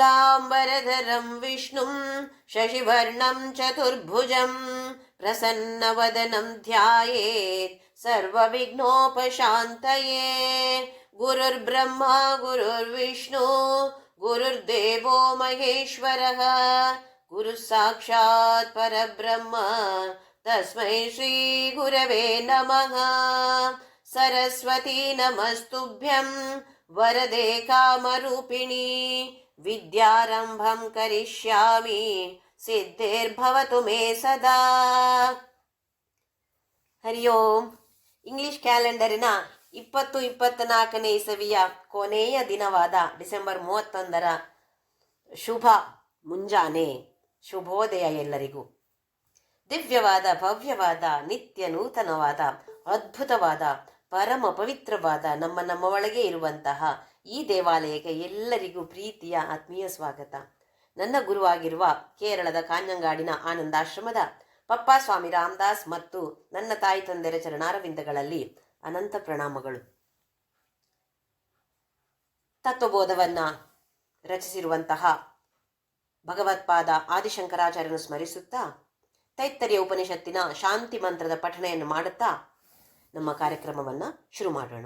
शुक्लाम्बरधरं विष्णुं शशिवर्णं चतुर्भुजं प्रसन्नवदनं ध्यायेत् सर्वविघ्नोपशान्तये। गुरुर्ब्रह्मा गुरुर्विष्णु गुरुर्देवो महेश्वरः गुरुः साक्षात् परब्रह्म तस्मै श्रीगुरवे नमः। सरस्वती नमस्तुभ्यं वरदे कामरूपिणी विद्यारम्भं करिष्यामि सिद्धिर्भवतु मे सदा। ಹರಿ ಓಂ. ಇಂಗ್ಲಿಷ್ ಕ್ಯಾಲೆಂಡರಿನ 2024ನೇ ಇಸವಿಯ ಕೊನೆಯ ದಿನವಾದ ಡಿಸೆಂಬರ್ 31ರ ಶುಭ ಮುಂಜಾನೆ, ಶುಭೋದಯ ಎಲ್ಲರಿಗೂ. ದಿವ್ಯವಾದ, ಭವ್ಯವಾದ, ನಿತ್ಯ ನೂತನವಾದ, ಅದ್ಭುತವಾದ, ಪರಮ ಪವಿತ್ರವಾದ ನಮ್ಮ ಒಳಗೆ ಇರುವಂತಹ ಈ ದೇವಾಲಯಕ್ಕೆ ಎಲ್ಲರಿಗೂ ಪ್ರೀತಿಯ ಆತ್ಮೀಯ ಸ್ವಾಗತ. ನನ್ನ ಗುರುವಾಗಿರುವ ಕೇರಳದ ಕಾಂಜಂಗಾಡಿನ ಆನಂದಾಶ್ರಮದ ಪಪ್ಪಾ ಸ್ವಾಮಿ ರಾಮದಾಸ್ ಮತ್ತು ನನ್ನ ತಾಯಿ ತಂದೆಯರ ಚರಣಾರವಿಂದಗಳಲ್ಲಿ ಅನಂತ ಪ್ರಣಾಮಗಳು. ತತ್ವಬೋಧವನ್ನ ರಚಿಸಿರುವಂತಹ ಭಗವತ್ಪಾದ ಆದಿಶಂಕರಾಚಾರ್ಯನು ಸ್ಮರಿಸುತ್ತಾ ತೈತ್ತರಿಯ ಉಪನಿಷತ್ತಿನ ಶಾಂತಿ ಮಂತ್ರದ ಪಠಣೆಯನ್ನು ಮಾಡುತ್ತಾ ನಮ್ಮ ಕಾರ್ಯಕ್ರಮವನ್ನು ಶುರು ಮಾಡೋಣ.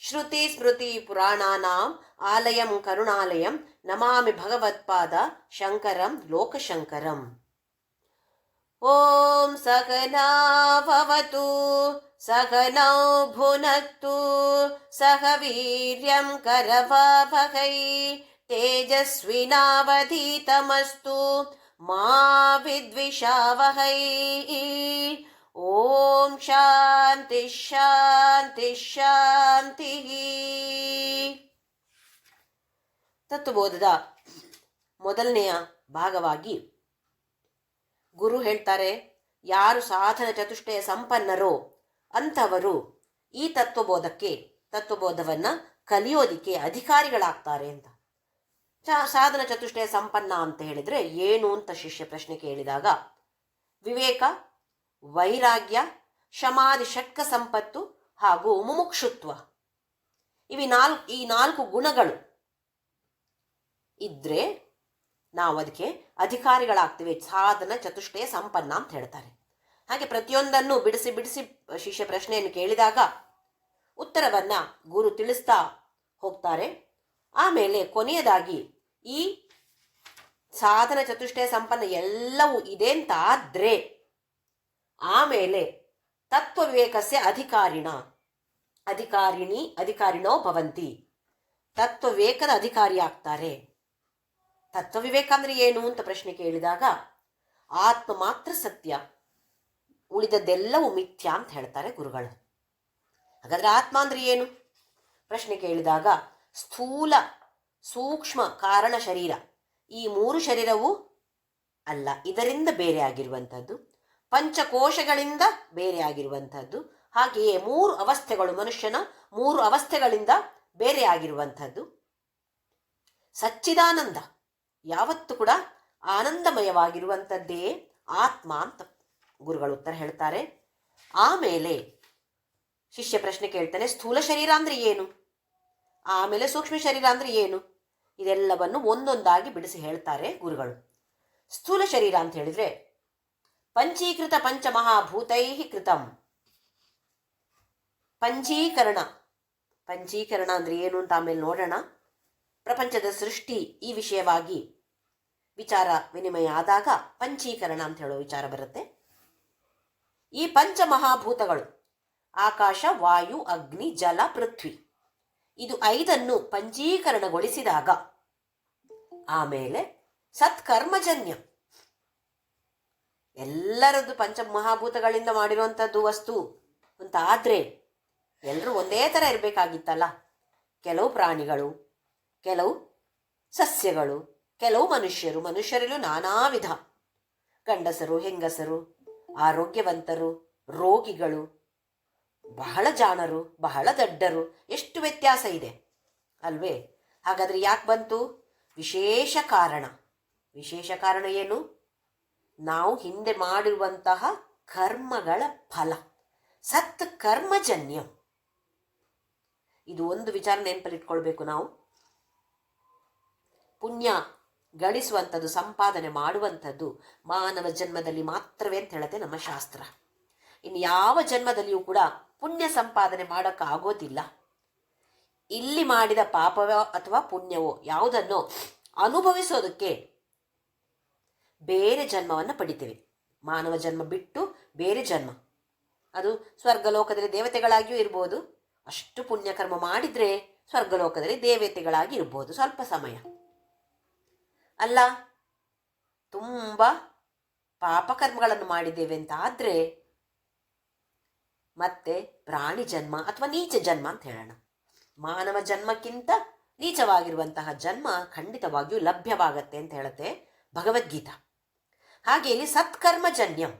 ಶ್ರುತಿ ಸ್ಮೃತಿ ಪುರಾಣಾನಾಂ ಆಲಯಂ ಕರುಣಾಲಯಂ ನಮಾಮಿ ಭಗವತ್ಪಾದ ಶಂಕರಂ ಲೋಕಶಂಕರಂ. ಓಂ ಸಕನಾ ಭವತು ಸಕನೌ ಭುನಕ್ತು ಸಹ ವೀರ್ಯಂ ಕರವಾವಹೈ ತೇಜಸ್ವಿನಾವಧೀತಮಸ್ತು ಮಾ ವಿದ್ವಿಷಾವಹೈ. ಓಂ ಶಾಂತಿ ಶಾಂತಿ ಶಾಂತಿ. ತತ್ವಬೋಧದ ಮೊದಲನೆಯ ಭಾಗವಾಗಿ ಗುರು ಹೇಳ್ತಾರೆ, ಯಾರು ಸಾಧನ ಚತುಷ್ಟಯ ಸಂಪನ್ನರೋ ಅಂಥವರು ಈ ತತ್ವಬೋಧವನ್ನು ಕಲಿಯೋದಿಕ್ಕೆ ಅಧಿಕಾರಿಗಳಾಗ್ತಾರೆ ಅಂತ. ಸಾಧನ ಚತುಷ್ಟಯ ಸಂಪನ್ನ ಅಂತ ಹೇಳಿದರೆ ಏನು ಅಂತ ಶಿಷ್ಯ ಪ್ರಶ್ನೆ ಕೇಳಿದಾಗ, ವಿವೇಕ, ವೈರಾಗ್ಯ, ಶಮಾಧಿ ಷಟ್ಕ ಸಂಪತ್ತು ಹಾಗೂ ಮುಮುಕ್ಷುತ್ವ, ಈ ನಾಲ್ಕು ಗುಣಗಳು ಇದ್ರೆ ನಾವು ಅದಕ್ಕೆ ಅಧಿಕಾರಿಗಳಾಗ್ತೀವಿ, ಸಾಧನ ಚತುಷ್ಟಯ ಸಂಪನ್ನ ಅಂತ ಹೇಳ್ತಾರೆ. ಹಾಗೆ ಪ್ರತಿಯೊಂದನ್ನು ಬಿಡಿಸಿ ಬಿಡಿಸಿ ಶಿಷ್ಯ ಪ್ರಶ್ನೆಯನ್ನು ಕೇಳಿದಾಗ ಉತ್ತರವನ್ನ ಗುರು ತಿಳಿಸ್ತಾ ಹೋಗ್ತಾರೆ. ಆಮೇಲೆ ಕೊನೆಯದಾಗಿ ಈ ಸಾಧನ ಚತುಷ್ಟಯ ಸಂಪನ್ನ ಎಲ್ಲವೂ ಇದೆ ಅಂತ ಆದ್ರೆ ಆಮೇಲೆ ತತ್ವ ವಿವೇಕಸ್ಯ ಅಧಿಕಾರಿಣೋ ಭವಂತಿ, ತತ್ವ ವಿವೇಕದ ಅಧಿಕಾರಿ ಆಗ್ತಾರೆ. ತತ್ವ ವಿವೇಕ ಅಂದ್ರೆ ಏನು ಅಂತ ಪ್ರಶ್ನೆ ಕೇಳಿದಾಗ ಆತ್ಮ ಮಾತ್ರ ಸತ್ಯ, ಉಳಿದದ್ದೆಲ್ಲವೂ ಮಿಥ್ಯ ಅಂತ ಹೇಳ್ತಾರೆ ಗುರುಗಳು. ಹಾಗಾದ್ರೆ ಆತ್ಮ ಅಂದ್ರೆ ಏನು ಪ್ರಶ್ನೆ ಕೇಳಿದಾಗ, ಸ್ಥೂಲ ಸೂಕ್ಷ್ಮ ಕಾರಣ ಶರೀರ, ಈ ಮೂರು ಶರೀರವೂ ಅಲ್ಲ, ಇದರಿಂದ ಬೇರೆ ಆಗಿರುವಂಥದ್ದು. ಪಂಚಕೋಶಗಳಿಂದ ಬೇರೆ ಆಗಿರುವಂಥದ್ದು. ಹಾಗೆಯೇ ಮೂರು ಅವಸ್ಥೆಗಳು, ಮನುಷ್ಯನ ಮೂರು ಅವಸ್ಥೆಗಳಿಂದ ಬೇರೆ ಆಗಿರುವಂಥದ್ದು. ಸಚ್ಚಿದಾನಂದ, ಯಾವತ್ತೂ ಕೂಡ ಆನಂದಮಯವಾಗಿರುವಂಥದ್ದೇ ಆತ್ಮ ಅಂತ ಗುರುಗಳು ಉತ್ತರ ಹೇಳ್ತಾರೆ. ಆಮೇಲೆ ಶಿಷ್ಯ ಪ್ರಶ್ನೆ ಕೇಳ್ತಾನೆ, ಸ್ಥೂಲ ಶರೀರ ಅಂದ್ರೆ ಏನು, ಆಮೇಲೆ ಸೂಕ್ಷ್ಮ ಶರೀರ ಅಂದ್ರೆ ಏನು, ಇದೆಲ್ಲವನ್ನು ಒಂದೊಂದಾಗಿ ಬಿಡಿಸಿ ಹೇಳ್ತಾರೆ ಗುರುಗಳು. ಸ್ಥೂಲ ಶರೀರ ಅಂತ ಹೇಳಿದ್ರೆ ಪಂಚೀಕೃತ ಪಂಚಮಹಾಭೂತೈ ಕೃತಂ. ಪಂಚೀಕರಣ ಅಂದ್ರೆ ಏನು ಅಂತ ಆಮೇಲೆ ನೋಡೋಣ. ಪ್ರಪಂಚದ ಸೃಷ್ಟಿ ಈ ವಿಷಯವಾಗಿ ವಿಚಾರ ವಿನಿಮಯ ಆದಾಗ ಪಂಚೀಕರಣ ಅಂತ ಹೇಳೋ ವಿಚಾರ ಬರುತ್ತೆ. ಈ ಪಂಚಮಹಾಭೂತಗಳು ಆಕಾಶ, ವಾಯು, ಅಗ್ನಿ, ಜಲ, ಪೃಥ್ವಿ, ಇದು 5 ಪಂಚೀಕರಣಗೊಳಿಸಿದಾಗ ಆಮೇಲೆ ಸತ್ಕರ್ಮಜನ್ಯ, ಎಲ್ಲರದ್ದು ಪಂಚಮಹಾಭೂತಗಳಿಂದ ಮಾಡಿರುವಂಥದ್ದು ವಸ್ತು ಅಂತ ಆದ್ರೆ ಎಲ್ಲರೂ ಒಂದೇ ಥರ ಇರಬೇಕಾಗಿತ್ತಲ್ಲ. ಕೆಲವು ಪ್ರಾಣಿಗಳು, ಕೆಲವು ಸಸ್ಯಗಳು, ಕೆಲವು ಮನುಷ್ಯರಲ್ಲೂ ನಾನಾ ವಿಧ, ಗಂಡಸರು, ಹೆಂಗಸರು, ಆರೋಗ್ಯವಂತರು, ರೋಗಿಗಳು, ಬಹಳ ಜಾಣರು, ಬಹಳ ದಡ್ಡರು, ಎಷ್ಟು ವ್ಯತ್ಯಾಸ ಇದೆ ಅಲ್ವೇ? ಹಾಗಾದ್ರೆ ಯಾಕೆ ಬಂತು ವಿಶೇಷ ಕಾರಣ? ವಿಶೇಷ ಕಾರಣ ಏನು? ನಾವು ಹಿಂದೆ ಮಾಡಿರುವಂತಹ ಕರ್ಮಗಳ ಫಲ, ಸತ್ ಕರ್ಮಜನ್ಯ. ಇದು ಒಂದು ವಿಚಾರ ನೆನಪಲ್ಲಿ ಇಟ್ಕೊಳ್ಬೇಕು ನಾವು. ಪುಣ್ಯ ಗಳಿಸುವಂಥದ್ದು, ಸಂಪಾದನೆ ಮಾಡುವಂಥದ್ದು ಮಾನವ ಜನ್ಮದಲ್ಲಿ ಮಾತ್ರವೇ ಅಂತ ಹೇಳುತ್ತೆ ನಮ್ಮ ಶಾಸ್ತ್ರ. ಇನ್ನು ಯಾವ ಜನ್ಮದಲ್ಲಿಯೂ ಕೂಡ ಪುಣ್ಯ ಸಂಪಾದನೆ ಮಾಡೋಕ್ಕಾಗೋದಿಲ್ಲ. ಇಲ್ಲಿ ಮಾಡಿದ ಪಾಪವೋ ಅಥವಾ ಪುಣ್ಯವೋ ಯಾವುದನ್ನೋ ಅನುಭವಿಸೋದಕ್ಕೆ ಬೇರೆ ಜನ್ಮವನ್ನು ಪಡಿತೇವೆ. ಮಾನವ ಜನ್ಮ ಬಿಟ್ಟು ಬೇರೆ ಜನ್ಮ, ಅದು ಸ್ವರ್ಗಲೋಕದಲ್ಲಿ ದೇವತೆಗಳಾಗಿಯೂ ಇರ್ಬೋದು. ಅಷ್ಟು ಪುಣ್ಯಕರ್ಮ ಮಾಡಿದರೆ ಸ್ವರ್ಗಲೋಕದಲ್ಲಿ ದೇವತೆಗಳಾಗಿ ಇರ್ಬೋದು ಸ್ವಲ್ಪ ಸಮಯ. ಅಲ್ಲ, ತುಂಬ ಪಾಪಕರ್ಮಗಳನ್ನು ಮಾಡಿದ್ದೇವೆ ಅಂತ ಆದರೆ ಮತ್ತೆ ಪ್ರಾಣಿ ಜನ್ಮ ಅಥವಾ ನೀಚ ಜನ್ಮ ಅಂತ ಹೇಳೋಣ. ಮಾನವ ಜನ್ಮಕ್ಕಿಂತ ನೀಚವಾಗಿರುವಂತಹ ಜನ್ಮ ಖಂಡಿತವಾಗಿಯೂ ಲಭ್ಯವಾಗತ್ತೆ ಅಂತ ಹೇಳುತ್ತೆ ಭಗವದ್ಗೀತಾ. ಹಾಗೆ ಇಲ್ಲಿ ಸತ್ಕರ್ಮಜನ್ಯಂ,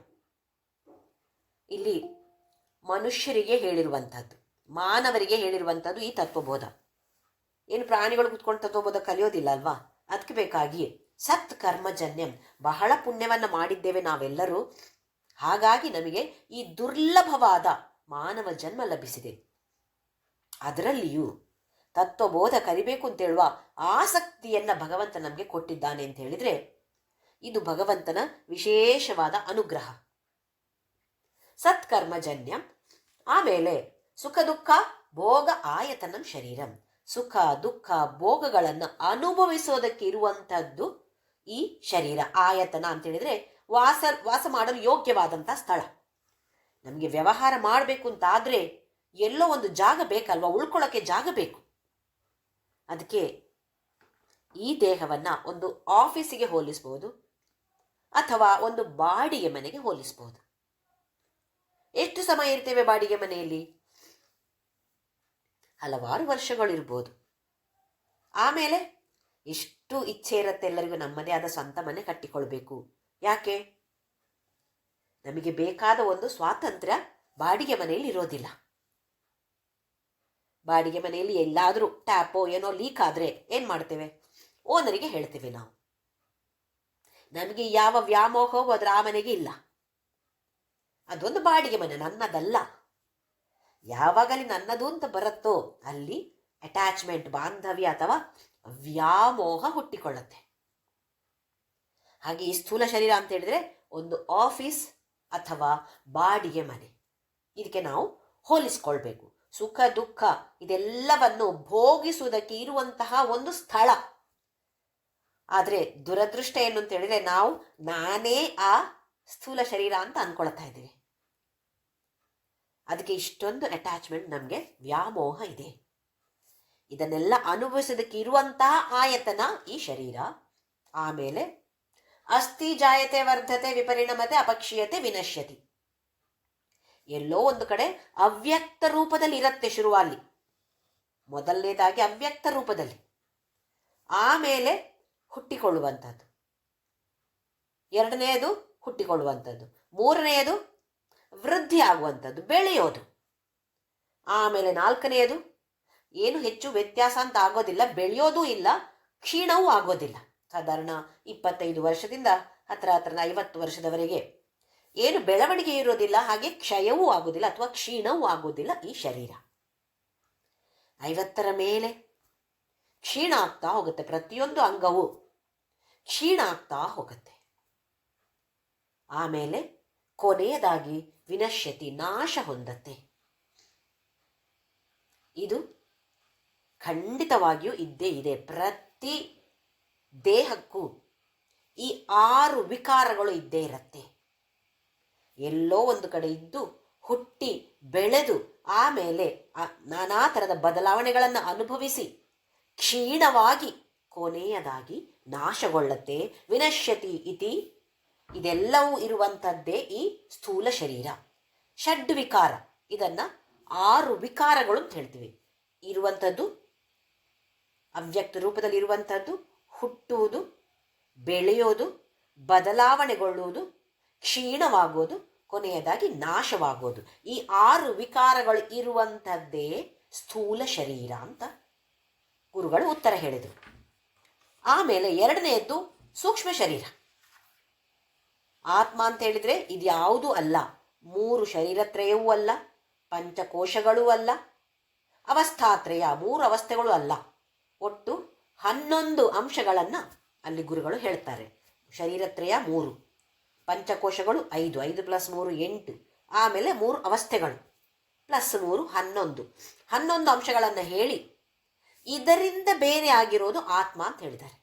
ಇಲ್ಲಿ ಮನುಷ್ಯರಿಗೆ ಹೇಳಿರುವಂಥದ್ದು, ಮಾನವರಿಗೆ ಹೇಳಿರುವಂಥದ್ದು ಈ ತತ್ವಬೋಧ. ಏನು ಪ್ರಾಣಿಗಳು ಕುತ್ಕೊಂಡು ತತ್ವಬೋಧ ಕಲಿಯೋದಿಲ್ಲ ಅಲ್ವಾ? ಅದಕ್ಕೆ ಬೇಕಾಗಿ ಸತ್ಕರ್ಮಜನ್ಯಂ, ಬಹಳ ಪುಣ್ಯವನ್ನು ಮಾಡಿದ್ದೇವೆ ನಾವೆಲ್ಲರೂ, ಹಾಗಾಗಿ ನಮಗೆ ಈ ದುರ್ಲಭವಾದ ಮಾನವ ಜನ್ಮ ಲಭಿಸಿದೆ. ಅದರಲ್ಲಿಯೂ ತತ್ವಬೋಧ ಕಲಿಬೇಕು ಅಂತೇಳುವ ಆಸಕ್ತಿಯನ್ನು ಭಗವಂತ ನಮಗೆ ಕೊಟ್ಟಿದ್ದಾನೆ ಅಂತ ಹೇಳಿದರೆ ಇದು ಭಗವಂತನ ವಿಶೇಷವಾದ ಅನುಗ್ರಹ. ಸತ್ಕರ್ಮಜನ್ಯಂ. ಆಮೇಲೆ ಸುಖ ದುಃಖ ಭೋಗ ಆಯತನಂ ಶರೀರಂ, ಸುಖ ದುಃಖ ಭೋಗಗಳನ್ನು ಅನುಭವಿಸೋದಕ್ಕೆ ಇರುವಂಥದ್ದು ಈ ಶರೀರ. ಆಯತನ ಅಂತ ಹೇಳಿದರೆ ವಾಸ ಮಾಡಲು ಯೋಗ್ಯವಾದಂಥ ಸ್ಥಳ. ನಮಗೆ ವ್ಯವಹಾರ ಮಾಡಬೇಕು ಅಂತಾದರೆ ಎಲ್ಲೋ ಒಂದು ಜಾಗ ಬೇಕಲ್ವ, ಉಳ್ಕೊಳ್ಳೋಕ್ಕೆ ಜಾಗ ಬೇಕು. ಅದಕ್ಕೆ ಈ ದೇಹವನ್ನು ಒಂದು ಆಫೀಸಿಗೆ ಹೋಲಿಸ್ಬೋದು ಅಥವಾ ಒಂದು ಬಾಡಿಗೆ ಮನೆಗೆ ಹೋಲಿಸ್ಬೋದು. ಎಷ್ಟು ಸಮಯ ಇರ್ತೇವೆ ಬಾಡಿಗೆ ಮನೆಯಲ್ಲಿ? ಹಲವಾರು ವರ್ಷಗಳಿರ್ಬೋದು. ಆಮೇಲೆ ಎಷ್ಟು ಇಚ್ಛೆ ಇರುತ್ತೆ ಎಲ್ಲರಿಗೂ ನಮ್ಮದೇ ಆದ ಸ್ವಂತ ಮನೆ ಕಟ್ಟಿಕೊಳ್ಬೇಕು. ಯಾಕೆ? ನಮಗೆ ಬೇಕಾದ ಒಂದು ಸ್ವಾತಂತ್ರ್ಯ ಬಾಡಿಗೆ ಮನೆಯಲ್ಲಿ ಇರೋದಿಲ್ಲ. ಬಾಡಿಗೆ ಮನೆಯಲ್ಲಿ ಎಲ್ಲಾದರೂ ಟ್ಯಾಪೋ ಏನೋ ಲೀಕ್ ಆದರೆ ಏನು ಮಾಡ್ತೇವೆ? ಓನರಿಗೆ ಹೇಳ್ತೇವೆ ನಾವು. ನಮಗೆ ಯಾವ ವ್ಯಾಮೋಹವೂ ಅದರ ಆ ಮನೆಗೆ ಇಲ್ಲ. ಅದೊಂದು ಬಾಡಿಗೆ ಮನೆ, ನನ್ನದಲ್ಲ. ಯಾವಾಗಲಿ ನನ್ನದು ಅಂತ ಬರುತ್ತೋ ಅಲ್ಲಿ ಅಟ್ಯಾಚ್ಮೆಂಟ್, ಬಾಂಧವ್ಯ ಅಥವಾ ವ್ಯಾಮೋಹ ಹುಟ್ಟಿಕೊಳ್ಳುತ್ತೆ. ಹಾಗೆ ಈ ಸ್ಥೂಲ ಶರೀರ ಅಂತ ಹೇಳಿದ್ರೆ ಒಂದು ಆಫೀಸ್ ಅಥವಾ ಬಾಡಿಗೆ ಮನೆ, ಇದಕ್ಕೆ ನಾವು ಹೋಲಿಸ್ಕೊಳ್ಬೇಕು. ಸುಖ ದುಃಖ ಇದೆಲ್ಲವನ್ನು ಭೋಗಿಸುವುದಕ್ಕೆ ಇರುವಂತಹ ಒಂದು ಸ್ಥಳ. ಆದರೆ ದುರದೃಷ್ಟ ಏನು ಅಂತ ಹೇಳಿದ್ರೆ ನಾವು ನಾನೇ ಆ ಸ್ಥೂಲ ಶರೀರ ಅಂತ ಅಂದ್ಕೊಳ್ತಾ ಇದ್ದೀವಿ. ಅದಕ್ಕೆ ಇಷ್ಟೊಂದು ಅಟ್ಯಾಚ್ಮೆಂಟ್, ನಮಗೆ ವ್ಯಾಮೋಹ ಇದೆ. ಇದನ್ನೆಲ್ಲ ಅನುಭವಿಸೋದಕ್ಕೆ ಇರುವಂತಹ ಆಯತನ ಈ ಶರೀರ. ಆಮೇಲೆ ಅಸ್ಥಿ ಜಾಯತೆ ವರ್ಧತೆ ವಿಪರಿಣಮತೆ ಅಪಕ್ಷೀಯತೆ ವಿನಶ್ಯತಿ. ಎಲ್ಲೋ ಒಂದು ಕಡೆ ಅವ್ಯಕ್ತ ರೂಪದಲ್ಲಿ ಇರುತ್ತೆ ಶುರುವಲ್ಲಿ. ಮೊದಲನೇದಾಗಿ ಅವ್ಯಕ್ತ ರೂಪದಲ್ಲಿ, ಆಮೇಲೆ ಹುಟ್ಟಿಕೊಳ್ಳುವಂಥದ್ದು, ಎರಡನೆಯದು ಹುಟ್ಟಿಕೊಳ್ಳುವಂಥದ್ದು, ಮೂರನೆಯದು ವೃದ್ಧಿ ಆಗುವಂಥದ್ದು, ಬೆಳೆಯೋದು, ಆಮೇಲೆ ನಾಲ್ಕನೆಯದು ಏನು ಹೆಚ್ಚು ವ್ಯತ್ಯಾಸ ಅಂತ ಆಗೋದಿಲ್ಲ, ಬೆಳೆಯೋದೂ ಇಲ್ಲ, ಕ್ಷೀಣವೂ ಆಗೋದಿಲ್ಲ. ಸಾಧಾರಣ 25 ವರ್ಷದಿಂದ ಹತ್ರ 50 ವರ್ಷದವರೆಗೆ ಏನು ಬೆಳವಣಿಗೆ ಇರೋದಿಲ್ಲ, ಹಾಗೆ ಕ್ಷಯವೂ ಆಗೋದಿಲ್ಲ ಅಥವಾ ಕ್ಷೀಣವೂ ಆಗೋದಿಲ್ಲ ಈ ಶರೀರ. 50ರ ಮೇಲೆ ಕ್ಷೀಣ ಆಗ್ತಾ ಹೋಗುತ್ತೆ, ಪ್ರತಿಯೊಂದು ಅಂಗವು ಕ್ಷೀಣ ಆಗ್ತಾ ಹೋಗುತ್ತೆ. ಆಮೇಲೆ ಕೊನೆಯದಾಗಿ ವಿನಶ್ಯತಿ, ನಾಶ ಹೊಂದತ್ತೆ. ಇದು ಖಂಡಿತವಾಗಿಯೂ ಇದ್ದೇ ಇದೆ. ಪ್ರತಿ ದೇಹಕ್ಕೂ ಈ 6 ವಿಕಾರಗಳು ಇದ್ದೇ ಇರುತ್ತೆ. ಎಲ್ಲೋ ಒಂದು ಕಡೆ ಇದ್ದು ಹುಟ್ಟಿ ಬೆಳೆದು ಆಮೇಲೆ ನಾನಾ ಥರದ ಬದಲಾವಣೆಗಳನ್ನು ಅನುಭವಿಸಿ ಕ್ಷೀಣವಾಗಿ ಕೊನೆಯದಾಗಿ ನಾಶಗೊಳ್ಳುತ್ತೆ. ವಿನಶ್ಯತಿ ಇತಿ, ಇದೆಲ್ಲವೂ ಇರುವಂಥದ್ದೇ ಈ ಸ್ಥೂಲ ಶರೀರ. ಷಡ್ ವಿಕಾರ, ಇದನ್ನು 6 ವಿಕಾರಗಳು ಅಂತ ಹೇಳ್ತೀವಿ. ಇರುವಂಥದ್ದು ಅವ್ಯಕ್ತ ರೂಪದಲ್ಲಿ ಇರುವಂಥದ್ದು, ಹುಟ್ಟುವುದು, ಬೆಳೆಯೋದು, ಬದಲಾವಣೆಗೊಳ್ಳುವುದು, ಕ್ಷೀಣವಾಗೋದು, ಕೊನೆಯದಾಗಿ ನಾಶವಾಗೋದು. ಈ 6 ವಿಕಾರಗಳು ಇರುವಂಥದ್ದೇ ಸ್ಥೂಲ ಶರೀರ ಅಂತ ಗುರುಗಳು ಉತ್ತರ ಹೇಳಿದರು. ಆಮೇಲೆ ಎರಡನೆಯದ್ದು ಸೂಕ್ಷ್ಮ ಶರೀರ. ಆತ್ಮ ಅಂತ ಹೇಳಿದರೆ ಇದ್ಯಾವುದೂ ಅಲ್ಲ, 3 ಶರೀರತ್ರಯವೂ ಅಲ್ಲ, ಪಂಚಕೋಶಗಳೂ ಅಲ್ಲ, ಅವಸ್ಥಾತ್ರಯ 3 ಅವಸ್ಥೆಗಳು ಅಲ್ಲ, ಒಟ್ಟು 11 ಅಂಶಗಳನ್ನು ಅಲ್ಲಿ ಗುರುಗಳು ಹೇಳ್ತಾರೆ. ಶರೀರತ್ರಯ 3, ಪಂಚಕೋಶಗಳು 5, 5 + 3 8, ಆಮೇಲೆ 3 ಅವಸ್ಥೆಗಳು +3 11 ಅಂಶಗಳನ್ನು ಹೇಳಿ ಇದರಿಂದ ಬೇರೆ ಆಗಿರೋದು ಆತ್ಮ ಅಂತ ಹೇಳಿದ್ದಾರೆ.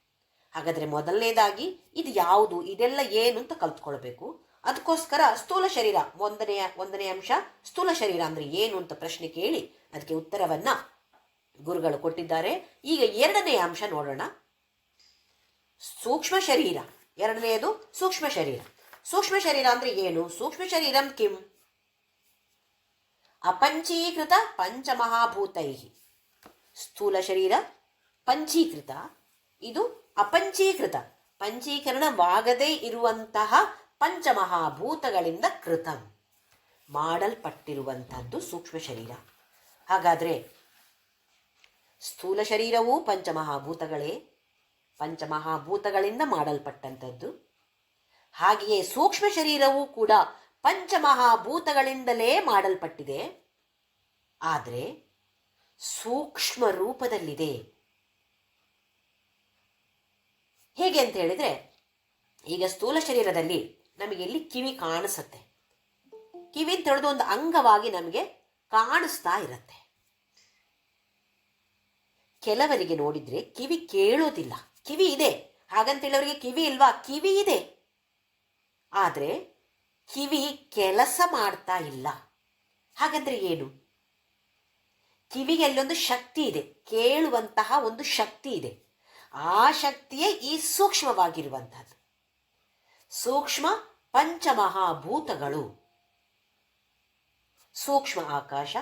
ಹಾಗಾದರೆ ಮೊದಲನೇದಾಗಿ ಇದು ಯಾವುದು, ಇದೆಲ್ಲ ಏನು ಅಂತ ಕಲ್ತ್ಕೊಳ್ಬೇಕು. ಅದಕ್ಕೋಸ್ಕರ ಸ್ಥೂಲ ಶರೀರ ಒಂದನೇ ಅಂಶ ಸ್ಥೂಲ ಶರೀರ ಅಂದರೆ ಏನು ಅಂತ ಪ್ರಶ್ನೆ ಕೇಳಿ ಅದಕ್ಕೆ ಉತ್ತರವನ್ನು ಗುರುಗಳು ಕೊಟ್ಟಿದ್ದಾರೆ. ಈಗ ಎರಡನೇ ಅಂಶ ನೋಡೋಣ. ಸೂಕ್ಷ್ಮ ಶರೀರ. ಎರಡನೆಯದು ಸೂಕ್ಷ್ಮ ಶರೀರ. ಸೂಕ್ಷ್ಮ ಶರೀರ ಅಂದರೆ ಏನು? ಸೂಕ್ಷ್ಮ ಶರೀರಂ ಕಿಂ? ಅಪಂಚೀಕೃತ ಪಂಚಮಹಾಭೂತೈ. ಸ್ಥೂಲ ಶರೀರ ಪಂಚೀಕೃತ, ಇದು ಅಪಂಚೀಕೃತ, ಪಂಚೀಕರಣವಾಗದೇ ಇರುವಂತಹ ಪಂಚಮಹಾಭೂತಗಳಿಂದ ಕೃತಂ, ಮಾಡಲ್ಪಟ್ಟಿರುವಂಥದ್ದು ಸೂಕ್ಷ್ಮ ಶರೀರ. ಹಾಗಾದರೆ ಸ್ಥೂಲ ಶರೀರವೂ ಪಂಚಮಹಾಭೂತಗಳೇ, ಪಂಚಮಹಾಭೂತಗಳಿಂದ ಮಾಡಲ್ಪಟ್ಟಂಥದ್ದು. ಹಾಗೆಯೇ ಸೂಕ್ಷ್ಮ ಶರೀರವೂ ಕೂಡ ಪಂಚಮಹಾಭೂತಗಳಿಂದಲೇ ಮಾಡಲ್ಪಟ್ಟಿದೆ. ಆದರೆ ಸೂಕ್ಷ್ಮ ರೂಪದಲ್ಲಿದೆ. ಹೇಗೆ ಅಂತ ಹೇಳಿದರೆ, ಈಗ ಸ್ಥೂಲ ಶರೀರದಲ್ಲಿ ನಮಗೆ ಇಲ್ಲಿ ಕಿವಿ ಕಾಣಿಸುತ್ತೆ. ಕಿವಿ ಅಂತ ಹೇಳೋದು ಒಂದು ಅಂಗವಾಗಿ ನಮಗೆ ಕಾಣಿಸ್ತಾ ಇರುತ್ತೆ. ಕೆಲವರಿಗೆ ನೋಡಿದ್ರೆ ಕಿವಿ ಕೇಳೋದಿಲ್ಲ. ಕಿವಿ ಇದೆ, ಹಾಗಂತೇಳೋರಿಗೆ ಕಿವಿ ಇಲ್ವಾ? ಕಿವಿ ಇದೆ, ಆದರೆ ಕಿವಿ ಕೆಲಸ ಮಾಡ್ತಾ ಇಲ್ಲ. ಹಾಗಂದ್ರೆ ಏನು? ಕಿವಿಗೆ ಅಲ್ಲೊಂದು ಶಕ್ತಿ ಇದೆ, ಕೇಳುವಂತಹ ಒಂದು ಶಕ್ತಿ ಇದೆ. ಆ ಶಕ್ತಿಯೇ ಈ ಸೂಕ್ಷ್ಮವಾಗಿರುವಂಥದ್ದು. ಸೂಕ್ಷ್ಮ ಪಂಚಮಹಾಭೂತಗಳು, ಸೂಕ್ಷ್ಮ ಆಕಾಶ,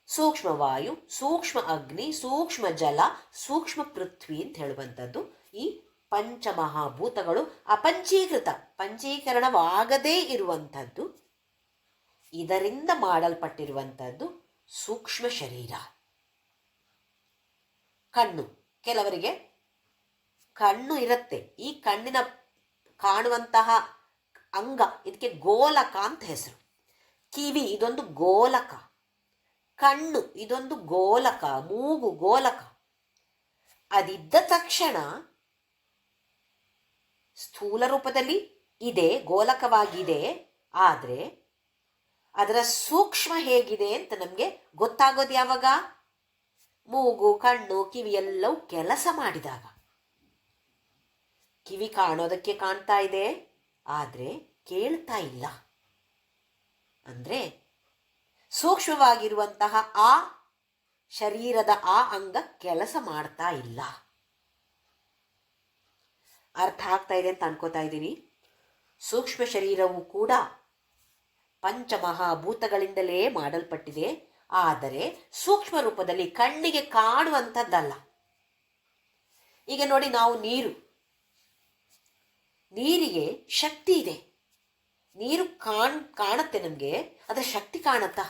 ಸೂಕ್ಷ್ಮ ವಾಯು, ಸೂಕ್ಷ್ಮ ಅಗ್ನಿ, ಸೂಕ್ಷ್ಮ ಜಲ, ಸೂಕ್ಷ್ಮ ಪೃಥ್ವಿ ಅಂತ ಹೇಳುವಂಥದ್ದು ಈ ಪಂಚಮಹಾಭೂತಗಳು ಅಪಂಚೀಕೃತ, ಪಂಚೀಕರಣವಾಗದೇ ಇರುವಂಥದ್ದು. ಇದರಿಂದ ಮಾಡಲ್ಪಟ್ಟಿರುವಂಥದ್ದು ಸೂಕ್ಷ್ಮ ಶರೀರ. ಕಣ್ಣು, ಕೆಲವರಿಗೆ ಕಣ್ಣು ಇರುತ್ತೆ. ಈ ಕಣ್ಣಿನ ಕಾಣುವಂತಹ ಅಂಗ, ಇದಕ್ಕೆ ಗೋಲಕ ಅಂತ ಹೆಸರು. ಕಿವಿ ಇದೊಂದು ಗೋಲಕ, ಕಣ್ಣು ಇದೊಂದು ಗೋಲಕ, ಮೂಗು ಗೋಲಕ. ಅದಿದ್ದ ತಕ್ಷಣ ಸ್ಥೂಲ ರೂಪದಲ್ಲಿ ಇದೆ, ಗೋಲಕವಾಗಿದೆ. ಆದರೆ ಅದರ ಸೂಕ್ಷ್ಮ ಹೇಗಿದೆ ಅಂತ ನಮಗೆ ಗೊತ್ತಾಗೋದು ಯಾವಾಗ? ಮೂಗು, ಕಣ್ಣು, ಕಿವಿ ಎಲ್ಲವೂ ಕೆಲಸ ಮಾಡಿದಾಗ. ಕಿವಿ ಕಾಣೋದಕ್ಕೆ ಕಾಣ್ತಾ ಇದೆ, ಆದರೆ ಕೇಳ್ತಾ ಇಲ್ಲ. ಅಂದರೆ ಸೂಕ್ಷ್ಮವಾಗಿರುವಂತಹ ಆ ಶರೀರದ ಆ ಅಂಗ ಕೆಲಸ ಮಾಡ್ತಾ ಇಲ್ಲ. ಅರ್ಥ ಆಗ್ತಾ ಇದೆ ಅಂತ ಅನ್ಕೋತಾ ಇದ್ದೀನಿ. ಸೂಕ್ಷ್ಮ ಶರೀರವು ಕೂಡ ಪಂಚಮಹಾಭೂತಗಳಿಂದಲೇ ಮಾಡಲ್ಪಟ್ಟಿದೆ. ಆದರೆ ಸೂಕ್ಷ್ಮ ರೂಪದಲ್ಲಿ ಕಣ್ಣಿಗೆ ಕಾಣುವಂಥದ್ದಲ್ಲ. ಈಗ ನೋಡಿ, ನಾವು ನೀರಿಗೆ ಶಕ್ತಿ ಇದೆ. ನೀರು ಕಾಣುತ್ತೆ ನಮಗೆ, ಅದರ ಶಕ್ತಿ ಕಾಣುತ್ತಾ?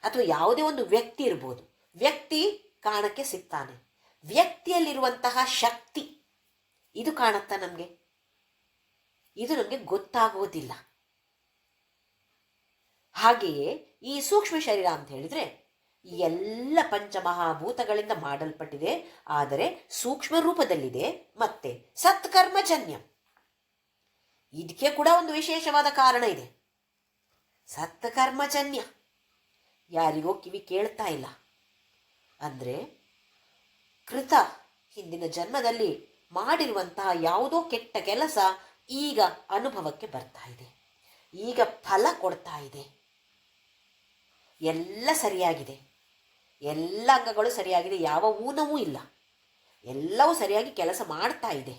ಅಥವಾ ಯಾವುದೇ ಒಂದು ವ್ಯಕ್ತಿ ಇರ್ಬೋದು, ವ್ಯಕ್ತಿ ಕಾಣಕ್ಕೆ ಸಿಗ್ತಾನೆ, ವ್ಯಕ್ತಿಯಲ್ಲಿರುವಂತಹ ಶಕ್ತಿ ಇದು ಕಾಣುತ್ತಾ ನಮಗೆ? ಇದು ನಮಗೆ ಗೊತ್ತಾಗೋದಿಲ್ಲ. ಹಾಗೆಯೇ ಈ ಸೂಕ್ಷ್ಮ ಶರೀರ ಅಂತ ಹೇಳಿದರೆ ಎಲ್ಲ ಪಂಚಮಹಾಭೂತಗಳಿಂದ ಮಾಡಲ್ಪಟ್ಟಿದೆ, ಆದರೆ ಸೂಕ್ಷ್ಮ ರೂಪದಲ್ಲಿದೆ. ಮತ್ತೆ ಸತ್ಕರ್ಮಜನ್ಯ, ಇದಕ್ಕೆ ಕೂಡ ಒಂದು ವಿಶೇಷವಾದ ಕಾರಣ ಇದೆ. ಸತ್ಕರ್ಮಜನ್ಯ, ಯಾರಿಗೋ ಕಿವಿ ಕೇಳ್ತಾ ಇಲ್ಲ ಅಂದರೆ ಕೃತ, ಹಿಂದಿನ ಜನ್ಮದಲ್ಲಿ ಮಾಡಿರುವಂತಹ ಯಾವುದೋ ಕೆಟ್ಟ ಕೆಲಸ ಈಗ ಅನುಭವಕ್ಕೆ ಬರ್ತಾ ಇದೆ, ಈಗ ಫಲ ಕೊಡ್ತಾ ಇದೆ. ಎಲ್ಲ ಸರಿಯಾಗಿದೆ, ಎಲ್ಲ ಅಂಗಗಳು ಸರಿಯಾಗಿದೆ, ಯಾವ ಊನವೂ ಇಲ್ಲ, ಎಲ್ಲವೂ ಸರಿಯಾಗಿ ಕೆಲಸ ಮಾಡ್ತಾ ಇದೆ.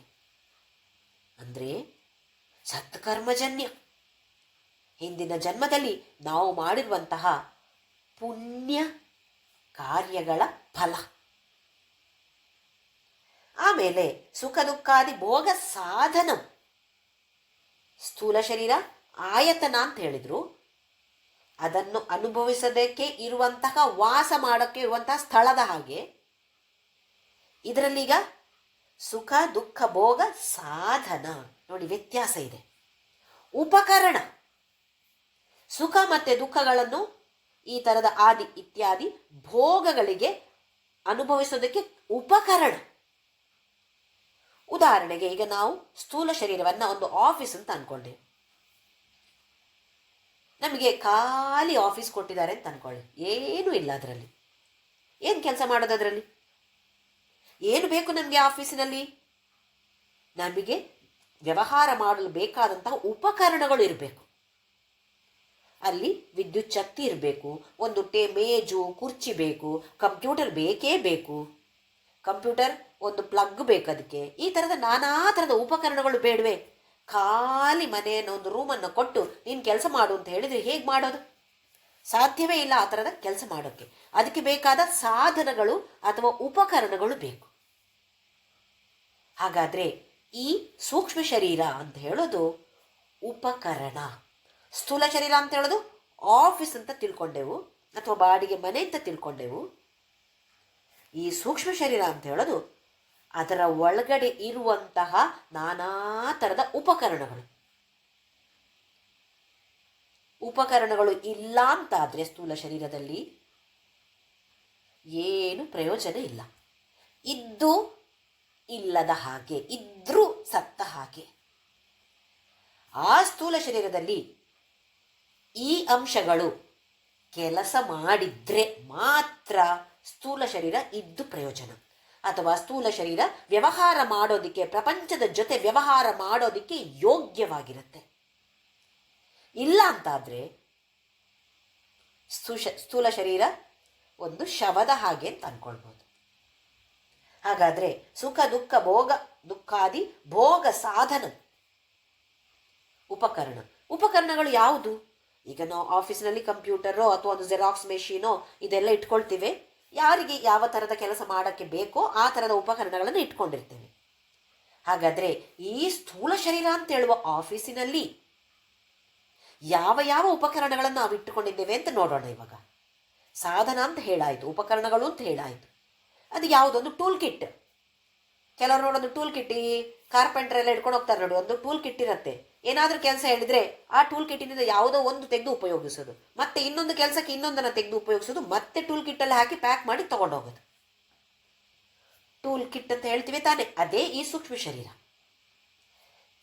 ಅಂದರೆ ಸತ್ಕರ್ಮಜನ್ಯ, ಹಿಂದಿನ ಜನ್ಮದಲ್ಲಿ ನಾವು ಮಾಡಿರುವಂತಹ ಪುಣ್ಯ ಕಾರ್ಯಗಳ ಫಲ. ಆಮೇಲೆ ಸುಖ ದುಃಖಾದಿ ಭೋಗ ಸಾಧನ. ಸ್ಥೂಲ ಶರೀರ ಆಯತನ ಅಂತ ಹೇಳಿದ್ರು, ಅದನ್ನು ಅನುಭವಿಸೋದಕ್ಕೆ ಇರುವಂತಹ, ವಾಸ ಮಾಡೋಕ್ಕೆ ಇರುವಂತಹ ಸ್ಥಳದ ಹಾಗೆ ಇದರಲ್ಲೀಗ ಸುಖ ದುಃಖ ಭೋಗ ಸಾಧನ. ನೋಡಿ, ವ್ಯತ್ಯಾಸ ಇದೆ. ಉಪಕರಣ, ಸುಖ ಮತ್ತು ದುಃಖಗಳನ್ನು ಈ ಥರದ ಆದಿ ಇತ್ಯಾದಿ ಭೋಗಗಳಿಗೆ ಅನುಭವಿಸೋದಕ್ಕೆ ಉಪಕರಣ. ಉದಾಹರಣೆಗೆ ಈಗ ನಾವು ಸ್ಥೂಲ ಶರೀರವನ್ನು ಒಂದು ಆಫೀಸ್ ಅಂತ ಅನ್ಕೊಂಡೆ. ನಮಗೆ ಖಾಲಿ ಆಫೀಸ್ ಕೊಟ್ಟಿದ್ದಾರೆ ಅಂತ ಅನ್ಕೊಳ್ಳಿ, ಏನೂ ಇಲ್ಲ ಅದರಲ್ಲಿ. ಏನು ಕೆಲಸ ಮಾಡೋದು ಅದರಲ್ಲಿ? ಏನು ಬೇಕು ನಮಗೆ ಆಫೀಸಿನಲ್ಲಿ? ನಮಗೆ ವ್ಯವಹಾರ ಮಾಡಲು ಬೇಕಾದಂತಹ ಉಪಕರಣಗಳು ಇರಬೇಕು. ಅಲ್ಲಿ ವಿದ್ಯುತ್ ಶಕ್ತಿ ಇರಬೇಕು, ಒಂದು ಮೇಜು ಕುರ್ಚಿ ಬೇಕು, ಕಂಪ್ಯೂಟರ್ ಬೇಕೇ ಬೇಕು, ಕಂಪ್ಯೂಟರ್ ಒಂದು ಪ್ಲಗ್ ಬೇಕು ಅದಕ್ಕೆ. ಈ ಥರದ ನಾನಾ ಥರದ ಉಪಕರಣಗಳು ಬೇಡವೆ? ಖಾಲಿ ಮನೆಯನ್ನು ಒಂದು ರೂಮನ್ನು ಕೊಟ್ಟು ನೀನು ಕೆಲಸ ಮಾಡು ಅಂತ ಹೇಳಿದರೆ ಹೇಗೆ ಮಾಡೋದು? ಸಾಧ್ಯವೇ ಇಲ್ಲ ಆ ಥರದ ಕೆಲಸ ಮಾಡೋಕ್ಕೆ. ಅದಕ್ಕೆ ಬೇಕಾದ ಸಾಧನಗಳು ಅಥವಾ ಉಪಕರಣಗಳು ಬೇಕು. ಹಾಗಾದರೆ ಈ ಸೂಕ್ಷ್ಮ ಶರೀರ ಅಂತ ಹೇಳೋದು ಉಪಕರಣ. ಸ್ಥೂಲ ಶರೀರ ಅಂತ ಹೇಳೋದು ಆಫೀಸ್ ಅಂತ ತಿಳ್ಕೊಂಡೆವು, ಅಥವಾ ಬಾಡಿಗೆ ಮನೆ ಅಂತ ತಿಳ್ಕೊಂಡೆವು. ಈ ಸೂಕ್ಷ್ಮ ಶರೀರ ಅಂತ ಹೇಳೋದು ಅದರ ಒಳಗಡೆ ಇರುವಂತಹ ನಾನಾ ಥರದ ಉಪಕರಣಗಳು ಇಲ್ಲ ಅಂತಾದರೆ ಸ್ಥೂಲ ಶರೀರದಲ್ಲಿ ಏನು ಪ್ರಯೋಜನ ಇಲ್ಲ. ಇದ್ದು ಇಲ್ಲದ ಹಾಗೆ, ಇದ್ರೂ ಸತ್ತ ಹಾಗೆ. ಆ ಸ್ಥೂಲ ಶರೀರದಲ್ಲಿ ಈ ಅಂಶಗಳು ಕೆಲಸ ಮಾಡಿದ್ರೆ ಮಾತ್ರ ಸ್ಥೂಲ ಶರೀರ ಇದ್ದು ಪ್ರಯೋಜನ, ಅಥವಾ ಸ್ಥೂಲ ಶರೀರ ವ್ಯವಹಾರ ಮಾಡೋದಕ್ಕೆ, ಪ್ರಪಂಚದ ಜೊತೆ ವ್ಯವಹಾರ ಮಾಡೋದಕ್ಕೆ ಯೋಗ್ಯವಾಗಿರುತ್ತೆ. ಇಲ್ಲ ಅಂತಾದರೆ ಸ್ಥೂಲ ಶರೀರ ಒಂದು ಶವದ ಹಾಗೆ ಅಂತ ಅಂದ್ಕೊಳ್ಬೋದು. ಹಾಗಾದರೆ ಸುಖ ದುಃಖ ಭೋಗ ದುಃಖಾದಿ ಭೋಗ ಸಾಧನ ಉಪಕರಣಗಳು ಯಾವುದು? ಈಗ ನಾವು ಆಫೀಸ್ನಲ್ಲಿ ಕಂಪ್ಯೂಟರೋ ಅಥವಾ ಒಂದು ಜೆರಾಕ್ಸ್ ಮೆಷೀನೋ ಇದೆಲ್ಲ ಇಟ್ಕೊಳ್ತೀವಿ. ಯಾರಿಗೆ ಯಾವ ಥರದ ಕೆಲಸ ಮಾಡೋಕ್ಕೆ ಬೇಕೋ ಆ ಥರದ ಉಪಕರಣಗಳನ್ನು ಇಟ್ಕೊಂಡಿರ್ತೇವೆ. ಹಾಗಾದರೆ ಈ ಸ್ಥೂಲ ಶರೀರ ಅಂತ ಹೇಳುವ ಆಫೀಸಿನಲ್ಲಿ ಯಾವ ಯಾವ ಉಪಕರಣಗಳನ್ನು ನಾವು ಇಟ್ಟುಕೊಂಡಿದ್ದೇವೆ ಅಂತ ನೋಡೋಣ. ಇವಾಗ ಸಾಧನ ಅಂತ ಹೇಳಾಯಿತು, ಉಪಕರಣಗಳು ಅಂತ ಹೇಳಾಯಿತು. ಅದು ಯಾವುದೊಂದು ಟೂಲ್ ಕಿಟ್. ಕೆಲವರು ನೋಡೋದು ಟೂಲ್ ಕಿಟ್, ಈ ಕಾರ್ಪೆಂಟರ್ ಎಲ್ಲ ಇಟ್ಕೊಂಡು ಹೋಗ್ತಾರೆ ನೋಡಿ, ಒಂದು ಟೂಲ್ ಕಿಟ್ ಇರುತ್ತೆ. ಏನಾದರೂ ಕೆಲಸ ಹೇಳಿದರೆ ಆ ಟೂಲ್ ಕಿಟ್ಟಿನಿಂದ ಯಾವುದೋ ಒಂದು ತೆಗೆದು ಉಪಯೋಗಿಸೋದು, ಮತ್ತೆ ಇನ್ನೊಂದು ಕೆಲಸಕ್ಕೆ ಇನ್ನೊಂದನ್ನು ತೆಗೆದು ಉಪಯೋಗಿಸೋದು, ಮತ್ತೆ ಟೂಲ್ ಕಿಟ್ಟಲ್ಲಿ ಹಾಕಿ ಪ್ಯಾಕ್ ಮಾಡಿ ತಗೊಂಡೋಗೋದು. ಟೂಲ್ ಕಿಟ್ ಅಂತ ಹೇಳ್ತೀವಿ ತಾನೆ, ಅದೇ ಈ ಸೂಕ್ಷ್ಮ ಶರೀರ.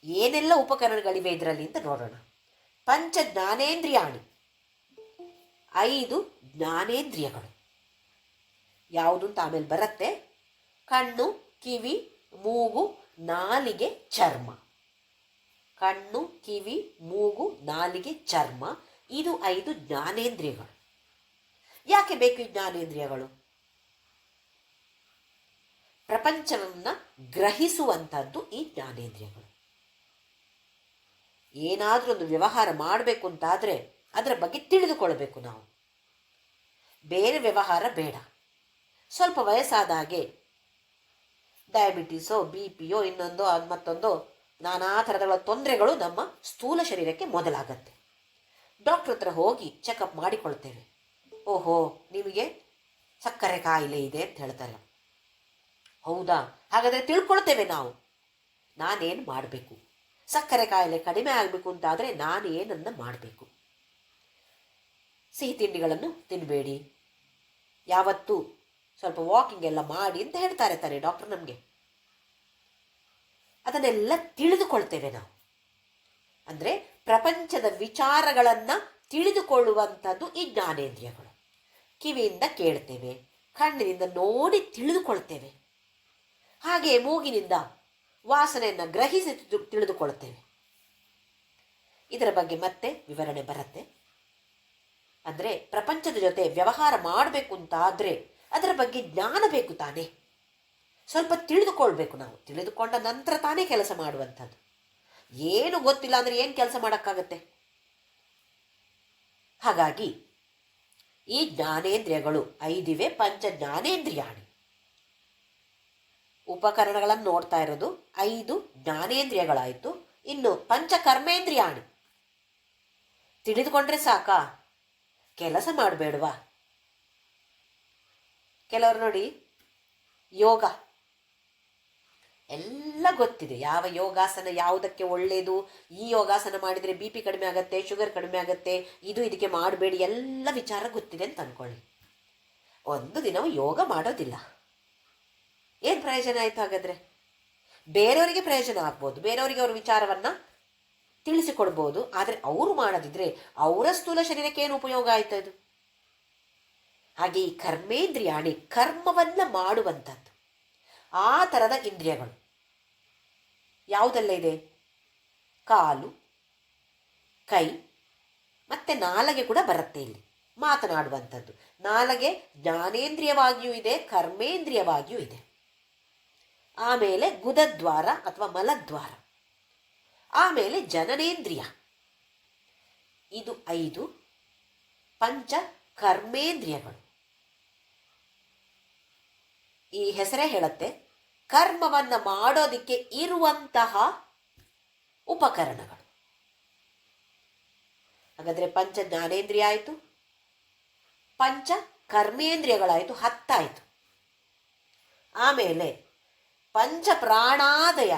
ಏನೆಲ್ಲ ಉಪಕರಣಗಳಿವೆ ಇದರಲ್ಲಿ ಅಂತ ನೋಡೋಣ. ಪಂಚ ಜ್ಞಾನೇಂದ್ರಿಯಾಣಿ, 5 ಜ್ಞಾನೇಂದ್ರಿಯಗಳು. ಯಾವುದು ಅಂತ ಆಮೇಲೆ ಬರುತ್ತೆ. ಕಣ್ಣು, ಕಿವಿ, ಮೂಗು, ನಾಲಿಗೆ, ಚರ್ಮ. ಕಣ್ಣು, ಕಿವಿ, ಮೂಗು, ನಾಲಿಗೆ, ಚರ್ಮ, ಇದು 5 ಜ್ಞಾನೇಂದ್ರಿಯಗಳು. ಯಾಕೆ ಬೇಕು ಈ ಜ್ಞಾನೇಂದ್ರಿಯಗಳು? ಪ್ರಪಂಚವನ್ನು ಗ್ರಹಿಸುವಂಥದ್ದು ಈ ಜ್ಞಾನೇಂದ್ರಿಯಗಳು. ಏನಾದರೂ ಒಂದು ವ್ಯವಹಾರ ಮಾಡಬೇಕು ಅಂತಾದರೆ ಅದರ ಬಗ್ಗೆ ತಿಳಿದುಕೊಳ್ಬೇಕು ನಾವು. ಬೇರೆ ವ್ಯವಹಾರ ಬೇಡ. ಸ್ವಲ್ಪ ವಯಸ್ಸಾದ ಹಾಗೆ ಡಯಾಬಿಟೀಸೋ, BP ಯೋ, ಇನ್ನೊಂದೋ ಮತ್ತೊಂದೋ ನಾನಾ ಥರದ ತೊಂದರೆಗಳು ನಮ್ಮ ಸ್ಥೂಲ ಶರೀರಕ್ಕೆ ಮೊದಲಾಗತ್ತೆ. ಡಾಕ್ಟ್ರ್ ಹತ್ರ ಹೋಗಿ ಚೆಕಪ್ ಮಾಡಿಕೊಳ್ತೇವೆ. ಓಹೋ, ನಿಮಗೆ ಸಕ್ಕರೆ ಕಾಯಿಲೆ ಇದೆ ಅಂತ ಹೇಳ್ತಾರೆ. ಹೌದಾ? ಹಾಗಾದರೆ ತಿಳ್ಕೊಳ್ತೇವೆ ನಾವು, ನಾನೇನು ಮಾಡಬೇಕು, ಸಕ್ಕರೆ ಕಾಯಿಲೆ ಕಡಿಮೆ ಆಗಬೇಕು ಅಂತಾದರೆ ನಾನು ಏನನ್ನು ಮಾಡಬೇಕು. ಸಿಹಿ ತಿಂಡಿಗಳನ್ನು ತಿನ್ನಬೇಡಿ, ಯಾವತ್ತೂ ಸ್ವಲ್ಪ ವಾಕಿಂಗ್ ಎಲ್ಲ ಮಾಡಿ ಅಂತ ಹೇಳ್ತಾರೆ ತಾನೆ ಡಾಕ್ಟರ್ ನಮಗೆ. ಅದನ್ನೆಲ್ಲ ತಿಳಿದುಕೊಳ್ತೇವೆ ನಾವು. ಅಂದರೆ ಪ್ರಪಂಚದ ವಿಚಾರಗಳನ್ನು ತಿಳಿದುಕೊಳ್ಳುವಂಥದ್ದು ಈ ಜ್ಞಾನೇಂದ್ರಿಯಗಳು. ಕಿವಿಯಿಂದ ಕೇಳ್ತೇವೆ, ಕಣ್ಣಿನಿಂದ ನೋಡಿ ತಿಳಿದುಕೊಳ್ತೇವೆ, ಹಾಗೆ ಮೂಗಿನಿಂದ ವಾಸನೆಯನ್ನು ಗ್ರಹಿಸಿ ತಿಳಿದುಕೊಳ್ತೇವೆ. ಇದರ ಬಗ್ಗೆ ಮತ್ತೆ ವಿವರಣೆ ಬರುತ್ತೆ. ಅಂದರೆ ಪ್ರಪಂಚದ ಜೊತೆ ವ್ಯವಹಾರ ಮಾಡಬೇಕು ಅಂತಾದರೆ ಅದರ ಬಗ್ಗೆ ಜ್ಞಾನ ಬೇಕು ತಾನೇ, ಸ್ವಲ್ಪ ತಿಳಿದುಕೊಳ್ಬೇಕು ನಾವು. ತಿಳಿದುಕೊಂಡ ನಂತರ ತಾನೇ ಕೆಲಸ ಮಾಡುವಂಥದ್ದು. ಏನು ಗೊತ್ತಿಲ್ಲ ಅಂದರೆ ಏನು ಕೆಲಸ ಮಾಡೋಕ್ಕಾಗತ್ತೆ? ಹಾಗಾಗಿ ಈ ಜ್ಞಾನೇಂದ್ರಿಯಗಳು 5 ಪಂಚ ಜ್ಞಾನೇಂದ್ರಿಯಾಣಿ. ಉಪಕರಣಗಳನ್ನು ನೋಡ್ತಾ ಇರೋದು 5 ಜ್ಞಾನೇಂದ್ರಿಯಗಳಾಯಿತು. ಇನ್ನು ಪಂಚ ಕರ್ಮೇಂದ್ರಿಯಾಣಿ. ತಿಳಿದುಕೊಂಡ್ರೆ ಸಾಕಾ? ಕೆಲಸ ಮಾಡಬೇಡವಾ? ಕೆಲವರು ನೋಡಿ, ಯೋಗ ಎಲ್ಲ ಗೊತ್ತಿದೆ, ಯಾವ ಯೋಗಾಸನ ಯಾವುದಕ್ಕೆ ಒಳ್ಳೆಯದು, ಈ ಯೋಗಾಸನ ಮಾಡಿದರೆ BP ಕಡಿಮೆ ಆಗುತ್ತೆ, ಶುಗರ್ ಕಡಿಮೆ ಆಗುತ್ತೆ, ಇದಕ್ಕೆ ಮಾಡಬೇಡಿ, ಎಲ್ಲ ವಿಚಾರ ಗೊತ್ತಿದೆ ಅಂತ ಅಂದ್ಕೊಳ್ಳಿ. ಒಂದು ದಿನವೂ ಯೋಗ ಮಾಡೋದಿಲ್ಲ, ಏನು ಪ್ರಯೋಜನ ಆಯಿತು ಹಾಗಾದರೆ? ಬೇರೆಯವರಿಗೆ ಪ್ರಯೋಜನ ಆಗ್ಬೋದು, ಬೇರೆಯವರಿಗೆ ಅವ್ರ ವಿಚಾರವನ್ನು ತಿಳಿಸಿಕೊಡ್ಬೋದು. ಆದರೆ ಅವರು ಮಾಡದಿದ್ರೆ ಅವರ ಸ್ಥೂಲ ಶರೀರಕ್ಕೆ ಏನು ಉಪಯೋಗ ಆಯ್ತು ಅದು? ಹಾಗೆ ಈ ಕರ್ಮೇಂದ್ರಿಯಾಣಿ ಕರ್ಮವನ್ನ ಮಾಡುವಂಥದ್ದು. ಆ ಥರದ ಇಂದ್ರಿಯಗಳು ಯಾವುದೆಲ್ಲ ಇದೆ? ಕಾಲು, ಕೈ, ಮತ್ತೆ ನಾಲಗೆ ಕೂಡ ಬರುತ್ತೆ ಇಲ್ಲಿ ಮಾತನಾಡುವಂಥದ್ದು. ನಾಲಗೆ ಜ್ಞಾನೇಂದ್ರಿಯವಾಗಿಯೂ ಇದೆ, ಕರ್ಮೇಂದ್ರಿಯವಾಗಿಯೂ ಇದೆ. ಆಮೇಲೆ ಗುದದ್ವಾರ ಅಥವಾ ಮಲದ್ವಾರ, ಆಮೇಲೆ ಜನನೇಂದ್ರಿಯ. ಇದು 5 ಪಂಚ ಕರ್ಮೇಂದ್ರಿಯಗಳು. ಈ ಹೆಸರೇ ಹೇಳುತ್ತೆ ಕರ್ಮವನ್ನು ಮಾಡೋದಕ್ಕೆ ಇರುವಂತಹ ಉಪಕರಣಗಳು. ಹಾಗಾದರೆ ಪಂಚ ಜ್ಞಾನೇಂದ್ರಿಯ ಆಯಿತು, ಪಂಚ ಕರ್ಮೇಂದ್ರಿಯಗಳಾಯಿತು, 10 ಆಯಿತು. ಆಮೇಲೆ ಪಂಚ ಪ್ರಾಣಾದಯ,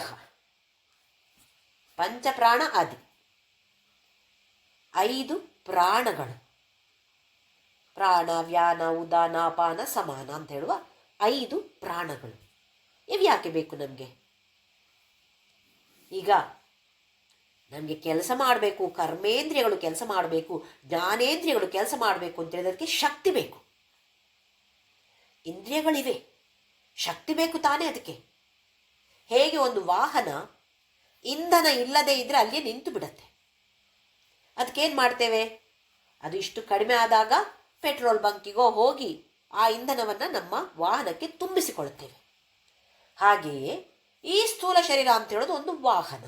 ಪಂಚಪ್ರಾಣ ಆದಿ 5 ಪ್ರಾಣಗಳು. ಪ್ರಾಣ, ವ್ಯಾನ, ಉದಾನ, ಅಪಾನ, ಸಮಾನ ಅಂತ ಹೇಳುವ 5 ಪ್ರಾಣಗಳು. ಇವು ಯಾಕೆ ಬೇಕು ನಮಗೆ? ಈಗ ನಮಗೆ ಕೆಲಸ ಮಾಡಬೇಕು, ಕರ್ಮೇಂದ್ರಿಯಗಳು ಕೆಲಸ ಮಾಡಬೇಕು, ಜ್ಞಾನೇಂದ್ರಿಯಗಳು ಕೆಲಸ ಮಾಡಬೇಕು ಅಂತ ಹೇಳಿದಕ್ಕೆ ಶಕ್ತಿ ಬೇಕು. ಇಂದ್ರಿಯಗಳಿವೆ, ಶಕ್ತಿ ಬೇಕು ತಾನೇ ಅದಕ್ಕೆ. ಹೇಗೆ ಒಂದು ವಾಹನ ಇಂಧನ ಇಲ್ಲದೆ ಇದ್ರೆ ಅಲ್ಲಿಯೇ ನಿಂತು ಬಿಡತ್ತೆ. ಅದಕ್ಕೇನು ಮಾಡ್ತೇವೆ? ಅದು ಇಷ್ಟು ಕಡಿಮೆ ಆದಾಗ ಪೆಟ್ರೋಲ್ ಬಂಕಿಗೋ ಹೋಗಿ ಆ ಇಂಧನವನ್ನು ನಮ್ಮ ವಾಹನಕ್ಕೆ ತುಂಬಿಸಿಕೊಳ್ಳುತ್ತೇವೆ. ಹಾಗೆಯೇ ಈ ಸ್ಥೂಲ ಶರೀರ ಅಂತ ಹೇಳೋದು ಒಂದು ವಾಹನ.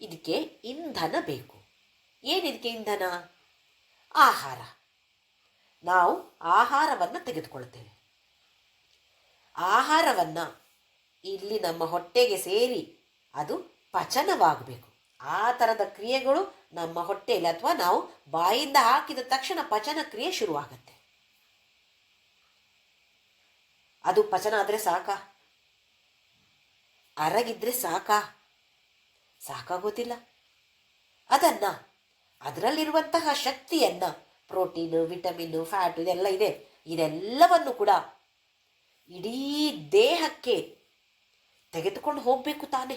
ಇದಕ್ಕೆ ಇಂಧನ ಬೇಕು. ಏನಿದಕ್ಕೆ ಇಂಧನ? ಆಹಾರ. ನಾವು ಆಹಾರವನ್ನು ತೆಗೆದುಕೊಳ್ತೇವೆ. ಆಹಾರವನ್ನು ಇಲ್ಲಿ ನಮ್ಮ ಹೊಟ್ಟೆಗೆ ಸೇರಿ ಅದು ಪಚನವಾಗಬೇಕು. ಆ ಥರದ ಕ್ರಿಯೆಗಳು ನಮ್ಮ ಹೊಟ್ಟೆಯಲ್ಲಿ ಅಥವಾ ನಾವು ಬಾಯಿಂದ ಹಾಕಿದ ತಕ್ಷಣ ಪಚನ ಕ್ರಿಯೆ ಶುರುವಾಗತ್ತೆ. ಅದು ಪಚನ ಆದರೆ ಸಾಕಾ? ಅರಗಿದ್ರೆ ಸಾಕಾ? ಸಾಕಾಗೋದಿಲ್ಲ. ಅದರಲ್ಲಿರುವಂತಹ ಶಕ್ತಿಯನ್ನು, ಪ್ರೋಟೀನು, ವಿಟಮಿನ್ನು, ಫ್ಯಾಟು ಇದೆಲ್ಲ ಇದೆ, ಇದೆಲ್ಲವನ್ನು ಕೂಡ ಇಡೀ ದೇಹಕ್ಕೆ ತೆಗೆದುಕೊಂಡು ಹೋಗಬೇಕು ತಾನೆ.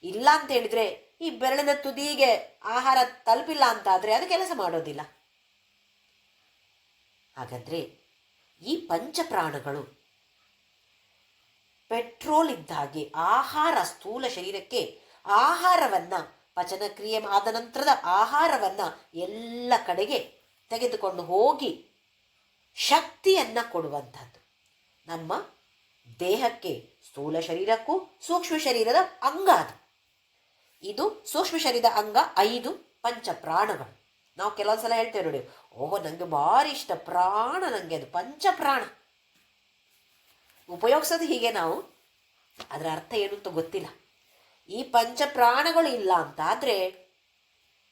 ಇಲ್ಲ ಅಂತ ಹೇಳಿದ್ರೆ ಈ ಬೆರಳಿನ ತುದಿಗೆ ಆಹಾರ ತಲುಪಿಲ್ಲ ಅಂತಾದರೆ ಅದು ಕೆಲಸ ಮಾಡೋದಿಲ್ಲ. ಹಾಗಾದರೆ ಈ ಪಂಚಪ್ರಾಣಗಳು ಪೆಟ್ರೋಲ್ ಇದ್ದ ಹಾಗೆ ಆಹಾರ, ಸ್ಥೂಲ ಶರೀರಕ್ಕೆ ಆಹಾರವನ್ನು, ಪಚನ ಕ್ರಿಯೆ ಆದ ನಂತರದ ಆಹಾರವನ್ನು ಎಲ್ಲ ಕಡೆಗೆ ತೆಗೆದುಕೊಂಡು ಹೋಗಿ ಶಕ್ತಿಯನ್ನು ಕೊಡುವಂಥದ್ದು. ನಮ್ಮ ದೇಹಕ್ಕೆ, ಸ್ಥೂಲ ಶರೀರಕ್ಕೂ ಸೂಕ್ಷ್ಮ ಶರೀರದ ಅಂಗ ಅದು. ಇದು ಸೂಕ್ಷ್ಮ ಶರೀರದ ಅಂಗ 5 ಪಂಚಪ್ರಾಣಗಳು. ನಾವು ಕೆಲವೊಂದು ಸಲ ಹೇಳ್ತೇವೆ ನೋಡಿ, ಓಹೋ ನನಗೆ ಭಾರಿ ಇಷ್ಟ ಪ್ರಾಣ, ನನಗೆ ಅದು ಪಂಚಪ್ರಾಣ. ಉಪಯೋಗಿಸೋದು ಹೀಗೆ ನಾವು, ಅದರ ಅರ್ಥ ಏನು ಅಂತ ಗೊತ್ತಿಲ್ಲ. ಈ ಪಂಚಪ್ರಾಣಗಳು ಇಲ್ಲ ಅಂತ ಆದರೆ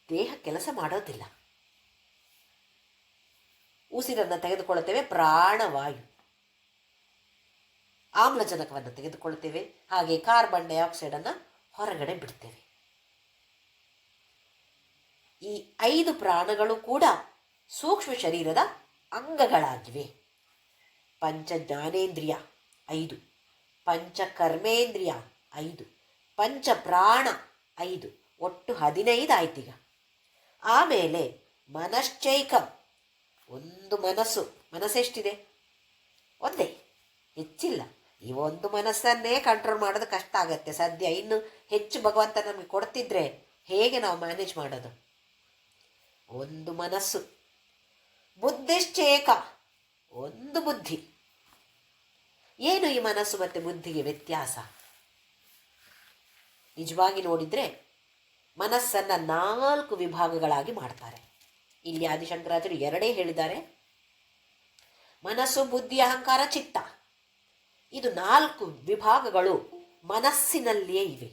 ದೇಹ ಕೆಲಸ ಮಾಡೋದಿಲ್ಲ. ಉಸಿರನ್ನು ತೆಗೆದುಕೊಳ್ಳುತ್ತೇವೆ, ಪ್ರಾಣವಾಯು. ಆಮ್ಲಜನಕವನ್ನು ತೆಗೆದುಕೊಳ್ಳುತ್ತೇವೆ, ಹಾಗೆ ಕಾರ್ಬನ್ ಡೈಆಕ್ಸೈಡನ್ನು ಹೊರಗಡೆ ಬಿಡ್ತೇವೆ. ಈ 5 ಪ್ರಾಣಗಳು ಕೂಡ ಸೂಕ್ಷ್ಮ ಶರೀರದ ಅಂಗಗಳಾಗಿವೆ. ಪಂಚ ಜ್ಞಾನೇಂದ್ರಿಯ 5, ಪಂಚ ಕರ್ಮೇಂದ್ರಿಯ 5, ಪಂಚ ಪ್ರಾಣ 5, ಒಟ್ಟು 15 ಆಯ್ತೀಗ. ಆಮೇಲೆ ಮನಶ್ಚೈಕಂ, ಒಂದು ಮನಸ್ಸು. ಮನಸ್ಸೆಷ್ಟಿದೆ? ಒಂದೇ, ಹೆಚ್ಚಿಲ್ಲ. ಈ ಒಂದು ಮನಸ್ಸನ್ನೇ ಕಂಟ್ರೋಲ್ ಮಾಡೋದು ಕಷ್ಟ ಆಗತ್ತೆ ಸದ್ಯ. ಇನ್ನು ಹೆಚ್ಚು ಭಗವಂತ ನಮಗೆ ಕೊಡ್ತಿದ್ರೆ ಹೇಗೆ ನಾವು ಮ್ಯಾನೇಜ್ ಮಾಡೋದು? ಒಂದು ಮನಸ್ಸು. ಬುದ್ಧಿಶ್ಚೇಕ, ಒಂದು ಬುದ್ಧಿ. ಏನು ಈ ಮನಸ್ಸು ಮತ್ತು ಬುದ್ಧಿಗೆ ವ್ಯತ್ಯಾಸ? ನಿಜವಾಗಿ ನೋಡಿದರೆ ಮನಸ್ಸನ್ನು 4 ವಿಭಾಗಗಳಾಗಿ ಮಾಡ್ತಾರೆ. ಇಲ್ಲಿ ಆದಿಶಂಕರಾಚಾರ್ಯರು 2 ಹೇಳಿದ್ದಾರೆ. ಮನಸ್ಸು, ಬುದ್ಧಿ, ಅಹಂಕಾರ, ಚಿತ್ತ. ಇದು 4 ವಿಭಾಗಗಳು ಮನಸ್ಸಿನಲ್ಲಿಯೇ ಇವೆ.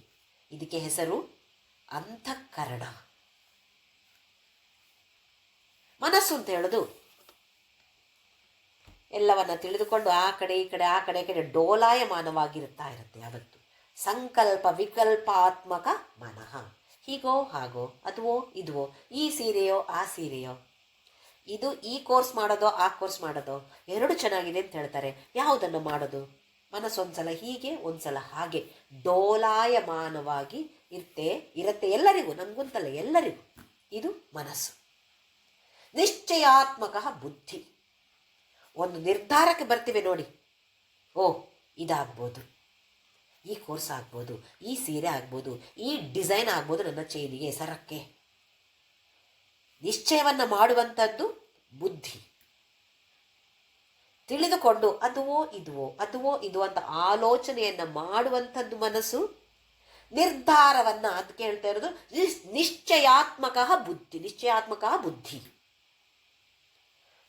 ಇದಕ್ಕೆ ಹೆಸರು ಅಂತಃಕರಣ. ಮನಸ್ಸು ಅಂತ ಹೇಳೋದು ಎಲ್ಲವನ್ನ ತಿಳಿದುಕೊಂಡು ಆ ಕಡೆ ಈ ಕಡೆ, ಆ ಕಡೆ ಈ ಕಡೆ ಡೋಲಾಯಮಾನವಾಗಿರುತ್ತಾ ಇರುತ್ತೆ ಯಾವತ್ತು. ಸಂಕಲ್ಪ ವಿಕಲ್ಪಾತ್ಮಕ ಮನಃ. ಹೀಗೋ ಹಾಗೋ, ಅದುವೋ ಇದುವೋ, ಈ ಸೀರೆಯೋ ಆ ಸೀರೆಯೋ, ಇದು ಈ ಕೋರ್ಸ್ ಮಾಡೋದೋ ಆ ಕೋರ್ಸ್ ಮಾಡೋದೋ, 2 ಚೆನ್ನಾಗಿದೆ ಅಂತ ಹೇಳ್ತಾರೆ. ಯಾವುದನ್ನು ಮಾಡೋದು? ಮನಸ್ಸೊಂದ್ಸಲ ಹೀಗೆ ಒಂದ್ಸಲ ಹಾಗೆ ಡೋಲಾಯಮಾನವಾಗಿ ಇರತ್ತೆ ಎಲ್ಲರಿಗೂ, ನಮಗುಂತಲ್ಲ ಎಲ್ಲರಿಗೂ. ಇದು ಮನಸ್ಸು. ನಿಶ್ಚಯಾತ್ಮಕ ಬುದ್ಧಿ. ಒಂದು ನಿರ್ಧಾರಕ್ಕೆ ಬರ್ತೀವಿ ನೋಡಿ, ಓ ಇದಾಗ್ಬೋದು, ಈ ಕೋರ್ಸ್ ಆಗ್ಬೋದು, ಈ ಸೀರೆ ಆಗ್ಬೋದು, ಈ ಡಿಸೈನ್ ಆಗ್ಬೋದು ನನ್ನ ಚೈನಿಗೆ, ಸರಕ್ಕೆ. ನಿಶ್ಚಯವನ್ನು ಮಾಡುವಂಥದ್ದು ಬುದ್ಧಿ. ತಿಳಿದುಕೊಂಡು ಅದುವೋ ಇದು ಅಂತ ಆಲೋಚನೆಯನ್ನು ಮಾಡುವಂಥದ್ದು ಮನಸ್ಸು. ನಿರ್ಧಾರವನ್ನು ಅದಕ್ಕೆ ಹೇಳ್ತಾ ಇರೋದು ನಿಶ್ಚಯಾತ್ಮಕ ಬುದ್ಧಿ.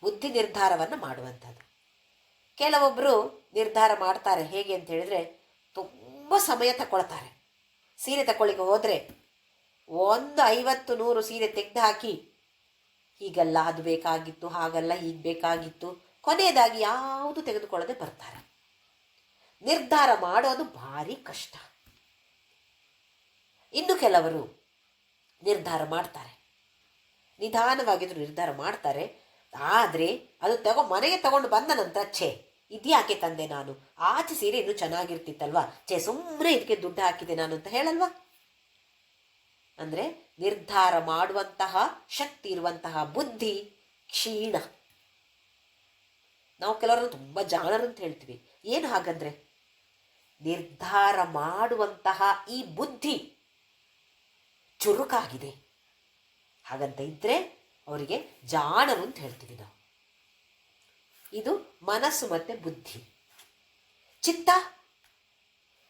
ಬುದ್ಧಿ ನಿರ್ಧಾರವನ್ನು ಮಾಡುವಂಥದ್ದು. ಕೆಲವೊಬ್ಬರು ನಿರ್ಧಾರ ಮಾಡ್ತಾರೆ ಹೇಗೆ ಅಂತ ಹೇಳಿದ್ರೆ, ತುಂಬ ಸಮಯ ತಗೊಳ್ತಾರೆ. ಸೀರೆ ತಗೊಳ್ಳಿಕ್ಕೆ ಹೋದರೆ ಒಂದು 50-100 ಸೀರೆ ತೆಗೆದು ಹಾಕಿ, ಹೀಗಲ್ಲ ಅದು ಬೇಕಾಗಿತ್ತು, ಹಾಗಲ್ಲ ಹೀಗೆ ಬೇಕಾಗಿತ್ತು, ಕೊನೆಯದಾಗಿ ಯಾವುದು ತೆಗೆದುಕೊಳ್ಳದೆ ಬರ್ತಾರೆ. ನಿರ್ಧಾರ ಮಾಡೋದು ಭಾರಿ ಕಷ್ಟ. ಇನ್ನು ಕೆಲವರು ನಿರ್ಧಾರ ಮಾಡ್ತಾರೆ, ನಿಧಾನವಾಗಿದ್ರು ನಿರ್ಧಾರ ಮಾಡ್ತಾರೆ. ಆದರೆ ಅದು ಮನೆಗೆ ತಗೊಂಡು ಬಂದ ನಂತರ ಇದ್ಯಾಕೆ ತಂದೆ ನಾನು, ಆಚೆ ಸೀರೆ ಇನ್ನೂ ಚೆನ್ನಾಗಿರ್ತಿತ್ತಲ್ವಾ, ಸುಮ್ಮನೆ ಇದಕ್ಕೆ ದುಡ್ಡು ಹಾಕಿದೆ ನಾನು ಅಂತ ಹೇಳಲ್ವಾ. ಅಂದರೆ ನಿರ್ಧಾರ ಮಾಡುವಂತಹ ಶಕ್ತಿ ಇರುವಂತಹ ಬುದ್ಧಿ ಕ್ಷೀಣ. ನಾವು ಕೆಲವರನ್ನು ತುಂಬ ಜಾಣರು ಅಂತ ಹೇಳ್ತೀವಿ. ಏನು ಹಾಗಂದ್ರೆ, ನಿರ್ಧಾರ ಮಾಡುವಂತಹ ಈ ಬುದ್ಧಿ ಚುರುಕಾಗಿದೆ. ಹಾಗಂತ ಇದ್ರೆ ಅವರಿಗೆ ಜಾಣರು ಅಂತ ಹೇಳ್ತೀವಿ ನಾವು. ಇದು ಮನಸ್ಸು ಮತ್ತೆ ಬುದ್ಧಿ. ಚಿತ್ತ,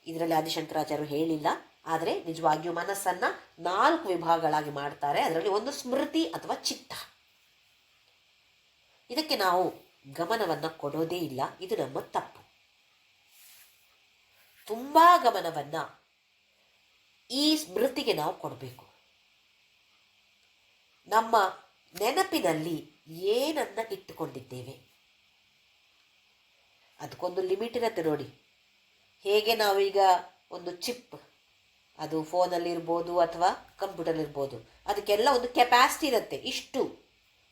ಇದರಲ್ಲಿ ಆದಿಶಂಕರಾಚಾರ್ಯರು ಹೇಳಿಲ್ಲ, ಆದರೆ ನಿಜವಾಗಿಯೂ ಮನಸ್ಸನ್ನು 4 ವಿಭಾಗಗಳಾಗಿ ಮಾಡ್ತಾರೆ. ಅದರಲ್ಲಿ ಒಂದು ಸ್ಮೃತಿ ಅಥವಾ ಚಿತ್ತ. ಇದಕ್ಕೆ ನಾವು ಗಮನವನ್ನು ಕೊಡೋದೇ ಇಲ್ಲ. ಇದು ನಮ್ಮ ತಪ್ಪು. ತುಂಬ ಗಮನವನ್ನು ಈ ಸ್ಮೃತಿಗೆ ನಾವು ಕೊಡಬೇಕು. ನಮ್ಮ ನೆನಪಿನಲ್ಲಿ ಏನನ್ನ ಇಟ್ಟುಕೊಂಡಿದ್ದೇವೆ, ಅದಕ್ಕೊಂದು ಲಿಮಿಟ್ ಇರುತ್ತೆ ನೋಡಿ. ಹೇಗೆ ನಾವೀಗ ಒಂದು ಚಿಪ್, ಅದು ಫೋನಲ್ಲಿರ್ಬೋದು ಅಥವಾ ಕಂಪ್ಯೂಟರ್ಲಿರ್ಬೋದು, ಅದಕ್ಕೆಲ್ಲ ಒಂದು ಕೆಪಾಸಿಟಿ ಇರುತ್ತೆ.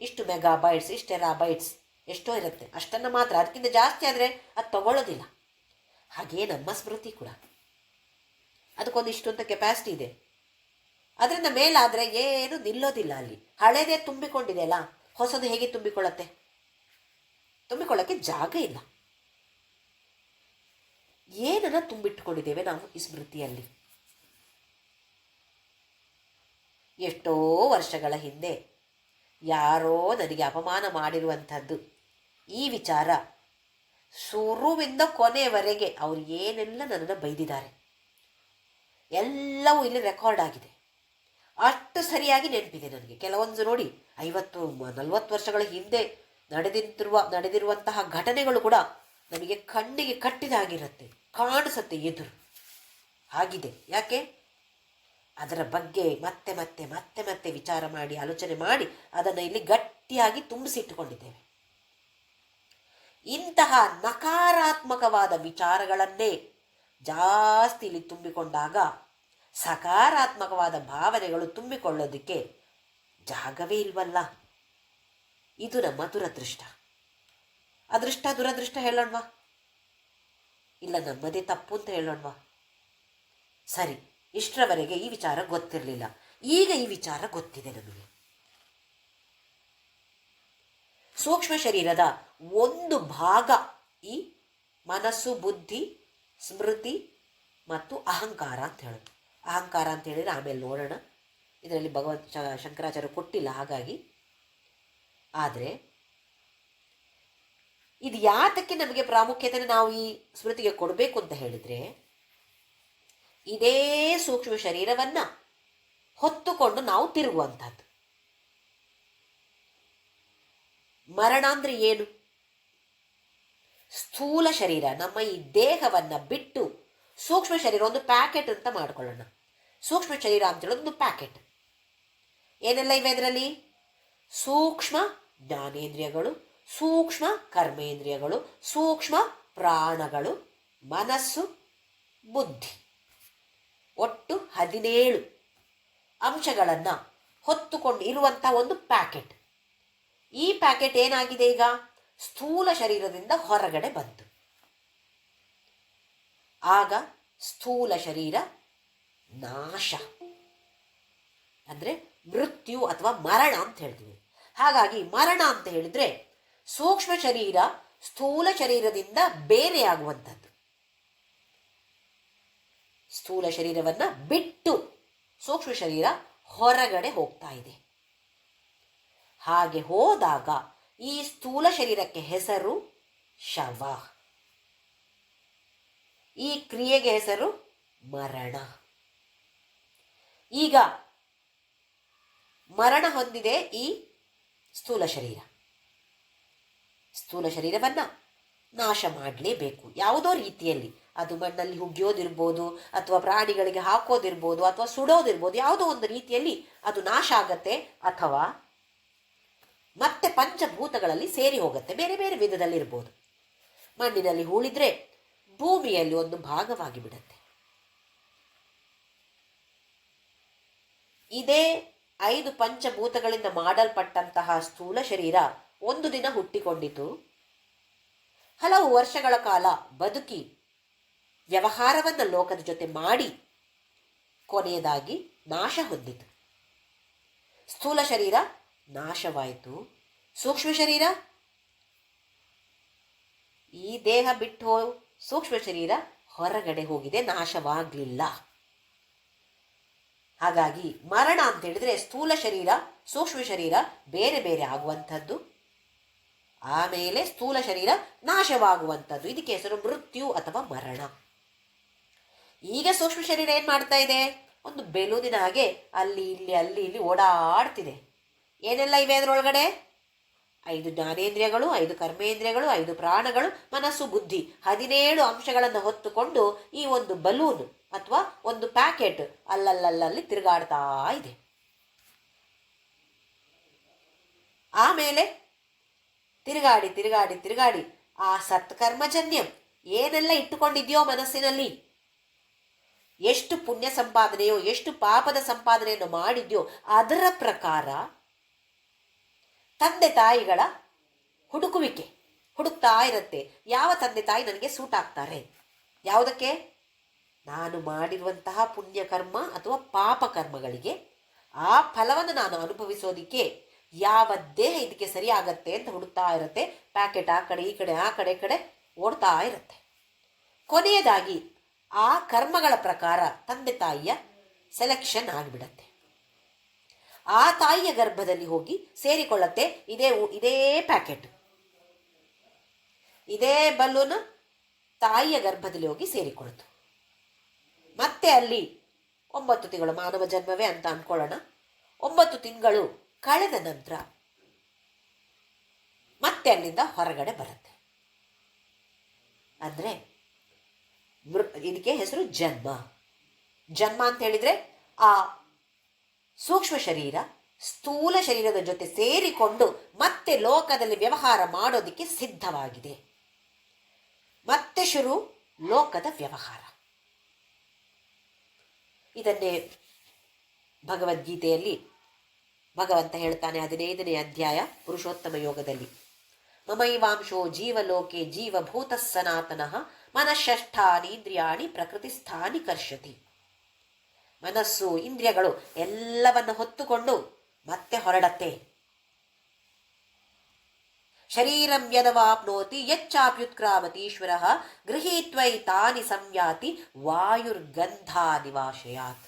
ಇಷ್ಟು ಮೆಗಾಬೈಟ್ಸ್, ಇಷ್ಟು ಟೆರಾಬೈಟ್ಸ್ ಎಷ್ಟೋ ಇರುತ್ತೆ, ಅಷ್ಟನ್ನು ಮಾತ್ರ. ಅದಕ್ಕಿಂತ ಜಾಸ್ತಿ ಆದರೆ ಅದು ತಗೊಳ್ಳೋದಿಲ್ಲ. ಹಾಗೆಯೇ ನಮ್ಮ ಸ್ಮೃತಿ ಕೂಡ, ಅದಕ್ಕೊಂದು ಇಷ್ಟು ಅಂತ ಕೆಪಾಸಿಟಿ ಇದೆ. ಅದರಿಂದ ಮೇಲಾದರೆ ಏನು ನಿಲ್ಲೋದಿಲ್ಲ. ಅಲ್ಲಿ ಹಳೇದೇ ತುಂಬಿಕೊಂಡಿದೆ ಅಲ್ಲ, ಹೊಸದು ಹೇಗೆ ತುಂಬಿಕೊಳ್ಳುತ್ತೆ? ತುಂಬಿಕೊಳ್ಳೋಕ್ಕೆ ಜಾಗ ಇಲ್ಲ. ಏನನ್ನ ತುಂಬಿಟ್ಟುಕೊಂಡಿದ್ದೇವೆ ನಾವು ಈ ಸ್ಮೃತಿಯಲ್ಲಿ? ಎಷ್ಟೋ ವರ್ಷಗಳ ಹಿಂದೆ ಯಾರೋ ನನಗೆ ಅಪಮಾನ ಮಾಡಿರುವಂಥದ್ದು, ಈ ವಿಚಾರ ಶುರುವಿಂದ ಕೊನೆಯವರೆಗೆ ಅವರು ಏನೆಲ್ಲ ನನ್ನನ್ನು ಬೈದಿದ್ದಾರೆ ಎಲ್ಲವೂ ಇಲ್ಲಿ ರೆಕಾರ್ಡ್ ಆಗಿದೆ. ಅಷ್ಟು ಸರಿಯಾಗಿ ನೆನಪಿದೆ ನನಗೆ. ಕೆಲವೊಂದು ನೋಡಿ 50-40 ವರ್ಷಗಳ ಹಿಂದೆ ನಡೆದಿರುವಂತಹ ಘಟನೆಗಳು ಕೂಡ ನಮಗೆ ಕಣ್ಣಿಗೆ ಕಟ್ಟಿದಾಗಿರುತ್ತೆ, ಕಾಣಿಸುತ್ತೆ ಎದುರು. ಆಗಿದೆ. ಯಾಕೆ? ಅದರ ಬಗ್ಗೆ ಮತ್ತೆ ಮತ್ತೆ ಮತ್ತೆ ಮತ್ತೆ ವಿಚಾರ ಮಾಡಿ, ಆಲೋಚನೆ ಮಾಡಿ ಅದನ್ನು ಇಲ್ಲಿ ಗಟ್ಟಿಯಾಗಿ ತುಂಬಿಸಿಟ್ಟುಕೊಂಡಿದ್ದೇವೆ. ಇಂತಹ ನಕಾರಾತ್ಮಕವಾದ ವಿಚಾರಗಳನ್ನೇ ಜಾಸ್ತಿ ಇಲ್ಲಿ ತುಂಬಿಕೊಂಡಾಗ ಸಕಾರಾತ್ಮಕವಾದ ಭಾವನೆಗಳು ತುಂಬಿಕೊಳ್ಳೋದಕ್ಕೆ ಜಾಗವೇ ಇಲ್ವಲ್ಲ. ಇದು ನಮ್ಮ ದುರದೃಷ್ಟ. ಅದೃಷ್ಟ ದುರದೃಷ್ಟ ಹೇಳೋಣವಾ? ಇಲ್ಲ ನಮ್ಮದೇ ತಪ್ಪು ಅಂತ ಹೇಳೋಣವಾ? ಸರಿ, ಇಷ್ಟರವರೆಗೆ ಈ ವಿಚಾರ ಗೊತ್ತಿರಲಿಲ್ಲ, ಈಗ ಈ ವಿಚಾರ ಗೊತ್ತಿದೆ ನಮಗೆ. ಸೂಕ್ಷ್ಮ ಶರೀರದ ಒಂದು ಭಾಗ ಈ ಮನಸ್ಸು, ಬುದ್ಧಿ, ಸ್ಮೃತಿ ಮತ್ತು ಅಹಂಕಾರ ಅಂತ ಹೇಳೋದು. ಅಹಂಕಾರ ಅಂತ ಹೇಳಿದರೆ ಆಮೇಲೆ ನೋಡೋಣ, ಇದರಲ್ಲಿ ಶಂಕರಾಚಾರ್ಯ ಕೊಟ್ಟಿಲ್ಲ ಹಾಗಾಗಿ. ಆದರೆ ಇದು ಯಾತಕ್ಕೆ ನಮಗೆ ಪ್ರಾಮುಖ್ಯತೆ ನಾವು ಈ ಸ್ಮೃತಿಗೆ ಕೊಡಬೇಕು ಅಂತ ಹೇಳಿದರೆ, ಇದೇ ಸೂಕ್ಷ್ಮ ಶರೀರವನ್ನು ಹೊತ್ತುಕೊಂಡು ನಾವು ತಿರುಗುವಂಥದ್ದು. ಮರಣ ಅಂದರೆ ಏನು? ಸ್ಥೂಲ ಶರೀರ, ನಮ್ಮ ಈ ದೇಹವನ್ನು ಬಿಟ್ಟು ಸೂಕ್ಷ್ಮ ಶರೀರ ಒಂದು ಪ್ಯಾಕೆಟ್ ಅಂತ ಮಾಡ್ಕೊಳ್ಳೋಣ. ಸೂಕ್ಷ್ಮ ಶರೀರ ಅಂತ ಹೇಳೋದು ಒಂದು ಪ್ಯಾಕೆಟ್. ಏನೆಲ್ಲ ಇವೆ ಅದರಲ್ಲಿ? ಸೂಕ್ಷ್ಮ ಜ್ಞಾನೇಂದ್ರಿಯಗಳು, ಸೂಕ್ಷ್ಮ ಕರ್ಮೇಂದ್ರಿಯಗಳು, ಸೂಕ್ಷ್ಮ ಪ್ರಾಣಗಳು, ಮನಸ್ಸು, ಬುದ್ಧಿ. ಒಟ್ಟು 17 ಅಂಶಗಳನ್ನು ಹೊತ್ತುಕೊಂಡು ಇರುವಂಥ ಒಂದು ಪ್ಯಾಕೆಟ್. ಈ ಪ್ಯಾಕೆಟ್ ಏನಾಗಿದೆ? ಈಗ ಸ್ಥೂಲ ಶರೀರದಿಂದ ಹೊರಗಡೆ ಬಂತು. ಆಗ ಸ್ಥೂಲ ಶರೀರ ನಾಶ, ಅಂದರೆ ಮೃತ್ಯು ಅಥವಾ ಮರಣ ಅಂತ ಹೇಳ್ತೀವಿ. ಹಾಗಾಗಿ ಮರಣ ಅಂತ ಹೇಳಿದ್ರೆ ಸೂಕ್ಷ್ಮ ಶರೀರ ಸ್ಥೂಲ ಶರೀರದಿಂದ ಬೇರೆಯಾಗುವಂಥದ್ದು. ಸ್ಥೂಲ ಶರೀರವನ್ನು ಬಿಟ್ಟು ಸೂಕ್ಷ್ಮ ಶರೀರ ಹೊರಗಡೆ ಹೋಗ್ತಾ ಇದೆ. ಹಾಗೆ ಹೋದಾಗ ಈ ಸ್ಥೂಲ ಶರೀರಕ್ಕೆ ಹೆಸರು ಶವ, ಈ ಕ್ರಿಯೆಗೆ ಹೆಸರು ಮರಣ. ಈಗ ಮರಣ ಹೊಂದಿದೆ ಈ ಸ್ಥೂಲ ಶರೀರ. ಸ್ಥೂಲ ಶರೀರವನ್ನು ನಾಶ ಮಾಡಲೇಬೇಕು ಯಾವುದೋ ರೀತಿಯಲ್ಲಿ. ಅದು ಮಣ್ಣಲ್ಲಿ ಹುಗ್ಗಿಯೋದಿರ್ಬೋದು, ಅಥವಾ ಪ್ರಾಣಿಗಳಿಗೆ ಹಾಕೋದಿರ್ಬೋದು, ಅಥವಾ ಸುಡೋದಿರ್ಬೋದು. ಯಾವುದೋ ಒಂದು ರೀತಿಯಲ್ಲಿ ಅದು ನಾಶ ಆಗತ್ತೆ, ಅಥವಾ ಮತ್ತೆ ಪಂಚಭೂತಗಳಲ್ಲಿ ಸೇರಿ ಹೋಗುತ್ತೆ. ಬೇರೆ ಬೇರೆ ವಿಧದಲ್ಲಿರ್ಬೋದು. ಮಣ್ಣಿನಲ್ಲಿ ಹೂಳಿದ್ರೆ ಭೂಮಿಯಲ್ಲಿ ಒಂದು ಭಾಗವಾಗಿ ಬಿಡುತ್ತೆ. ಇದೇ 5 ಪಂಚಭೂತಗಳಿಂದ ಮಾಡಲ್ಪಟ್ಟಂತಹ ಸ್ಥೂಲ ಶರೀರ ಒಂದು ದಿನ ಹುಟ್ಟಿಕೊಂಡಿತು. ಹಲವು ವರ್ಷಗಳ ಕಾಲ ಬದುಕಿ ವ್ಯವಹಾರವನ್ನು ಲೋಕದ ಜೊತೆ ಮಾಡಿ ಕೊನೆಯದಾಗಿ ನಾಶ ಹೊಂದಿತು. ಸ್ಥೂಲ ಶರೀರ ನಾಶವಾಯಿತು. ಸೂಕ್ಷ್ಮ ಶರೀರ, ಈ ದೇಹ ಬಿಟ್ಟು ಸೂಕ್ಷ್ಮ ಶರೀರ ಹೊರಗಡೆ ಹೋಗಿದೆ, ನಾಶವಾಗಲಿಲ್ಲ. ಹಾಗಾಗಿ ಮರಣ ಅಂತ ಹೇಳಿದ್ರೆ ಸ್ಥೂಲ ಶರೀರ ಸೂಕ್ಷ್ಮ ಶರೀರ ಬೇರೆ ಬೇರೆ ಆಗುವಂಥದ್ದು, ಆಮೇಲೆ ಸ್ಥೂಲ ಶರೀರ ನಾಶವಾಗುವಂಥದ್ದು. ಇದಕ್ಕೆ ಹೆಸರು ಮೃತ್ಯು ಅಥವಾ ಮರಣ. ಈಗ ಸೂಕ್ಷ್ಮ ಶರೀರ ಏನು ಮಾಡ್ತಾ ಇದೆ? ಒಂದು ಬೆಲೂನಿನ ಹಾಗೆ ಅಲ್ಲಿ ಇಲ್ಲಿ ಓಡಾಡ್ತಿದೆ. ಏನೆಲ್ಲ ಇವೆ ಅದರೊಳಗಡೆ? 5 ಜ್ಞಾನೇಂದ್ರಿಯಗಳು, 5 ಕರ್ಮೇಂದ್ರಿಯಗಳು, 5 ಪ್ರಾಣಗಳು, ಮನಸ್ಸು, ಬುದ್ಧಿ, 17 ಅಂಶಗಳನ್ನು ಹೊತ್ತುಕೊಂಡು ಈ ಒಂದು ಬಲೂನ್ ಅಥವಾ ಒಂದು ಪ್ಯಾಕೆಟ್ ಅಲ್ಲಲ್ಲಿ ತಿರುಗಾಡ್ತಾ ಇದೆ. ಆಮೇಲೆ ತಿರುಗಾಡಿ ಆ ಸತ್ಕರ್ಮಜನ್ಯ ಏನೆಲ್ಲ ಇಟ್ಟುಕೊಂಡಿದೆಯೋ ಮನಸ್ಸಿನಲ್ಲಿ, ಎಷ್ಟು ಪುಣ್ಯ ಸಂಪಾದನೆಯೋ ಎಷ್ಟು ಪಾಪದ ಸಂಪಾದನೆಯನ್ನು ಮಾಡಿದ್ಯೋ ಅದರ ಪ್ರಕಾರ ತಂದೆ ತಾಯಿಗಳ ಹುಡುಕ್ತಾ ಇರುತ್ತೆ. ಯಾವ ತಂದೆ ತಾಯಿ ನನಗೆ ಸೂಟ್ ಆಗ್ತಾರೆ? ಯಾವುದಕ್ಕೆ? ನಾನು ಮಾಡಿರುವಂತಹ ಪುಣ್ಯಕರ್ಮ ಅಥವಾ ಪಾಪ ಕರ್ಮಗಳಿಗೆ ಆ ಫಲವನ್ನು ನಾನು ಅನುಭವಿಸೋದಿಕ್ಕೆ ಯಾವ ದೇಹ ಇದಕ್ಕೆ ಸರಿಯಾಗತ್ತೆ ಅಂತ ಹುಡುಕ್ತಾ ಇರುತ್ತೆ. ಪ್ಯಾಕೆಟ್ ಆ ಕಡೆ ಈ ಕಡೆ ಓಡ್ತಾ ಇರುತ್ತೆ. ಕೊನೆಯದಾಗಿ ಆ ಕರ್ಮಗಳ ಪ್ರಕಾರ ತಂದೆ ತಾಯಿಯ ಸೆಲೆಕ್ಷನ್ ಆಗಿಬಿಡತ್ತೆ. ಆ ತಾಯಿಯ ಗರ್ಭದಲ್ಲಿ ಹೋಗಿ ಸೇರಿಕೊಳ್ಳತ್ತೆ ಇದೇ ಪ್ಯಾಕೆಟ್, ಇದೇ ಬಲೂನ್ ತಾಯಿಯ ಗರ್ಭದಲ್ಲಿ ಹೋಗಿ ಸೇರಿಕೊಳ್ತು. ಮತ್ತೆ ಅಲ್ಲಿ 9 ತಿಂಗಳು, ಮಾನವ ಜನ್ಮವೇ ಅಂತ ಅನ್ಕೊಳ್ಳೋಣ, 9 ತಿಂಗಳು ಕಳೆದ ನಂತರ ಮತ್ತೆ ಅಲ್ಲಿಂದ ಹೊರಗಡೆ ಬರುತ್ತೆ. ಅಂದರೆ ಇದಕ್ಕೆ ಹೆಸರು ಜನ್ಮ. ಜನ್ಮ ಅಂತ ಹೇಳಿದರೆ ಆ ಸೂಕ್ಷ್ಮ ಶರೀರ ಸ್ಥೂಲ ಶರೀರದ ಜೊತೆ ಸೇರಿಕೊಂಡು ಮತ್ತೆ ಲೋಕದಲ್ಲಿ ವ್ಯವಹಾರ ಮಾಡೋದಕ್ಕೆ ಸಿದ್ಧವಾಗಿದೆ. ಮತ್ತೆ ಶುರು ಲೋಕದ ವ್ಯವಹಾರ. ಇದನ್ನೇ ಭಗವದ್ಗೀತೆಯಲ್ಲಿ ಭಗವಂತ ಹೇಳ್ತಾನೆ, 15ನೇ ಅಧ್ಯಾಯ ಪುರುಷೋತ್ತಮ ಯೋಗದಲ್ಲಿ, ಮಮೈವಾಂಶೋ ಜೀವಲೋಕೆ ಜೀವಭೂತ ಸನಾತನಃ ಮನಃಷ್ಠಾನೀಂದ್ರಿಯಾಣಿ ಪ್ರಕೃತಿಸ್ಥಾನಿ ಕರ್ಷತಿ. ಮನಸ್ಸು ಇಂದ್ರಿಯಗಳು ಎಲ್ಲವನ್ನು ಹೊತ್ತುಕೊಂಡು ಮತ್ತೆ ಹೊರಡತ್ತೆ. ಶರೀರಂ ಯದವಾಪ್ನೋತಿ ಯಚ್ಚಾಪ್ಯುತ್ಕ್ರಾಮತೀಶ್ವರ ಗೃಹೀತ್ವೈ ತಾನಿ ಸಂಯಾತಿ ವಾಯುರ್ಗಂಧಾ ನಿವಾಶಯಾತ್.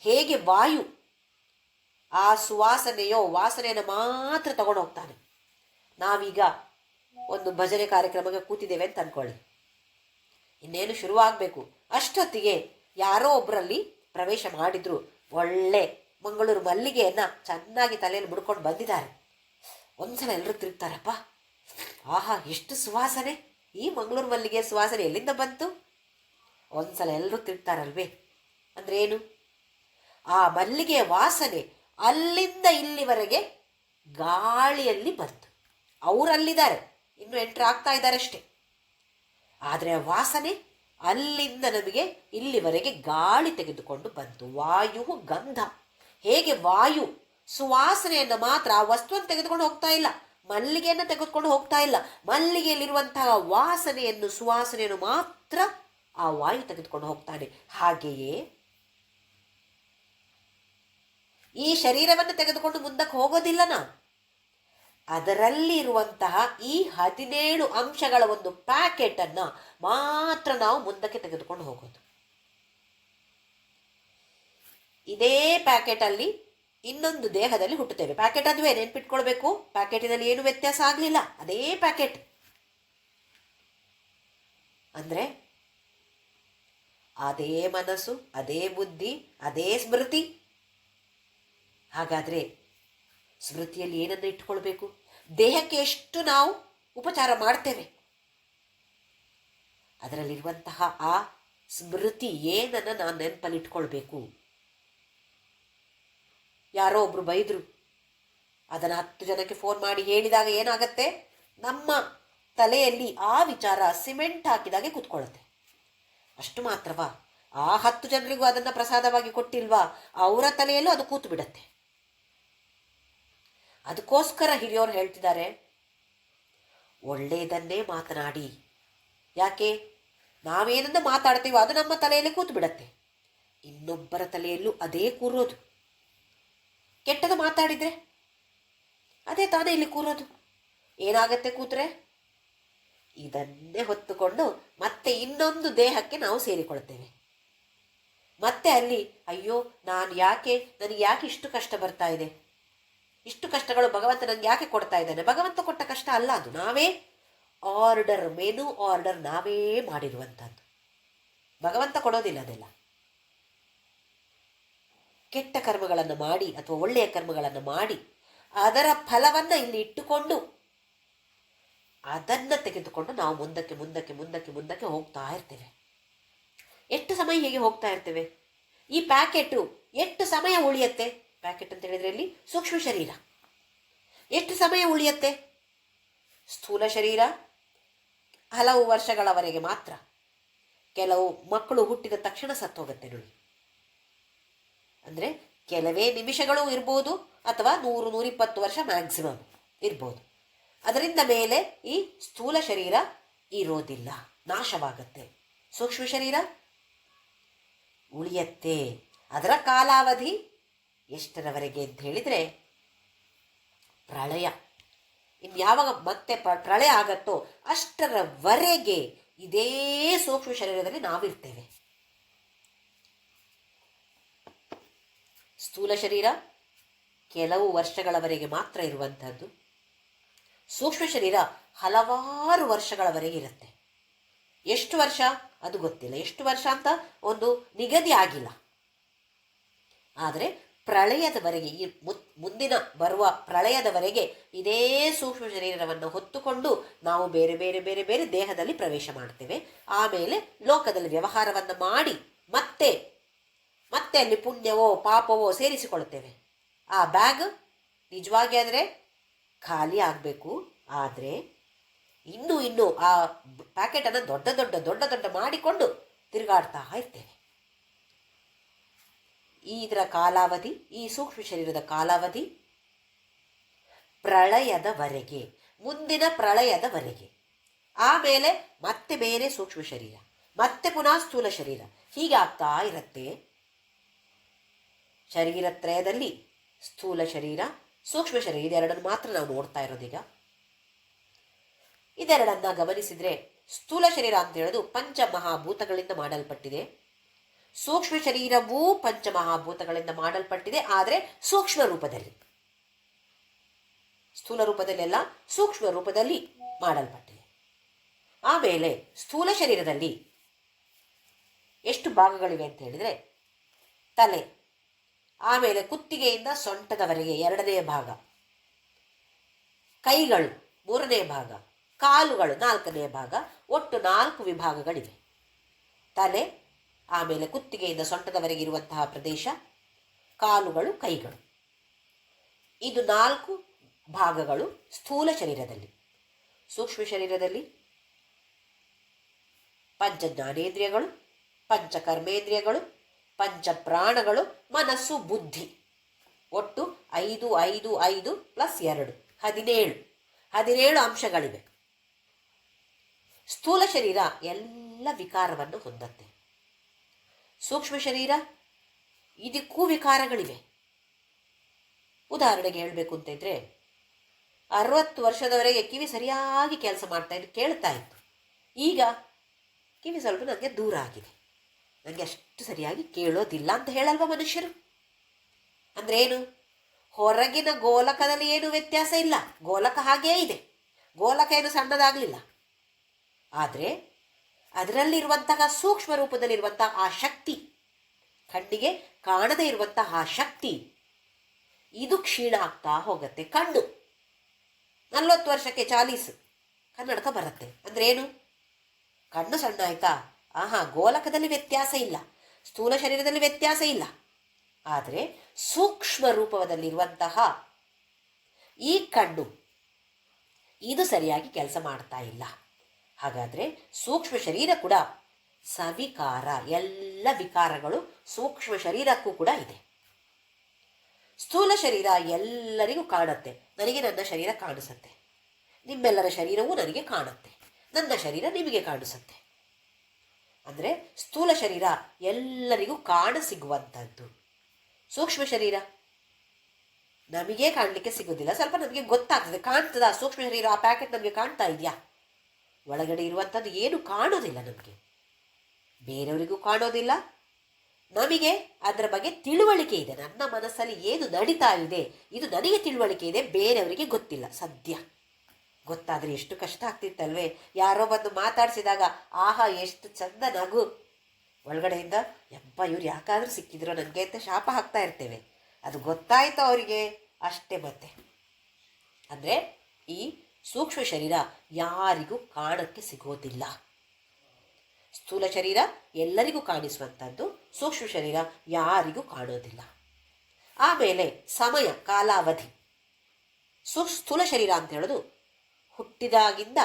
ಹೇಗೆ ವಾಯು ಆ ವಾಸನೆಯನ್ನು ಮಾತ್ರ ತಗೊಂಡು ಹೋಗ್ತಾನೆ. ನಾವೀಗ ಒಂದು ಭಜನೆ ಕಾರ್ಯಕ್ರಮಕ್ಕೆ ಕೂತಿದ್ದೇವೆ ಅಂತ ಅಂದ್ಕೊಳ್ಳಿ, ಇನ್ನೇನು ಶುರುವಾಗಬೇಕು. ಅಷ್ಟೊತ್ತಿಗೆ ಯಾರೋ ಒಬ್ಬರಲ್ಲಿ ಪ್ರವೇಶ ಮಾಡಿದ್ರು, ಒಳ್ಳೆ ಮಂಗಳೂರು ಮಲ್ಲಿಗೆಯನ್ನು ಚೆನ್ನಾಗಿ ತಲೆಯಲ್ಲಿ ಮುಡ್ಕೊಂಡು ಬಂದಿದ್ದಾರೆ. ಒಂದ್ಸಲ ಎಲ್ಲರೂ ತಿರುಗ್ತಾರಪ್ಪ, ಆಹಾ ಎಷ್ಟು ಸುವಾಸನೆ, ಈ ಮಂಗಳೂರು ಮಲ್ಲಿಗೆ ಸುವಾಸನೆ ಎಲ್ಲಿಂದ ಬಂತು? ಒಂದ್ಸಲ ಎಲ್ಲರೂ ತಿರುಗ್ತಾರಲ್ವೇ? ಅಂದ್ರೆ ಏನು? ಆ ಮಲ್ಲಿಗೆಯ ವಾಸನೆ ಅಲ್ಲಿಂದ ಇಲ್ಲಿವರೆಗೆ ಗಾಳಿಯಲ್ಲಿ ಬಂತು. ಅವರಲ್ಲಿದ್ದಾರೆ, ಇನ್ನು ಎಂಟ್ರ್ ಆಗ್ತಾ ಇದ್ದಾರೆ ಅಷ್ಟೇ. ಆದರೆ ಆ ವಾಸನೆ ಅಲ್ಲಿಂದ ನಮಗೆ ಇಲ್ಲಿವರೆಗೆ ಗಾಳಿ ತೆಗೆದುಕೊಂಡು ಬಂತು. ವಾಯು ಗಂಧ. ಹೇಗೆ ವಾಯು ಸುವಾಸನೆಯನ್ನು ಮಾತ್ರ, ಆ ವಸ್ತುವನ್ನು ತೆಗೆದುಕೊಂಡು ಹೋಗ್ತಾ ಇಲ್ಲ, ಮಲ್ಲಿಗೆಯನ್ನು ತೆಗೆದುಕೊಂಡು ಹೋಗ್ತಾ ಇಲ್ಲ, ಮಲ್ಲಿಗೆಯಲ್ಲಿರುವಂತಹ ವಾಸನೆಯನ್ನು ಸುವಾಸನೆಯನ್ನು ಮಾತ್ರ ಆ ವಾಯು ತೆಗೆದುಕೊಂಡು ಹೋಗ್ತಾನೆ. ಹಾಗೆಯೇ ಈ ಶರೀರವನ್ನು ತೆಗೆದುಕೊಂಡು ಮುಂದಕ್ಕೆ ಹೋಗೋದಿಲ್ಲ ನಾವು. ಅದರಲ್ಲಿರುವಂತಹ ಈ 17 ಅಂಶಗಳ ಒಂದು ಪ್ಯಾಕೆಟ್ ಅನ್ನ ಮಾತ್ರ ನಾವು ಮುಂದಕ್ಕೆ ತೆಗೆದುಕೊಂಡು ಹೋಗೋದು. ಇದೇ ಪ್ಯಾಕೆಟ್ ಅಲ್ಲಿ ಇನ್ನೊಂದು ದೇಹದಲ್ಲಿ ಹುಟ್ಟುತ್ತೇವೆ. ಪ್ಯಾಕೆಟ್ ಅದುವೇ, ನೆನ್ಪಿಟ್ಕೊಳ್ಬೇಕು. ಪ್ಯಾಕೆಟಿನಲ್ಲಿ ಏನು ವ್ಯತ್ಯಾಸ ಆಗಲಿಲ್ಲ, ಅದೇ ಪ್ಯಾಕೆಟ್. ಅಂದ್ರೆ ಅದೇ ಮನಸ್ಸು, ಅದೇ ಬುದ್ಧಿ, ಅದೇ ಸ್ಮೃತಿ. ಹಾಗಾದ್ರೆ ಸ್ಮೃತಿಯಲ್ಲಿ ಏನನ್ನು ಇಟ್ಕೊಳ್ಬೇಕು? ದೇಹಕ್ಕೆ ಎಷ್ಟು ನಾವು ಉಪಚಾರ ಮಾಡ್ತೇವೆ, ಅದರಲ್ಲಿರುವಂತಹ ಆ ಸ್ಮೃತಿ ಏನನ್ನ ನಾನು ನೆನಪಲ್ಲಿ ಇಟ್ಕೊಳ್ಬೇಕು. ಯಾರೋ ಒಬ್ರು ಬೈದ್ರು, ಅದನ್ನು 10 ಜನಕ್ಕೆ ಫೋನ್ ಮಾಡಿ ಹೇಳಿದಾಗ ಏನಾಗತ್ತೆ? ನಮ್ಮ ತಲೆಯಲ್ಲಿ ಆ ವಿಚಾರ ಸಿಮೆಂಟ್ ಹಾಕಿದಾಗೆ ಕೂತ್ಕೊಳ್ಳುತ್ತೆ. ಅಷ್ಟು ಮಾತ್ರವಾ, ಆ 10 ಜನರಿಗೂ ಅದನ್ನು ಪ್ರಸಾದವಾಗಿ ಕೊಟ್ಟಿಲ್ವಾ, ಅವರ ತಲೆಯಲ್ಲೂ ಅದು ಕೂತು ಬಿಡತ್ತೆ. ಅದಕ್ಕೋಸ್ಕರ ಹಿರಿಯೋರು ಹೇಳ್ತಿದ್ದಾರೆ, ಒಳ್ಳೆಯದನ್ನೇ ಮಾತನಾಡಿ. ಯಾಕೆ? ನಾವೇನನ್ನ ಮಾತಾಡ್ತೀವೋ ಅದು ನಮ್ಮ ತಲೆಯಲ್ಲಿ ಕೂತು ಬಿಡತ್ತೆ, ಇನ್ನೊಬ್ಬರ ತಲೆಯಲ್ಲೂ ಅದೇ ಕೂರೋದು. ಕೆಟ್ಟದ ಮಾತಾಡಿದ್ರೆ ಅದೇ ತಾನೇ ಇಲ್ಲಿ ಕೂರೋದು. ಏನಾಗತ್ತೆ ಕೂತ್ರೆ? ಇದನ್ನೇ ಹೊತ್ತುಕೊಂಡು ಮತ್ತೆ ಇನ್ನೊಂದು ದೇಹಕ್ಕೆ ನಾವು ಸೇರಿಕೊಳ್ತೇವೆ. ಮತ್ತೆ ಅಲ್ಲಿ ಅಯ್ಯೋ ನನಗೆ ಯಾಕೆ ಇಷ್ಟು ಕಷ್ಟ ಬರ್ತಾ ಇದೆ, ಇಷ್ಟು ಕಷ್ಟಗಳು ಭಗವಂತ ನನಗೆ ಯಾಕೆ ಕೊಡ್ತಾ ಇದ್ದಾನೆ? ಭಗವಂತ ಕೊಟ್ಟ ಕಷ್ಟ ಅಲ್ಲ ಅದು, ನಾವೇ ಮೆನು ಆರ್ಡರ್ ನಾವೇ ಮಾಡಿರುವಂಥದ್ದು. ಭಗವಂತ ಕೊಡೋದಿಲ್ಲ ಅದೆಲ್ಲ. ಕೆಟ್ಟ ಕರ್ಮಗಳನ್ನು ಮಾಡಿ ಅಥವಾ ಒಳ್ಳೆಯ ಕರ್ಮಗಳನ್ನು ಮಾಡಿ ಅದರ ಫಲವನ್ನು ಇಲ್ಲಿ ಇಟ್ಟುಕೊಂಡು ಅದನ್ನು ತೆಗೆದುಕೊಂಡು ನಾವು ಮುಂದಕ್ಕೆ ಮುಂದಕ್ಕೆ ಮುಂದಕ್ಕೆ ಮುಂದಕ್ಕೆ ಹೋಗ್ತಾ ಇರ್ತೇವೆ. ಎಷ್ಟು ಸಮಯ ಹೀಗೆ ಹೋಗ್ತಾ ಇರ್ತೇವೆ? ಈ ಪ್ಯಾಕೆಟು ಎಷ್ಟು ಸಮಯ ಉಳಿಯತ್ತೆ? ಪ್ಯಾಕೆಟ್ ಅಂತ ಹೇಳಿದ್ರೆ ಇಲ್ಲಿ ಸೂಕ್ಷ್ಮ ಶರೀರ ಎಷ್ಟು ಸಮಯ ಉಳಿಯತ್ತೆ? ಸ್ಥೂಲ ಶರೀರ ಹಲವು ವರ್ಷಗಳವರೆಗೆ ಮಾತ್ರ. ಕೆಲವು ಮಕ್ಕಳು ಹುಟ್ಟಿದ ತಕ್ಷಣ ಸತ್ತೋಗುತ್ತೆ ನೋಡಿ. ಅಂದರೆ ಕೆಲವೇ ನಿಮಿಷಗಳು ಇರ್ಬೋದು, ಅಥವಾ 100-120 ವರ್ಷ ಮ್ಯಾಕ್ಸಿಮಮ್ ಇರ್ಬೋದು. ಅದರಿಂದ ಮೇಲೆ ಈ ಸ್ಥೂಲ ಶರೀರ ಇರೋದಿಲ್ಲ, ನಾಶವಾಗತ್ತೆ. ಸೂಕ್ಷ್ಮ ಶರೀರ ಉಳಿಯತ್ತೆ. ಅದರ ಕಾಲಾವಧಿ ಎಷ್ಟರವರೆಗೆ ಅಂತ ಹೇಳಿದರೆ ಪ್ರಳಯ. ಇನ್ಯಾವಾಗ ಮತ್ತೆ ಪ್ರಳಯ ಆಗತ್ತೋ ಅಷ್ಟರವರೆಗೆ ಇದೇ ಸೂಕ್ಷ್ಮ ಶರೀರದಲ್ಲಿ ನಾವಿರ್ತೇವೆ. ಸ್ಥೂಲ ಶರೀರ ಕೆಲವು ವರ್ಷಗಳವರೆಗೆ ಮಾತ್ರ ಇರುವಂಥದ್ದು. ಸೂಕ್ಷ್ಮ ಶರೀರ ಹಲವಾರು ವರ್ಷಗಳವರೆಗೆ ಇರುತ್ತೆ. ಎಷ್ಟು ವರ್ಷ ಅದು ಗೊತ್ತಿಲ್ಲ, ಎಷ್ಟು ವರ್ಷ ಅಂತ ಒಂದು ನಿಗದಿ ಆಗಿಲ್ಲ. ಆದರೆ ಪ್ರಳಯದವರೆಗೆ, ಈ ಮುಂದಿನ ಬರುವ ಪ್ರಳಯದವರೆಗೆ ಇದೇ ಸೂಕ್ಷ್ಮ ಶರೀರವನ್ನು ಹೊತ್ತುಕೊಂಡು ನಾವು ಬೇರೆ ಬೇರೆ ಬೇರೆ ಬೇರೆ ದೇಹದಲ್ಲಿ ಪ್ರವೇಶ ಮಾಡ್ತೇವೆ. ಆಮೇಲೆ ಲೋಕದಲ್ಲಿ ವ್ಯವಹಾರವನ್ನು ಮಾಡಿ ಮತ್ತೆ ಅಲ್ಲಿ ಪುಣ್ಯವೋ ಪಾಪವೋ ಸೇರಿಸಿಕೊಳ್ಳುತ್ತೇವೆ. ಆ ಬ್ಯಾಗ್ ನಿಜವಾಗಿ ಆದರೆ ಖಾಲಿ ಆಗಬೇಕು. ಆದರೆ ಇನ್ನೂ ಆ ಪ್ಯಾಕೆಟನ್ನು ದೊಡ್ಡ ಮಾಡಿಕೊಂಡು ತಿರುಗಾಡ್ತಾ ಇರ್ತೇವೆ. ಇದರ ಕಾಲಾವಧಿ, ಈ ಸೂಕ್ಷ್ಮ ಶರೀರದ ಕಾಲಾವಧಿ ಪ್ರಳಯದವರೆಗೆ, ಮುಂದಿನ ಪ್ರಳಯದವರೆಗೆ. ಆಮೇಲೆ ಮತ್ತೆ ಬೇರೆ ಸೂಕ್ಷ್ಮ ಶರೀರ, ಮತ್ತೆ ಪುನಃ ಸ್ಥೂಲ ಶರೀರ, ಹೀಗಾಗ್ತಾ ಇರುತ್ತೆ. ಶರೀರತ್ರಯದಲ್ಲಿ ಸ್ಥೂಲ ಶರೀರ, ಸೂಕ್ಷ್ಮ ಶರೀರ ಇದೆರಡನ್ನು ಮಾತ್ರ ನಾವು ನೋಡ್ತಾ ಇರೋದೀಗ. ಇದೆರಡನ್ನ ಗಮನಿಸಿದರೆ ಸ್ಥೂಲ ಶರೀರ ಅಂತ ಹೇಳೋದು ಪಂಚಮಹಾಭೂತಗಳಿಂದ ಮಾಡಲ್ಪಟ್ಟಿದೆ. ಸೂಕ್ಷ್ಮ ಶರೀರವೂ ಪಂಚಮಹಾಭೂತಗಳಿಂದ ಮಾಡಲ್ಪಟ್ಟಿದೆ, ಆದರೆ ಸೂಕ್ಷ್ಮ ರೂಪದಲ್ಲಿ. ಸ್ಥೂಲ ರೂಪದಲ್ಲೆಲ್ಲ ಸೂಕ್ಷ್ಮ ರೂಪದಲ್ಲಿ ಮಾಡಲ್ಪಟ್ಟಿದೆ. ಆಮೇಲೆ ಸ್ಥೂಲ ಶರೀರದಲ್ಲಿ ಎಷ್ಟು ಭಾಗಗಳಿವೆ ಅಂತ ಹೇಳಿದರೆ, ತಲೆ, ಆಮೇಲೆ ಕುತ್ತಿಗೆಯಿಂದ ಸೊಂಟದವರೆಗೆ 2ನೇ ಭಾಗ, ಕೈಗಳು 3ನೇ ಭಾಗ, ಕಾಲುಗಳು 4ನೇ ಭಾಗ, ಒಟ್ಟು 4 ವಿಭಾಗಗಳಿವೆ. ತಲೆ, ಆಮೇಲೆ ಕುತ್ತಿಗೆಯಿಂದ ಸೊಂಟದವರೆಗೆ ಇರುವಂತಹ ಪ್ರದೇಶ, ಕಾಲುಗಳು, ಕೈಗಳು, ಇದು 4 ಭಾಗಗಳು ಸ್ಥೂಲ ಶರೀರದಲ್ಲಿ. ಸೂಕ್ಷ್ಮ ಶರೀರದಲ್ಲಿ ಪಂಚ ಜ್ಞಾನೇಂದ್ರಿಯಗಳು, ಪಂಚ ಕರ್ಮೇಂದ್ರಿಯಗಳು, ಪಂಚ ಪ್ರಾಣಗಳು, ಮನಸ್ಸು, ಬುದ್ಧಿ, ಒಟ್ಟು 5 5 5 + 2 17 ಅಂಶಗಳಿವೆ. ಸ್ಥೂಲ ಶರೀರ ಎಲ್ಲ ಎಲ್ಲ ವಿಕಾರವನ್ನು ಹೊಂದತ್ತೆ. ಸೂಕ್ಷ್ಮ ಶರೀರ ಇದಕ್ಕೂ ವಿಕಾರಗಳಿವೆ. ಉದಾಹರಣೆಗೆ ಹೇಳಬೇಕು ಅಂತ ಇದ್ರೆ, 60 ವರ್ಷದವರೆಗೆ ಕಿವಿ ಸರಿಯಾಗಿ ಕೆಲಸ ಮಾಡ್ತಾ ಇದ್ದು ಕೇಳ್ತಾ ಇತ್ತು. ಈಗ ಕಿವಿ ಸ್ವಲ್ಪ ನನಗೆ ದೂರ ಆಗಿದೆ, ನನಗೆ ಅಷ್ಟು ಸರಿಯಾಗಿ ಕೇಳೋದಿಲ್ಲ ಅಂತ ಹೇಳಲ್ವ ಮನುಷ್ಯರು? ಅಂದ್ರೆ ಏನು? ಹೊರಗಿನ ಗೋಲಕದಲ್ಲಿ ಏನು ವ್ಯತ್ಯಾಸ ಇಲ್ಲ, ಗೋಲಕ ಹಾಗೇ ಇದೆ, ಗೋಲಕ ಏನು ಸಣ್ಣದಾಗಲಿಲ್ಲ. ಆದರೆ ಅದರಲ್ಲಿರುವಂತಹ ಸೂಕ್ಷ್ಮ ರೂಪದಲ್ಲಿರುವಂತಹ ಆ ಶಕ್ತಿ, ಕಣ್ಣಿಗೆ ಕಾಣದೇ ಇರುವಂತಹ ಆ ಶಕ್ತಿ, ಇದು ಕ್ಷೀಣ ಆಗ್ತಾ ಹೋಗುತ್ತೆ. ಕಣ್ಣು 40 ವರ್ಷಕ್ಕೆ 40 ಕನ್ನಡಕ ಬರುತ್ತೆ. ಅಂದ್ರೆ ಏನು? ಕಣ್ಣು ಸಣ್ಣ ಆಯ್ತಾ? ಗೋಲಕದಲ್ಲಿ ವ್ಯತ್ಯಾಸ ಇಲ್ಲ, ಸ್ಥೂಲ ಶರೀರದಲ್ಲಿ ವ್ಯತ್ಯಾಸ ಇಲ್ಲ. ಆದರೆ ಸೂಕ್ಷ್ಮ ರೂಪದಲ್ಲಿರುವಂತಹ ಈ ಕಣ್ಣು ಇದು ಸರಿಯಾಗಿ ಕೆಲಸ ಮಾಡ್ತಾ ಇಲ್ಲ. ಹಾಗಾದ್ರೆ ಸೂಕ್ಷ್ಮ ಶರೀರ ಕೂಡ ಸವಿಕಾರ, ಎಲ್ಲ ವಿಕಾರಗಳು ಸೂಕ್ಷ್ಮ ಶರೀರಕ್ಕೂ ಕೂಡ ಇದೆ. ಸ್ಥೂಲ ಶರೀರ ಎಲ್ಲರಿಗೂ ಕಾಣುತ್ತೆ, ನನಗೆ ನನ್ನ ಶರೀರ ಕಾಣಿಸುತ್ತೆ, ನಿಮ್ಮೆಲ್ಲರ ಶರೀರವೂ ನನಗೆ ಕಾಣುತ್ತೆ, ನನ್ನ ಶರೀರ ನಿಮಗೆ ಕಾಣಿಸುತ್ತೆ. ಅಂದರೆ ಸ್ಥೂಲ ಶರೀರ ಎಲ್ಲರಿಗೂ ಕಾಣಸಿಗುವಂಥದ್ದು. ಸೂಕ್ಷ್ಮ ಶರೀರ ನಮಗೆ ಕಾಣಲಿಕ್ಕೆ ಸಿಗೋದಿಲ್ಲ, ಸ್ವಲ್ಪ ನಮಗೆ ಗೊತ್ತಾಗ್ತದೆ, ಕಾಣ್ತದ ಸೂಕ್ಷ್ಮ ಶರೀರ, ಆ ಪ್ಯಾಕೆಟ್ ನಮಗೆ ಕಾಣ್ತಾ ಇದೆಯಾ? ಒಳಗಡೆ ಇರುವಂಥದ್ದು ಏನು ಕಾಣೋದಿಲ್ಲ ನಮಗೆ, ಬೇರೆಯವರಿಗೂ ಕಾಣೋದಿಲ್ಲ. ನಮಗೆ ಅದರ ಬಗ್ಗೆ ತಿಳುವಳಿಕೆ ಇದೆ, ನನ್ನ ಮನಸ್ಸಲ್ಲಿ ಏನು ನಡೀತಾ ಇದೆ ಇದು ನನಗೆ ತಿಳುವಳಿಕೆ ಇದೆ, ಬೇರೆಯವರಿಗೆ ಗೊತ್ತಿಲ್ಲ. ಸದ್ಯ ಗೊತ್ತಾದರೆ ಎಷ್ಟು ಕಷ್ಟ ಆಗ್ತಿತ್ತಲ್ವೇ? ಯಾರೋ ಬಂದು ಮಾತಾಡಿಸಿದಾಗ ಆಹಾ ಎಷ್ಟು ಚಂದ ನಗು, ಒಳಗಡೆಯಿಂದ ಯಪ್ಪ ಇವ್ರು ಯಾಕಾದರೂ ಸಿಕ್ಕಿದ್ರೋ ನನಗೆ ಅಂತ ಶಾಪ ಹಾಕ್ತಾ ಇರ್ತೇವೆ. ಅದು ಗೊತ್ತಾಯ್ತು ಅವರಿಗೆ ಅಷ್ಟೇ. ಮತ್ತೆ ಅಂದರೆ ಈ ಸೂಕ್ಷ್ಮ ಶರೀರ ಯಾರಿಗೂ ಕಾಣಕ್ಕೆ ಸಿಗೋದಿಲ್ಲ. ಸ್ಥೂಲ ಶರೀರ ಎಲ್ಲರಿಗೂ ಕಾಣಿಸುವಂಥದ್ದು, ಸೂಕ್ಷ್ಮ ಶರೀರ ಯಾರಿಗೂ ಕಾಣೋದಿಲ್ಲ. ಆಮೇಲೆ ಸಮಯ, ಕಾಲಾವಧಿ. ಸ್ಥೂಲ ಶರೀರ ಅಂತ ಹೇಳೋದು ಹುಟ್ಟಿದಾಗಿಂದ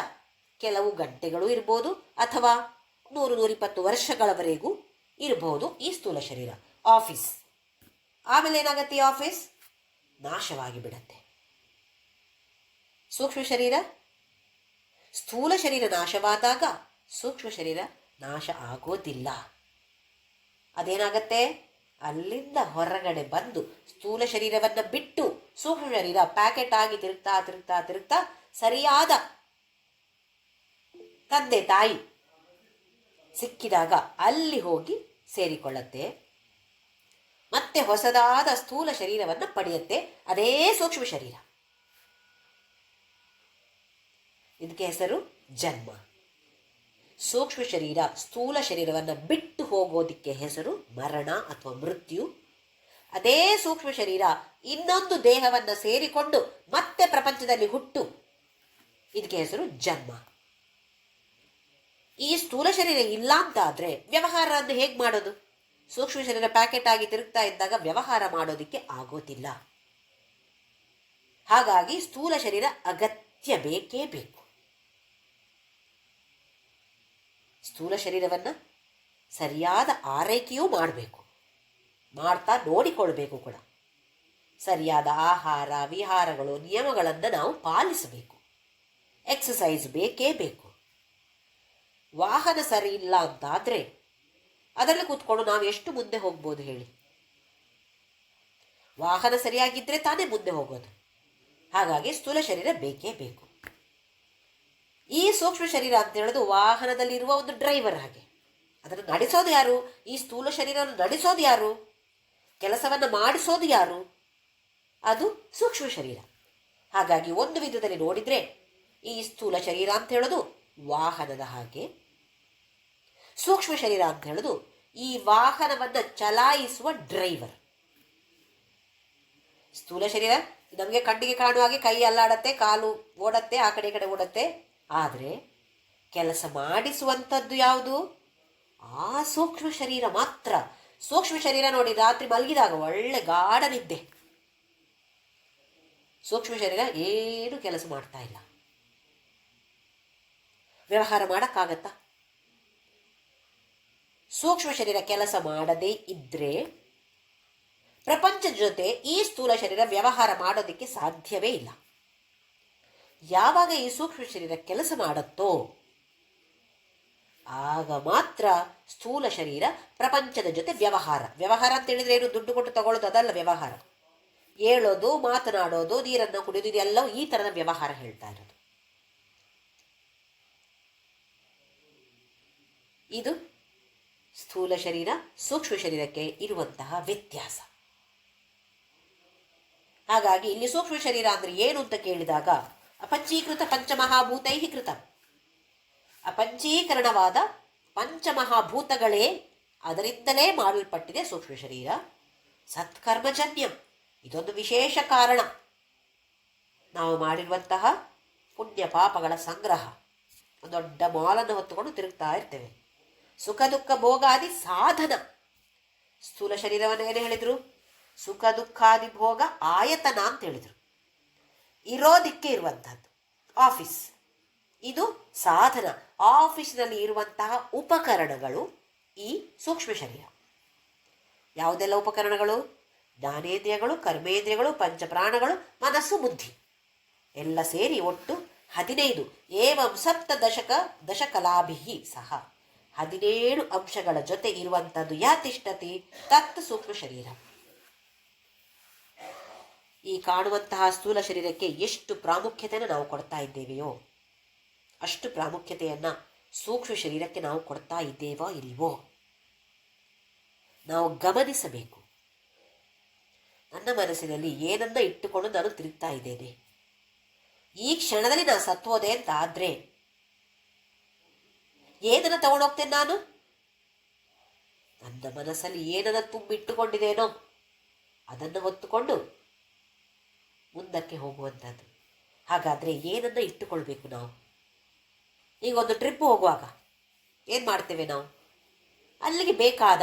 ಕೆಲವು ಗಂಟೆಗಳು ಇರ್ಬೋದು, ಅಥವಾ 100-120 ವರ್ಷಗಳವರೆಗೂ ಇರಬಹುದು ಈ ಸ್ಥೂಲ ಶರೀರ. ಆಫೀಸ್ ಆಮೇಲೆ ಏನಾಗತ್ತೆ? ಈ ಆಫೀಸ್ ನಾಶವಾಗಿ ಬಿಡತ್ತೆ. ಸೂಕ್ಷ್ಮ ಶರೀರ, ಸ್ಥೂಲ ಶರೀರ ನಾಶವಾದಾಗ ಸೂಕ್ಷ್ಮ ಶರೀರ ನಾಶ ಆಗೋದಿಲ್ಲ. ಅದೇನಾಗತ್ತೆ? ಅಲ್ಲಿಂದ ಹೊರಗಡೆ ಬಂದು ಸ್ಥೂಲ ಶರೀರವನ್ನು ಬಿಟ್ಟು ಸೂಕ್ಷ್ಮ ಶರೀರ ಪ್ಯಾಕೆಟ್ ಆಗಿ ತಿರುಗ್ತಾ ತಿರುಗ್ತಾ ತಿರುಗ್ತಾ ಸರಿಯಾದ ತಂದೆ ತಾಯಿ ಸಿಕ್ಕಿದಾಗ ಅಲ್ಲಿ ಹೋಗಿ ಸೇರಿಕೊಳ್ಳತ್ತೆ, ಮತ್ತೆ ಹೊಸದಾದ ಸ್ಥೂಲ ಶರೀರವನ್ನು ಪಡೆಯುತ್ತೆ. ಅದೇ ಸೂಕ್ಷ್ಮ ಶರೀರ. ಇದಕ್ಕೆ ಹೆಸರು ಜನ್ಮ. ಸೂಕ್ಷ್ಮ ಶರೀರ ಸ್ಥೂಲ ಶರೀರವನ್ನು ಬಿಟ್ಟು ಹೋಗೋದಿಕ್ಕೆ ಹೆಸರು ಮರಣ ಅಥವಾ ಮೃತ್ಯು. ಅದೇ ಸೂಕ್ಷ್ಮ ಶರೀರ ಇನ್ನೊಂದು ದೇಹವನ್ನು ಸೇರಿಕೊಂಡು ಮತ್ತೆ ಪ್ರಪಂಚದಲ್ಲಿ ಹುಟ್ಟು, ಇದಕ್ಕೆ ಹೆಸರು ಜನ್ಮ. ಈ ಸ್ಥೂಲ ಶರೀರ ಇಲ್ಲ ಅಂತ ಆದರೆ ವ್ಯವಹಾರವನ್ನು ಹೇಗೆ ಮಾಡೋದು? ಸೂಕ್ಷ್ಮ ಶರೀರ ಪ್ಯಾಕೆಟ್ ಆಗಿ ತಿರುಗ್ತಾ ಇದ್ದಾಗ ವ್ಯವಹಾರ ಮಾಡೋದಿಕ್ಕೆ ಆಗೋದಿಲ್ಲ. ಹಾಗಾಗಿ ಸ್ಥೂಲ ಶರೀರ ಅಗತ್ಯ ಬೇಕೇ ಬೇಕು. ಸ್ಥೂಲ ಶರೀರವನ್ನು ಸರಿಯಾದ ಆರೈಕೆಯೂ ಮಾಡಬೇಕು, ಮಾಡ್ತಾ ನೋಡಿಕೊಳ್ಬೇಕು ಕೂಡ. ಸರಿಯಾದ ಆಹಾರ ವಿಹಾರಗಳು ನಿಯಮಗಳನ್ನು ನಾವು ಪಾಲಿಸಬೇಕು. ಎಕ್ಸಸೈಸ್ ಬೇಕೇ ಬೇಕು. ವಾಹನ ಸರಿ ಇಲ್ಲ ಅಂತಾದರೆ ಅದರಲ್ಲಿ ಕೂತ್ಕೊಂಡು ನಾವು ಎಷ್ಟು ಮುಂದೆ ಹೋಗ್ಬೋದು ಹೇಳಿ? ವಾಹನ ಸರಿಯಾಗಿದ್ದರೆ ತಾನೇ ಮುಂದೆ ಹೋಗೋದು. ಹಾಗಾಗಿ ಸ್ಥೂಲ ಶರೀರ ಬೇಕೇ ಬೇಕು. ಈ ಸೂಕ್ಷ್ಮ ಶರೀರ ಅಂತ ಹೇಳೋದು ವಾಹನದಲ್ಲಿರುವ ಒಂದು ಡ್ರೈವರ್ ಹಾಗೆ. ಅದನ್ನು ನಡೆಸೋದು ಯಾರು? ಈ ಸ್ಥೂಲ ಶರೀರವನ್ನು ನಡೆಸೋದು ಯಾರು? ಕೆಲಸವನ್ನು ಮಾಡಿಸೋದು ಯಾರು? ಅದು ಸೂಕ್ಷ್ಮ ಶರೀರ. ಹಾಗಾಗಿ ಒಂದು ವಿಧದಲ್ಲಿ ನೋಡಿದರೆ ಈ ಸ್ಥೂಲ ಶರೀರ ಅಂತ ಹೇಳೋದು ವಾಹನದ ಹಾಗೆ, ಸೂಕ್ಷ್ಮ ಶರೀರ ಅಂತ ಹೇಳೋದು ಈ ವಾಹನವನ್ನು ಚಲಾಯಿಸುವ ಡ್ರೈವರ್. ಸ್ಥೂಲ ಶರೀರ ನಮಗೆ ಕಣ್ಣಿಗೆ ಕಾಣುವ ಹಾಗೆ ಕೈ ಅಲ್ಲಾಡತ್ತೆ, ಕಾಲು ಓಡತ್ತೆ, ಆ ಕಡೆ ಈ ಕಡೆ ಓಡತ್ತೆ. ಆದರೆ ಕೆಲಸ ಮಾಡಿಸುವಂಥದ್ದು ಯಾವುದು? ಆ ಸೂಕ್ಷ್ಮ ಶರೀರ ಮಾತ್ರ. ಸೂಕ್ಷ್ಮ ಶರೀರ ನೋಡಿ, ರಾತ್ರಿ ಮಲಗಿದಾಗ ಒಳ್ಳೆ ಗಾಢ ನಿದ್ದೆ. ಸೂಕ್ಷ್ಮ ಶರೀರ ಏನು ಕೆಲಸ ಮಾಡ್ತಾ ಇಲ್ಲ. ವ್ಯವಹಾರ ಮಾಡೋಕ್ಕಾಗತ್ತಾ? ಸೂಕ್ಷ್ಮ ಶರೀರ ಕೆಲಸ ಮಾಡದೇ ಇದ್ರೆ ಪ್ರಪಂಚದ ಜೊತೆ ಈ ಸ್ಥೂಲ ಶರೀರ ವ್ಯವಹಾರ ಮಾಡೋದಕ್ಕೆ ಸಾಧ್ಯವೇ ಇಲ್ಲ. ಯಾವಾಗ ಈ ಸೂಕ್ಷ್ಮ ಶರೀರ ಕೆಲಸ ಮಾಡುತ್ತೋ ಆಗ ಮಾತ್ರ ಸ್ಥೂಲ ಶರೀರ ಪ್ರಪಂಚದ ಜೊತೆ ವ್ಯವಹಾರ. ವ್ಯವಹಾರ ಅಂತ ಹೇಳಿದ್ರೆ ಏನು, ದುಡ್ಡು ಕೊಟ್ಟು ತಗೊಳ್ಳೋದು ಅದಲ್ಲ ವ್ಯವಹಾರ. ಹೇಳೋದು, ಮಾತನಾಡೋದು, ನೀರನ್ನು ಕುಡಿಯೋದು, ಇದೆಲ್ಲವೂ ಈ ಥರದ ವ್ಯವಹಾರ ಹೇಳ್ತಾ ಇರೋದು. ಇದು ಸ್ಥೂಲ ಶರೀರ ಸೂಕ್ಷ್ಮ ಶರೀರಕ್ಕೆ ಇರುವಂತಹ ವ್ಯತ್ಯಾಸ. ಹಾಗಾಗಿ ಇಲ್ಲಿ ಸೂಕ್ಷ್ಮ ಶರೀರ ಅಂದರೆ ಏನು ಅಂತ ಕೇಳಿದಾಗ, ಅಪಂಚೀಕೃತ ಪಂಚಮಹಾಭೂತೈ ಕೃತ, ಅಪಂಚೀಕರಣವಾದ ಪಂಚಮಹಾಭೂತಗಳೇ ಅದರಿಂದಲೇ ಮಾಡಲ್ಪಟ್ಟಿದೆ ಸೂಕ್ಷ್ಮ ಶರೀರ. ಸತ್ಕರ್ಮಜನ್ಯಂ, ಇದೊಂದು ವಿಶೇಷ ಕಾರಣ. ನಾವು ಮಾಡಿರುವಂತಹ ಪುಣ್ಯ ಪಾಪಗಳ ಸಂಗ್ರಹ. ಒಂದು ದೊಡ್ಡ ಮಾಲನ್ನು ಹೊತ್ತುಕೊಂಡು ತಿರುಗ್ತಾ ಇರ್ತೇವೆ. ಸುಖ ದುಃಖ ಭೋಗಾದಿ ಸಾಧನ. ಸ್ಥೂಲ ಶರೀರವನ್ನು ಏನು ಹೇಳಿದರು? ಸುಖ ದುಃಖಾದಿ ಭೋಗ ಆಯತನ ಅಂತ ಹೇಳಿದರು. ಇರೋದಿಕ್ಕೆ ಇರುವಂಥದ್ದು ಆಫೀಸ್, ಇದು ಸಾಧನ. ಆಫೀಸ್ನಲ್ಲಿ ಇರುವಂತಹ ಉಪಕರಣಗಳು ಈ ಸೂಕ್ಷ್ಮ ಶರೀರ. ಯಾವುದೆಲ್ಲ ಉಪಕರಣಗಳು? ಜ್ಞಾನೇಂದ್ರಿಯಗಳು, ಕರ್ಮೇಂದ್ರಿಯಗಳು, ಪಂಚಪ್ರಾಣಗಳು, ಮನಸ್ಸು, ಬುದ್ಧಿ ಎಲ್ಲ ಸೇರಿ ಒಟ್ಟು 15. ಏವಂ ದಶಕಲಾಭಿಹಿ ಸಹ 17 ಅಂಶಗಳ ಜೊತೆ ಇರುವಂಥದ್ದು ಯಾತಿಷ್ಠತಿ ತತ್ ಸೂಕ್ಷ್ಮ ಶರೀರ. ಈ ಕಾಣುವಂತಹ ಸ್ಥೂಲ ಶರೀರಕ್ಕೆ ಎಷ್ಟು ಪ್ರಾಮುಖ್ಯತೆಯನ್ನು ನಾವು ಕೊಡ್ತಾ ಇದ್ದೇವೆಯೋ ಅಷ್ಟು ಪ್ರಾಮುಖ್ಯತೆಯನ್ನು ಸೂಕ್ಷ್ಮ ಶರೀರಕ್ಕೆ ನಾವು ಕೊಡ್ತಾ ಇದ್ದೇವೋ ಇಲ್ವೋ ನಾವು ಗಮನಿಸಬೇಕು. ನನ್ನ ಮನಸ್ಸಿನಲ್ಲಿ ಏನನ್ನ ಇಟ್ಟುಕೊಂಡು ನಾನು ತಿರುಗ್ತಾ ಇದ್ದೇನೆ, ಈ ಕ್ಷಣದಲ್ಲಿ ನಾನು ಸತ್ತೋದೆ ಅಂತ ಆದರೆ ಏನನ್ನು ತಗೊಂಡೋಗ್ತೇನೆ ನಾನು? ನನ್ನ ಮನಸ್ಸಲ್ಲಿ ಏನನ್ನು ತುಂಬಿಟ್ಟುಕೊಂಡಿದ್ದೇನೋ ಅದನ್ನು ಹೊತ್ತುಕೊಂಡು ಮುಂದಕ್ಕೆ ಹೋಗುವಂಥದ್ದು. ಹಾಗಾದರೆ ಏನನ್ನ ಇಟ್ಟುಕೊಳ್ಬೇಕು ನಾವು? ಈಗ ಒಂದು ಟ್ರಿಪ್ ಹೋಗುವಾಗ ಏನು ಮಾಡ್ತೇವೆ ನಾವು? ಅಲ್ಲಿಗೆ ಬೇಕಾದ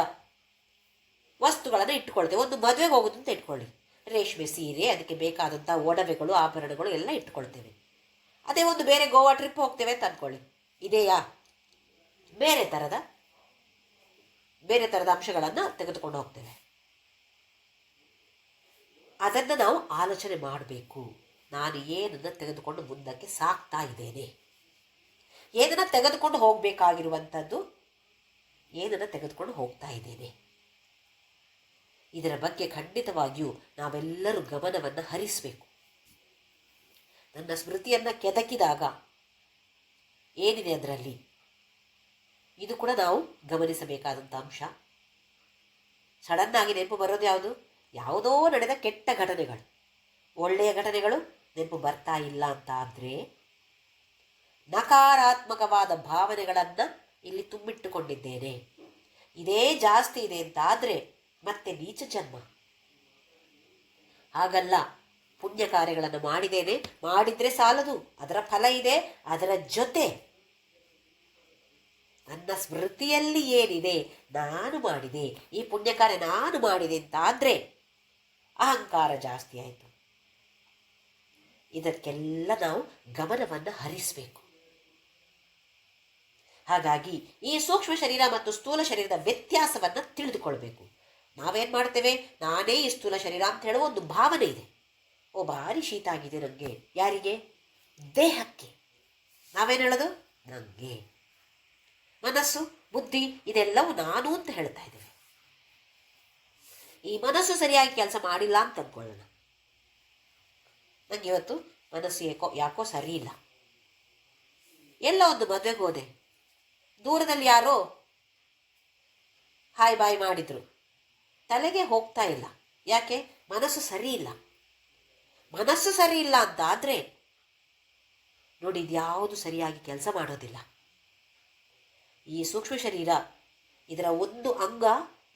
ವಸ್ತುಗಳನ್ನು ಇಟ್ಟುಕೊಳ್ತೇವೆ. ಒಂದು ಮದುವೆಗೆ ಹೋಗೋದು ಅಂತ ಇಟ್ಕೊಳ್ಳಿ, ರೇಷ್ಮೆ ಸೀರೆ, ಅದಕ್ಕೆ ಬೇಕಾದಂಥ ಒಡವೆಗಳು, ಆಭರಣಗಳು ಎಲ್ಲ ಇಟ್ಕೊಳ್ತೇವೆ. ಅದೇ ಒಂದು ಬೇರೆ ಗೋವಾ ಟ್ರಿಪ್ ಹೋಗ್ತೇವೆ ಅಂತ ಅಂದ್ಕೊಳ್ಳಿ, ಇದೆಯಾ? ಬೇರೆ ಥರದ ಅಂಶಗಳನ್ನು ತೆಗೆದುಕೊಂಡು ಹೋಗ್ತೇವೆ. ಅದನ್ನು ನಾವು ಆಲೋಚನೆ ಮಾಡಬೇಕು. ನಾನು ಏನನ್ನು ತೆಗೆದುಕೊಂಡು ಮುಂದಕ್ಕೆ ಸಾಕ್ತಾ ಇದ್ದೇನೆ, ಏನನ್ನು ತೆಗೆದುಕೊಂಡು ಹೋಗಬೇಕಾಗಿರುವಂಥದ್ದು, ಏನನ್ನು ತೆಗೆದುಕೊಂಡು ಹೋಗ್ತಾ ಇದ್ದೇನೆ. ಇದರ ಬಗ್ಗೆ ಖಂಡಿತವಾಗಿಯೂ ನಾವೆಲ್ಲರೂ ಗಮನವನ್ನು ಹರಿಸಬೇಕು. ನನ್ನ ಸ್ಮೃತಿಯನ್ನು ಕೆದಕಿದಾಗ ಏನಿದೆ ಅದರಲ್ಲಿ, ಇದು ಕೂಡ ನಾವು ಗಮನಿಸಬೇಕಾದಂಥ ಅಂಶ. ಸಡನ್ನಾಗಿ ನೆನಪು ಬರೋದು ಯಾವುದು? ಯಾವುದೋ ನಡೆದ ಕೆಟ್ಟ ಘಟನೆಗಳು. ಒಳ್ಳೆಯ ಘಟನೆಗಳು ನೆನಪು ಬರ್ತಾ ಇಲ್ಲ ಅಂತ ಆದರೆ ನಕಾರಾತ್ಮಕವಾದ ಭಾವನೆಗಳನ್ನು ಇಲ್ಲಿ ತುಂಬಿಟ್ಟುಕೊಂಡಿದ್ದೇನೆ, ಇದೇ ಜಾಸ್ತಿ ಇದೆ ಅಂತ ಆದರೆ ಮತ್ತೆ ನೀಚ ಜನ್ಮ. ಹಾಗಲ್ಲ, ಪುಣ್ಯ ಕಾರ್ಯಗಳನ್ನು ಮಾಡಿದ್ದೇನೆ, ಮಾಡಿದರೆ ಸಾಲದು, ಅದರ ಫಲ ಇದೆ, ಅದರ ಜೊತೆ ನನ್ನ ಸ್ಮೃತಿಯಲ್ಲಿ ಏನಿದೆ, ನಾನು ಮಾಡಿದೆ, ಈ ಪುಣ್ಯ ಕಾರ್ಯ ನಾನು ಮಾಡಿದೆ ಅಂತ ಆದರೆ ಅಹಂಕಾರ ಜಾಸ್ತಿ ಆಯಿತು. ಇದಕ್ಕೆಲ್ಲ ನಾವು ಗಮನವನ್ನು ಹರಿಸಬೇಕು. ಹಾಗಾಗಿ ಈ ಸೂಕ್ಷ್ಮ ಶರೀರ ಮತ್ತು ಸ್ಥೂಲ ಶರೀರದ ವ್ಯತ್ಯಾಸವನ್ನು ತಿಳಿದುಕೊಳ್ಬೇಕು. ನಾವೇನು ಮಾಡ್ತೇವೆ? ನಾನೇ ಈ ಸ್ಥೂಲ ಶರೀರ ಅಂತ ಹೇಳುವ ಒಂದು ಭಾವನೆ ಇದೆ. ಓ, ಭಾರಿ ಶೀತ ಆಗಿದೆ ನನಗೆ. ಯಾರಿಗೆ? ದೇಹಕ್ಕೆ. ನಾವೇನು ಹೇಳೋದು? ನನಗೆ. ಮನಸ್ಸು, ಬುದ್ಧಿ ಇದೆಲ್ಲವೂ ನಾನು ಅಂತ ಹೇಳ್ತಾ ಇದ್ದೇವೆ. ಈ ಮನಸ್ಸು ಸರಿಯಾಗಿ ಕೆಲಸ ಮಾಡಿಲ್ಲ ಅಂತ ಅಂದ್ಕೊಳ್ಳೋಣ. ನನಗೆ ಇವತ್ತು ಮನಸ್ಸು ಯಾಕೋ ಸರಿ ಇಲ್ಲ. ಎಲ್ಲ ಒಂದು ಮದುವೆಗೆ ಹೋದೆ, ದೂರದಲ್ಲಿ ಯಾರೋ ಹಾಯ್ ಬಾಯ್ ಮಾಡಿದ್ರು, ತಲೆಗೆ ಹೋಗ್ತಾ ಇಲ್ಲ. ಯಾಕೆ? ಮನಸ್ಸು ಸರಿ ಇಲ್ಲ. ಮನಸ್ಸು ಸರಿ ಇಲ್ಲ ಅಂತ ಆದರೆ ನೋಡಿ, ಇದ್ಯಾವುದು ಸರಿಯಾಗಿ ಕೆಲಸ ಮಾಡೋದಿಲ್ಲ. ಈ ಸೂಕ್ಷ್ಮ ಶರೀರ, ಇದರ ಒಂದು ಅಂಗ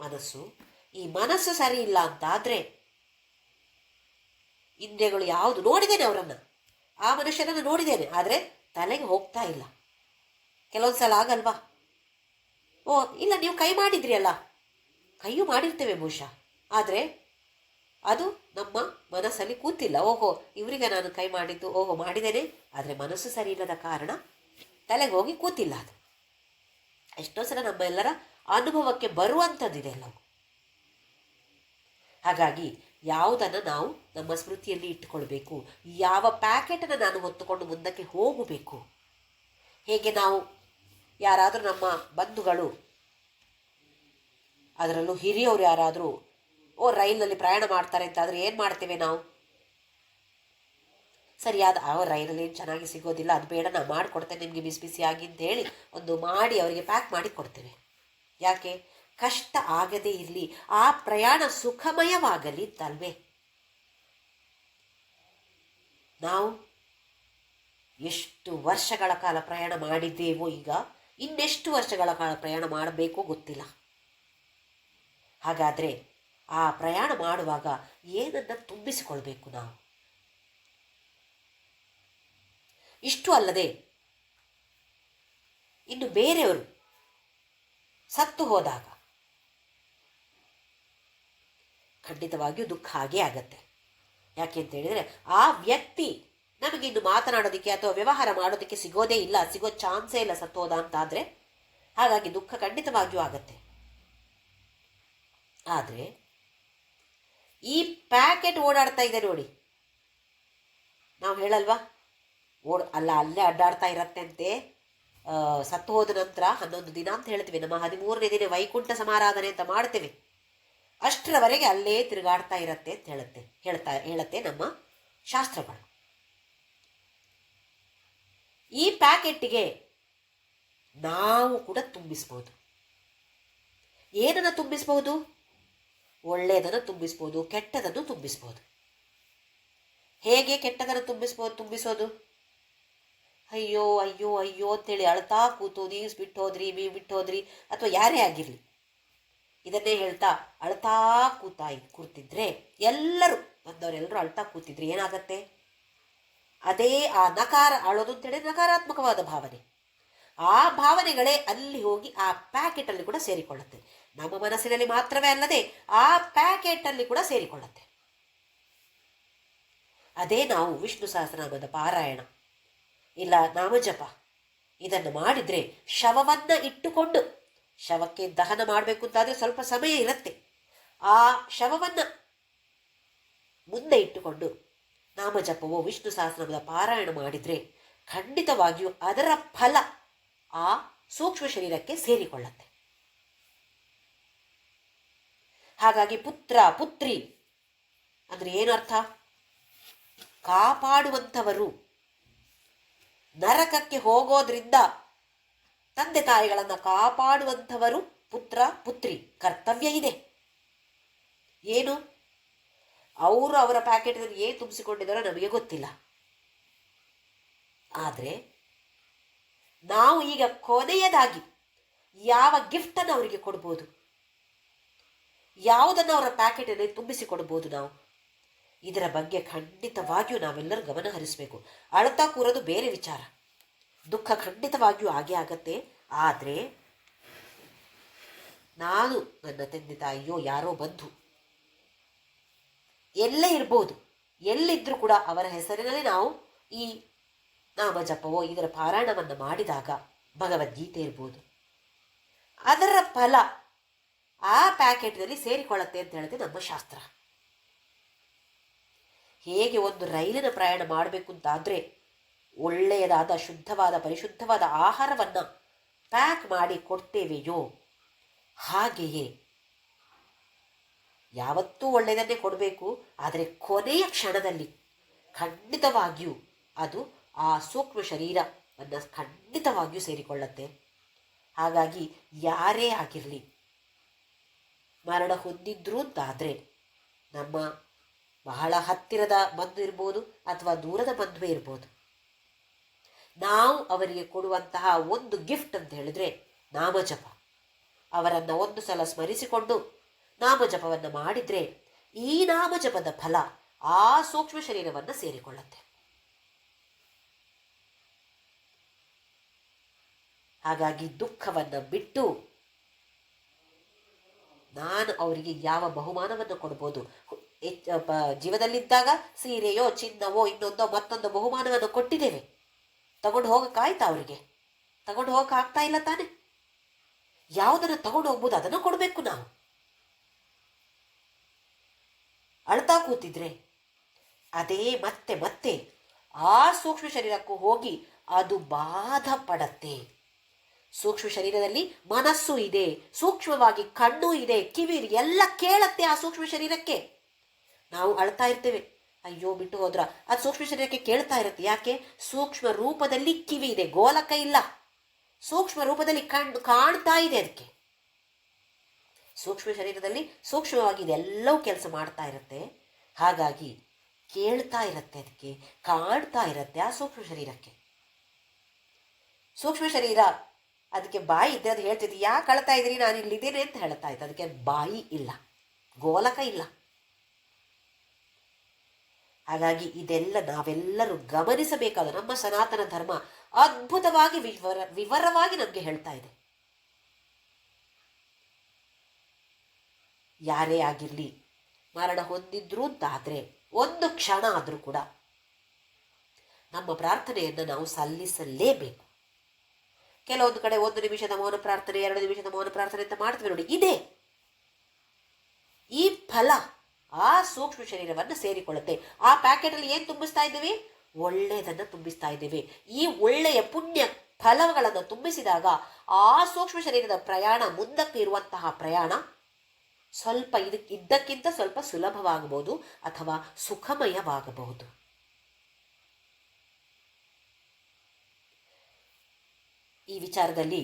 ಮನಸ್ಸು. ಈ ಮನಸ್ಸು ಸರಿ ಇಲ್ಲ ಅಂತ ಆದರೆ ಇಂದ್ರಿಯಗಳು ಯಾವುದು, ನೋಡಿದ್ದೇನೆ ಅವರನ್ನು, ಆ ಮನುಷ್ಯನನ್ನು ನೋಡಿದ್ದೇನೆ, ಆದರೆ ತಲೆಗೆ ಹೋಗ್ತಾ ಇಲ್ಲ. ಕೆಲವೊಂದು ಸಲ ಆಗಲ್ವಾ? ಓ ಇಲ್ಲ, ನೀವು ಕೈ ಮಾಡಿದ್ರಿ ಅಲ್ಲ, ಕೈಯೂ ಮಾಡಿರ್ತೇವೆ ಬಹುಶಃ, ಆದರೆ ಅದು ನಮ್ಮ ಮನಸ್ಸಲ್ಲಿ ಕೂತಿಲ್ಲ. ಓಹೋ, ಇವರಿಗೆ ನಾನು ಕೈ ಮಾಡಿದ್ದು, ಓಹೋ ಮಾಡಿದ್ದೇನೆ, ಆದರೆ ಮನಸ್ಸು ಸರಿ ಇಲ್ಲದ ಕಾರಣ ತಲೆಗೆ ಹೋಗಿ ಕೂತಿಲ್ಲ. ಅದು ಎಷ್ಟೋ ಸಲ ನಮ್ಮೆಲ್ಲರ ಅನುಭವಕ್ಕೆ ಬರುವಂಥದ್ದಿದೆಲ್ಲವು. ಹಾಗಾಗಿ ಯಾವುದನ್ನು ನಾವು ನಮ್ಮ ಸ್ಮೃತಿಯಲ್ಲಿ ಇಟ್ಟುಕೊಳ್ಬೇಕು, ಯಾವ ಪ್ಯಾಕೆಟನ್ನು ನಾನು ಹೊತ್ತುಕೊಂಡು ಮುಂದಕ್ಕೆ ಹೋಗಬೇಕು, ಹೇಗೆ ನಾವು ಯಾರಾದರೂ ನಮ್ಮ ಬಂಧುಗಳು, ಅದರಲ್ಲೂ ಹಿರಿಯವರು ಯಾರಾದರೂ ರೈಲಿನಲ್ಲಿ ಪ್ರಯಾಣ ಮಾಡ್ತಾರೆ ಅಂತಾದರೆ ಏನು ಮಾಡ್ತೇವೆ ನಾವು? ಸರಿಯಾದ ರೈಲಲ್ಲಿ ಏನು ಚೆನ್ನಾಗಿ ಸಿಗೋದಿಲ್ಲ, ಅದು ಬೇಡ, ನಾನು ಮಾಡಿಕೊಡ್ತೇನೆ ನಿಮಗೆ ಬಿಸಿ ಬಿಸಿಯಾಗಿ ಅಂತ ಹೇಳಿ ಒಂದು ಮಾಡಿ ಅವರಿಗೆ ಪ್ಯಾಕ್ ಮಾಡಿ ಕೊಡ್ತೇವೆ. ಯಾಕೆ? ಕಷ್ಟ ಆಗದೇ ಇರಲಿ, ಆ ಪ್ರಯಾಣ ಸುಖಮಯವಾಗಲಿ ಅಂತಲ್ವೇ. ನಾವು ಎಷ್ಟು ವರ್ಷಗಳ ಕಾಲ ಪ್ರಯಾಣ ಮಾಡಿದ್ದೇವೋ, ಈಗ ಇನ್ನೆಷ್ಟು ವರ್ಷಗಳ ಕಾಲ ಪ್ರಯಾಣ ಮಾಡಬೇಕೋ ಗೊತ್ತಿಲ್ಲ. ಹಾಗಾದರೆ ಆ ಪ್ರಯಾಣ ಮಾಡುವಾಗ ಏನನ್ನು ತುಂಬಿಸಿಕೊಳ್ಬೇಕು ನಾವು? ಇಷ್ಟು ಅಲ್ಲದೆ ಇನ್ನು ಬೇರೆಯವರು ಸತ್ತು ಹೋದಾಗ ಖಂಡಿತವಾಗಿಯೂ ದುಃಖ ಆಗೇ ಆಗತ್ತೆ. ಯಾಕೆ ಅಂತ ಹೇಳಿದರೆ ಆ ವ್ಯಕ್ತಿ ನಮಗೆ ಇನ್ನು ಮಾತನಾಡೋದಕ್ಕೆ ಅಥವಾ ವ್ಯವಹಾರ ಮಾಡೋದಕ್ಕೆ ಸಿಗೋದೇ ಇಲ್ಲ, ಸಿಗೋ ಚಾನ್ಸೇ ಇಲ್ಲ ಸತ್ತು ಹೋದ ಅಂತಾದರೆ, ಹಾಗಾಗಿ ದುಃಖ ಖಂಡಿತವಾಗಿಯೂ ಆಗತ್ತೆ. ಆದರೆ ಈ ಪ್ಯಾಕೆಟ್ ಓಡಾಡ್ತಾ ಇದೆ ನೋಡಿ, ನಾವು ಹೇಳಲ್ವಾ ಅಲ್ಲೇ ಅಡ್ಡಾಡ್ತಾ ಇರತ್ತಂತೆ, ಸತ್ತು ಹೋದ ನಂತರ 11 ದಿನ ಅಂತ ಹೇಳ್ತೀವಿ, ನಮ್ಮ 13ನೇ ದಿನ ವೈಕುಂಠ ಸಮಾರಾಧನೆ ಅಂತ ಮಾಡ್ತೇವೆ, ಅಷ್ಟರವರೆಗೆ ಅಲ್ಲೇ ತಿರುಗಾಡ್ತಾ ಇರತ್ತೆ ಅಂತ ಹೇಳುತ್ತೆ ನಮ್ಮ ಶಾಸ್ತ್ರಗಳು. ಈ ಪ್ಯಾಕೆಟ್ಟಿಗೆ ನಾವು ಕೂಡ ತುಂಬಿಸ್ಬೋದು. ಏನನ್ನು ತುಂಬಿಸ್ಬೋದು? ಒಳ್ಳೆಯದನ್ನು ತುಂಬಿಸ್ಬೋದು, ಕೆಟ್ಟದನ್ನು ತುಂಬಿಸ್ಬೋದು. ಹೇಗೆ ಕೆಟ್ಟದನ್ನು ತುಂಬಿಸೋದು? ಅಯ್ಯೋ ಅಯ್ಯೋ ಅಯ್ಯೋ ಅಂತೇಳಿ ಅಳ್ತಾ ಕೂತು, ನೀವು ಬಿಟ್ಟೋದ್ರಿ ಅಥವಾ ಯಾರೇ ಆಗಿರಲಿ, ಇದನ್ನೇ ಹೇಳ್ತಾ ಅಳ್ತಾ ಕೂತಿದ್ರೆ, ಎಲ್ಲರೂ ಬಂದವರೆಲ್ಲರೂ ಅಳ್ತಾ ಕೂತಿದ್ರೆ ಏನಾಗತ್ತೆ? ಅದೇ ಆ ಅಳೋದು ಅಂತೇಳಿ ನಕಾರಾತ್ಮಕವಾದ ಭಾವನೆ. ಆ ಭಾವನೆಗಳೇ ಅಲ್ಲಿ ಹೋಗಿ ಆ ಪ್ಯಾಕೆಟಲ್ಲಿ ಕೂಡ ಸೇರಿಕೊಳ್ಳುತ್ತೆ. ನಮ್ಮ ಮನಸ್ಸಿನಲ್ಲಿ ಮಾತ್ರವೇ ಅಲ್ಲದೆ ಆ ಪ್ಯಾಕೆಟಲ್ಲಿ ಕೂಡ ಸೇರಿಕೊಳ್ಳುತ್ತೆ. ಅದೇ ನಾವು ವಿಷ್ಣು ಸಹಸ್ರನಾಮದ ಪಾರಾಯಣ ಇಲ್ಲ ನಾಮಜಪ ಇದನ್ನು ಮಾಡಿದರೆ, ಶವವನ್ನು ಇಟ್ಟುಕೊಂಡು, ಶವಕ್ಕೆ ದಹನ ಮಾಡಬೇಕು ಅಂತಾದರೆ ಸ್ವಲ್ಪ ಸಮಯ ಇರುತ್ತೆ, ಆ ಶವವನ್ನು ಮುಂದೆ ಇಟ್ಟುಕೊಂಡು ನಾಮಜಪವೋ ವಿಷ್ಣು ಸಹಸ್ರನಾಮದ ಪಾರಾಯಣ ಮಾಡಿದರೆ ಖಂಡಿತವಾಗಿಯೂ ಅದರ ಫಲ ಆ ಸೂಕ್ಷ್ಮ ಶರೀರಕ್ಕೆ ಸೇರಿಕೊಳ್ಳುತ್ತೆ. ಹಾಗಾಗಿ ಪುತ್ರ ಪುತ್ರಿ ಅಂದರೆ ಏನರ್ಥ? ಕಾಪಾಡುವಂಥವರು. ನರಕಕ್ಕೆ ಹೋಗೋದ್ರಿಂದ ತಂದೆ ತಾಯಿಗಳನ್ನು ಕಾಪಾಡುವಂಥವರು ಪುತ್ರ ಪುತ್ರಿ, ಕರ್ತವ್ಯ ಇದೆ. ಏನು? ಅವರು ಅವರ ಪ್ಯಾಕೆಟ್ನಲ್ಲಿ ಏನು ತುಂಬಿಸಿಕೊಂಡಿದ್ದಾರೋ ನಮಗೆ ಗೊತ್ತಿಲ್ಲ. ಆದರೆ ನಾವು ಈಗ ಕೊನೆಯದಾಗಿ ಯಾವ ಗಿಫ್ಟನ್ನು ಅವರಿಗೆ ಕೊಡ್ಬೋದು, ಯಾವುದನ್ನು ಅವರ ಪ್ಯಾಕೆಟಲ್ಲಿ ತುಂಬಿಸಿಕೊಡ್ಬೋದು ನಾವು? ಇದರ ಬಗ್ಗೆ ಖಂಡಿತವಾಗಿಯೂ ನಾವೆಲ್ಲರೂ ಗಮನ ಹರಿಸಬೇಕು. ಅಳ್ತಾ ಕೂರೋದು ಬೇರೆ ವಿಚಾರ, ದುಃಖ ಖಂಡಿತವಾಗಿಯೂ ಆಗೇ ಆಗತ್ತೆ. ಆದರೆ ನಾನು, ನನ್ನ ತಂದೆ ತಾಯಿಯೋ ಯಾರೋ ಬಂಧು ಎಲ್ಲೇ ಇರ್ಬೋದು, ಎಲ್ಲಿದ್ದರೂ ಕೂಡ ಅವರ ಹೆಸರಿನಲ್ಲಿ ನಾವು ಈ ನಾಮಜಪವೋ ಇದರ ಪಾರಾಯಣವನ್ನು ಮಾಡಿದಾಗ, ಭಗವದ್ಗೀತೆ ಇರ್ಬೋದು, ಅದರ ಫಲ ಆ ಪ್ಯಾಕೆಟ್ನಲ್ಲಿ ಸೇರಿಕೊಳ್ಳುತ್ತೆ ಅಂತ ಹೇಳುತ್ತೆ ನಮ್ಮ ಶಾಸ್ತ್ರ. ಹೇಗೆ ಒಂದು ರೈಲಿನ ಪ್ರಯಾಣ ಮಾಡಬೇಕು ಅಂತಾದರೆ ಒಳ್ಳೆಯದಾದ ಶುದ್ಧವಾದ ಪರಿಶುದ್ಧವಾದ ಆಹಾರವನ್ನು ಪ್ಯಾಕ್ ಮಾಡಿ ಕೊಡ್ತೇವೆಯೋ, ಹಾಗೆಯೇ ಯಾವತ್ತೂ ಒಳ್ಳೆಯದನ್ನೇ ಕೊಡಬೇಕು. ಆದರೆ ಕೊನೆಯ ಕ್ಷಣದಲ್ಲಿ ಖಂಡಿತವಾಗಿಯೂ ಅದು ಆ ಸೂಕ್ಷ್ಮ ಶರೀರವನ್ನು ಖಂಡಿತವಾಗಿಯೂ ಸೇರಿಕೊಳ್ಳುತ್ತೆ. ಹಾಗಾಗಿ ಯಾರೇ ಆಗಿರಲಿ, ಮರಣ ಹೊಂದಿದ್ರು ಅಂತಾದರೆ ನಮ್ಮ ಬಹಳ ಹತ್ತಿರದ ಬಂಧು ಇರ್ಬೋದು ಅಥವಾ ದೂರದ ಬಂಧುವೇ ಇರ್ಬೋದು, ನಾವು ಅವರಿಗೆ ಕೊಡುವಂತಹ ಒಂದು ಗಿಫ್ಟ್ ಅಂತ ಹೇಳಿದ್ರೆ ನಾಮಜಪ. ಅವರನ್ನು ಒಂದು ಸಲ ಸ್ಮರಿಸಿಕೊಂಡು ನಾಮಜಪವನ್ನು ಮಾಡಿದರೆ ಈ ನಾಮಜಪದ ಫಲ ಆ ಸೂಕ್ಷ್ಮ ಶರೀರವನ್ನು ಸೇರಿಕೊಳ್ಳುತ್ತೆ. ಹಾಗಾಗಿ ದುಃಖವನ್ನು ಬಿಟ್ಟು ನಾನು ಅವರಿಗೆ ಯಾವ ಬಹುಮಾನವನ್ನು ಕೊಡ್ಬೋದು? ಜೀವದಲ್ಲಿದ್ದಾಗ ಸೀರೆಯೋ ಚಿನ್ನವೋ ಇನ್ನೊಂದೋ ಮತ್ತೊಂದು ಬಹುಮಾನವನ್ನು ಕೊಟ್ಟಿದ್ದೇವೆ, ತಗೊಂಡು ಹೋಗಕ್ಕಾಯ್ತಾ? ಅವರಿಗೆ ತಗೊಂಡು ಹೋಗಕ್ಕೆ ಆಗ್ತಾ ಇಲ್ಲ ತಾನೆ. ಯಾವುದನ್ನು ತಗೊಂಡು ಹೋಗ್ಬೋದು ಅದನ್ನು ಕೊಡಬೇಕು ನಾವು. ಅಳ್ತಾ ಕೂತಿದ್ರೆ ಅದೇ ಮತ್ತೆ ಮತ್ತೆ ಆ ಸೂಕ್ಷ್ಮ ಶರೀರಕ್ಕೂ ಹೋಗಿ ಅದು ಬಾಧ ಪಡತ್ತೆ. ಸೂಕ್ಷ್ಮ ಶರೀರದಲ್ಲಿ ಮನಸ್ಸು ಇದೆ, ಸೂಕ್ಷ್ಮವಾಗಿ ಕಣ್ಣು ಇದೆ, ಕಿವಿ ಇದೆ, ಎಲ್ಲ ಕೇಳತ್ತೆ ಆ ಸೂಕ್ಷ್ಮ ಶರೀರಕ್ಕೆ. ನಾವು ಅಳ್ತಾ ಇರ್ತೇವೆ, ಅಯ್ಯೋ ಬಿಟ್ಟು ಹೋದ್ರ, ಅದು ಸೂಕ್ಷ್ಮ ಶರೀರಕ್ಕೆ ಕೇಳ್ತಾ ಇರುತ್ತೆ. ಯಾಕೆ? ಸೂಕ್ಷ್ಮ ರೂಪದಲ್ಲಿ ಕಿವಿ ಇದೆ, ಗೋಲಕ ಇಲ್ಲ. ಸೂಕ್ಷ್ಮ ರೂಪದಲ್ಲಿ ಕಾಣ್ತಾ ಇದೆ ಅದಕ್ಕೆ. ಸೂಕ್ಷ್ಮ ಶರೀರದಲ್ಲಿ ಸೂಕ್ಷ್ಮವಾಗಿ ಇದೆಲ್ಲವೂ ಕೆಲಸ ಮಾಡ್ತಾ ಇರುತ್ತೆ. ಹಾಗಾಗಿ ಕೇಳ್ತಾ ಇರುತ್ತೆ, ಅದಕ್ಕೆ ಕಾಣ್ತಾ ಇರುತ್ತೆ ಆ ಸೂಕ್ಷ್ಮ ಶರೀರಕ್ಕೆ. ಸೂಕ್ಷ್ಮ ಶರೀರ ಅದಕ್ಕೆ ಬಾಯಿ ಇದ್ದರೆ ಅದು ಹೇಳ್ತಿದ್ದೆ, ಯಾಕೆ ಅಳ್ತಾ ಇದ್ರಿ, ನಾನು ಇಲ್ಲಿದ್ದೇನೆ ಅಂತ ಹೇಳ್ತಾ ಇತ್ತು. ಅದಕ್ಕೆ ಬಾಯಿ ಇಲ್ಲ, ಗೋಲಕ ಇಲ್ಲ. ಹಾಗಾಗಿ ಇದೆಲ್ಲ ನಾವೆಲ್ಲರೂ ಗಮನಿಸಬೇಕಾದ ನಮ್ಮ ಸನಾತನ ಧರ್ಮ ಅದ್ಭುತವಾಗಿ ವಿವರವಾಗಿ ನಮಗೆ ಹೇಳ್ತಾ ಇದೆ. ಯಾರೇ ಆಗಿರಲಿ, ಮರಣ ಹೊಂದಿದ್ರು ಅಂತಾದರೆ ಒಂದು ಕ್ಷಣ ಆದರೂ ಕೂಡ ನಮ್ಮ ಪ್ರಾರ್ಥನೆಯನ್ನು ನಾವು ಸಲ್ಲಿಸಲೇಬೇಕು. ಕೆಲವೊಂದು ಕಡೆ 1 ನಿಮಿಷದ ಮೌನ ಪ್ರಾರ್ಥನೆ, 2 ನಿಮಿಷದ ಮೌನ ಪ್ರಾರ್ಥನೆ ಅಂತ ಮಾಡ್ತೀವಿ ನೋಡಿ. ಇದೆ ಈ ಫಲ ಆ ಸೂಕ್ಷ್ಮ ಶರೀರವನ್ನು ಸೇರಿಕೊಳ್ಳುತ್ತೆ. ಆ ಪ್ಯಾಕೆಟಲ್ಲಿ ಏನು ತುಂಬಿಸ್ತಾ ಇದ್ದೇವೆ? ಒಳ್ಳೆಯದನ್ನು ತುಂಬಿಸ್ತಾ ಇದ್ದೇವೆ. ಈ ಒಳ್ಳೆಯ ಪುಣ್ಯ ಫಲಗಳನ್ನು ತುಂಬಿಸಿದಾಗ ಆ ಸೂಕ್ಷ್ಮ ಶರೀರದ ಪ್ರಯಾಣ, ಮುಂದಕ್ಕೆ ಇರುವಂತಹ ಪ್ರಯಾಣ ಸ್ವಲ್ಪ ಇದ್ದಕ್ಕಿಂತ ಸ್ವಲ್ಪ ಸುಲಭವಾಗಬಹುದು ಅಥವಾ ಸುಖಮಯವಾಗಬಹುದು. ಈ ವಿಚಾರದಲ್ಲಿ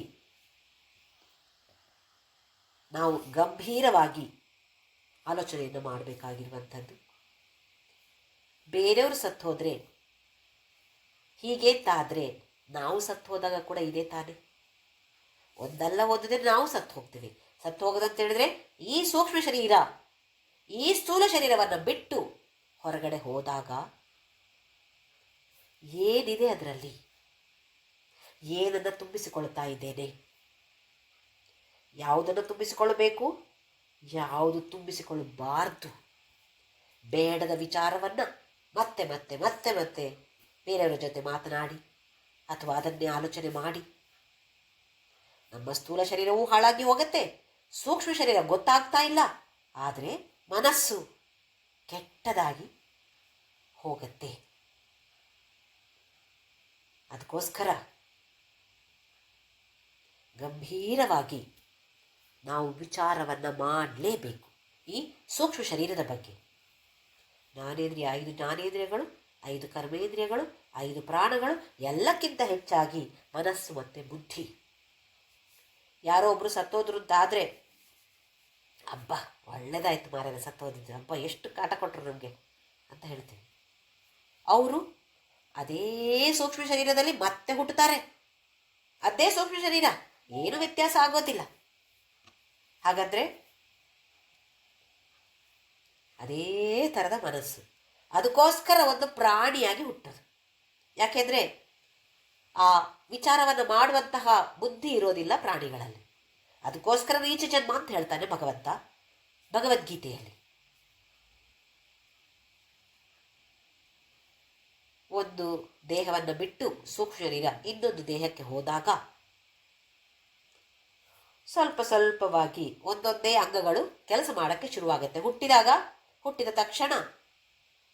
ನಾವು ಗಂಭೀರವಾಗಿ ಆಲೋಚನೆಯನ್ನು ಮಾಡಬೇಕಾಗಿರುವಂಥದ್ದು. ಬೇರೆಯವರು ಸತ್ತು ಹೋದರೆ ಹೀಗೆ ತಾದರೆ ನಾವು ಸತ್ತು ಹೋದಾಗ ಕೂಡ ಇದೇ ತಾನೆ. ಒಂದಲ್ಲ ಓದಿದ್ರೆ ನಾವು ಸತ್ತು ಹೋಗ್ತೀವಿ. ಸತ್ತು ಹೋಗೋದಂತ ಹೇಳಿದ್ರೆ ಈ ಸೂಕ್ಷ್ಮ ಶರೀರ, ಈ ಸ್ಥೂಲ ಶರೀರವನ್ನು ಬಿಟ್ಟು ಹೊರಗಡೆ ಹೋದಾಗ ಏನಿದೆ ಅದರಲ್ಲಿ, ಏನನ್ನು ತುಂಬಿಸಿಕೊಳ್ತಾ ಇದ್ದೇನೆ, ಯಾವುದನ್ನು ತುಂಬಿಸಿಕೊಳ್ಳಬೇಕು, ಯಾವುದು ತುಂಬಿಸಿಕೊಳ್ಳಬಾರ್ದು, ಬೇಡದ ವಿಚಾರವನ್ನು ಮತ್ತೆ ಮತ್ತೆ ಮತ್ತೆ ಮತ್ತೆ ಬೇರೆಯವರ ಜೊತೆ ಮಾತನಾಡಿ ಅಥವಾ ಅದನ್ನೇ ಆಲೋಚನೆ ಮಾಡಿ ನಮ್ಮ ಸ್ಥೂಲ ಶರೀರವೂ ಹಾಳಾಗಿ ಹೋಗುತ್ತೆ. ಸೂಕ್ಷ್ಮ ಶರೀರ ಗೊತ್ತಾಗ್ತಾ ಇಲ್ಲ, ಆದರೆ ಮನಸ್ಸು ಕೆಟ್ಟದಾಗಿ ಹೋಗುತ್ತೆ. ಅದಕ್ಕೋಸ್ಕರ ಗಂಭೀರವಾಗಿ ನಾವು ವಿಚಾರವನ್ನು ಮಾಡಲೇಬೇಕು ಈ ಸೂಕ್ಷ್ಮ ಶರೀರದ ಬಗ್ಗೆ. ಜ್ಞಾನೇಂದ್ರಿಯ, 5 ಜ್ಞಾನೇಂದ್ರಿಯಗಳು, 5 ಕರ್ಮೇಂದ್ರಿಯಗಳು, 5 ಪ್ರಾಣಗಳು, ಎಲ್ಲಕ್ಕಿಂತ ಹೆಚ್ಚಾಗಿ ಮನಸ್ಸು ಮತ್ತು ಬುದ್ಧಿ. ಯಾರೋ ಒಬ್ಬರು ಸತ್ತೋದ್ರು ಅಂತಾದರೆ, ಹಬ್ಬ ಒಳ್ಳೇದಾಯ್ತು ಮಾರೇನ ಸತ್ತೋದಿದ್ರು, ಹಬ್ಬ ಎಷ್ಟು ಕಾಟ ಕೊಟ್ಟರು ನಮಗೆ ಅಂತ ಹೇಳ್ತೀವಿ. ಅವರು ಅದೇ ಸೂಕ್ಷ್ಮ ಶರೀರದಲ್ಲಿ ಮತ್ತೆ ಹುಟ್ಟುತ್ತಾರೆ. ಅದೇ ಸೂಕ್ಷ್ಮ ಶರೀರ, ಏನು ವ್ಯತ್ಯಾಸ ಆಗೋದಿಲ್ಲ. ಹಾಗಾದರೆ ಅದೇ ಥರದ ಮನಸ್ಸು. ಅದಕ್ಕೋಸ್ಕರ ಒಂದು ಪ್ರಾಣಿಯಾಗಿ ಹುಟ್ಟೋದು. ಯಾಕೆಂದರೆ ಆ ವಿಚಾರವನ್ನು ಮಾಡುವಂತಹ ಬುದ್ಧಿ ಇರೋದಿಲ್ಲ ಪ್ರಾಣಿಗಳಲ್ಲಿ. ಅದಕ್ಕೋಸ್ಕರ ನೀಚ ಜನ್ಮ ಅಂತ ಹೇಳ್ತಾನೆ ಭಗವಂತ ಭಗವದ್ಗೀತೆಯಲ್ಲಿ. ಒಂದು ದೇಹವನ್ನು ಬಿಟ್ಟು ಸೂಕ್ಷ್ಮ ಶರೀರ ಇನ್ನೊಂದು ದೇಹಕ್ಕೆ ಹೋದಾಗ ಸ್ವಲ್ಪ ಸ್ವಲ್ಪವಾಗಿ ಒಂದೊಂದೇ ಅಂಗಗಳು ಕೆಲಸ ಮಾಡೋಕ್ಕೆ ಶುರುವಾಗುತ್ತೆ. ಹುಟ್ಟಿದ ತಕ್ಷಣ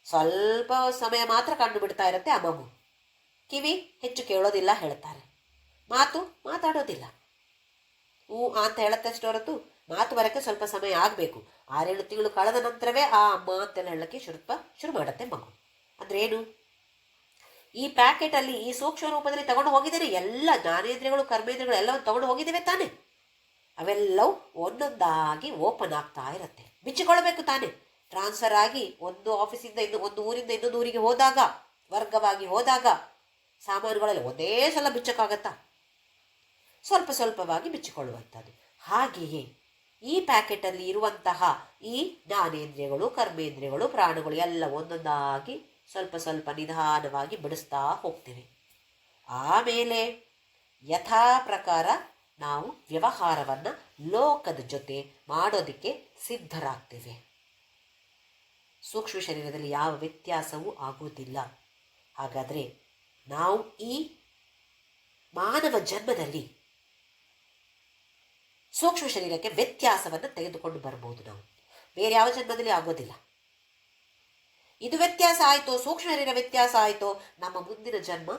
ಸ್ವಲ್ಪ ಸಮಯ ಮಾತ್ರ ಕಂಡು ಬಿಡ್ತಾ ಇರುತ್ತೆ ಆ ಮಗು. ಕಿವಿ ಹೆಚ್ಚು ಕೇಳೋದಿಲ್ಲ ಹೇಳ್ತಾರೆ, ಮಾತಾಡೋದಿಲ್ಲ. ಅಂತ ಹೇಳತ್ತಷ್ಟೇ ಹೊರತು ಮಾತು ಬರೋಕ್ಕೆ ಸ್ವಲ್ಪ ಸಮಯ ಆಗಬೇಕು. 6-7 ತಿಂಗಳು ಕಳೆದ ನಂತರವೇ ಆ ಅಮ್ಮ ಅಂತೆಲ್ಲ ಹೇಳೋಕ್ಕೆ ಶುರು ಮಾಡುತ್ತೆ ಮಗು. ಅಂದ್ರೆ ಏನು? ಈ ಪ್ಯಾಕೆಟಲ್ಲಿ ಈ ಸೂಕ್ಷ್ಮ ರೂಪದಲ್ಲಿ ತಗೊಂಡು ಹೋಗಿದ್ದೇನೆ, ಎಲ್ಲ ಜ್ಞಾನೇಂದ್ರಿಯಗಳು ಕರ್ಮೇಂದ್ರಿಯಗಳು ಎಲ್ಲವನ್ನು ತಗೊಂಡು ಹೋಗಿದ್ದೇವೆ ತಾನೆ. ಅವೆಲ್ಲವೂ ಒಂದೊಂದಾಗಿ ಓಪನ್ ಆಗ್ತಾ ಇರುತ್ತೆ. ಬಿಚ್ಚಿಕೊಳ್ಬೇಕು ತಾನೆ. ಟ್ರಾನ್ಸ್ಫರ್ ಆಗಿ ಒಂದು ಆಫೀಸಿಂದ ಒಂದು ಊರಿಂದ ಇನ್ನೊಂದು ಊರಿಗೆ ಹೋದಾಗ, ವರ್ಗವಾಗಿ ಹೋದಾಗ ಸಾಮಾನುಗಳಲ್ಲಿ ಒಂದೇ ಸಲ ಬಿಚ್ಚಕ್ಕಾಗತ್ತಾ? ಸ್ವಲ್ಪ ಸ್ವಲ್ಪವಾಗಿ ಬಿಚ್ಚಿಕೊಳ್ಳುವಂಥದ್ದು. ಹಾಗೆಯೇ ಈ ಪ್ಯಾಕೆಟಲ್ಲಿ ಇರುವಂತಹ ಈ ಜ್ಞಾನೇಂದ್ರಿಯಗಳು ಕರ್ಮೇಂದ್ರಿಯಗಳು ಪ್ರಾಣಗಳು ಎಲ್ಲ ಒಂದೊಂದಾಗಿ ಸ್ವಲ್ಪ ಸ್ವಲ್ಪ ನಿಧಾನವಾಗಿ ಬಿಡಿಸ್ತಾ ಹೋಗ್ತೇವೆ. ಆಮೇಲೆ ಯಥಾ ಪ್ರಕಾರ ನಾವು ವ್ಯವಹಾರವನ್ನು ಲೋಕದ ಜೊತೆ ಮಾಡೋದಕ್ಕೆ ಸಿದ್ಧರಾಗ್ತೇವೆ. ಸೂಕ್ಷ್ಮ ಶರೀರದಲ್ಲಿ ಯಾವ ವ್ಯತ್ಯಾಸವೂ ಆಗುವುದಿಲ್ಲ. ಹಾಗಾದರೆ ನಾವು ಈ ಮಾನವ ಜನ್ಮದಲ್ಲಿ ಸೂಕ್ಷ್ಮ ಶರೀರಕ್ಕೆ ವ್ಯತ್ಯಾಸವನ್ನು ತೆಗೆದುಕೊಂಡು ಬರ್ಬೋದು. ನಾವು ಬೇರೆ ಯಾವ ಜನ್ಮದಲ್ಲಿ ಆಗೋದಿಲ್ಲ. ಇದು ವ್ಯತ್ಯಾಸ ಆಯಿತೋ, ಸೂಕ್ಷ್ಮ ಶರೀರ ವ್ಯತ್ಯಾಸ ಆಯಿತೋ, ನಮ್ಮ ಮುಂದಿನ ಜನ್ಮ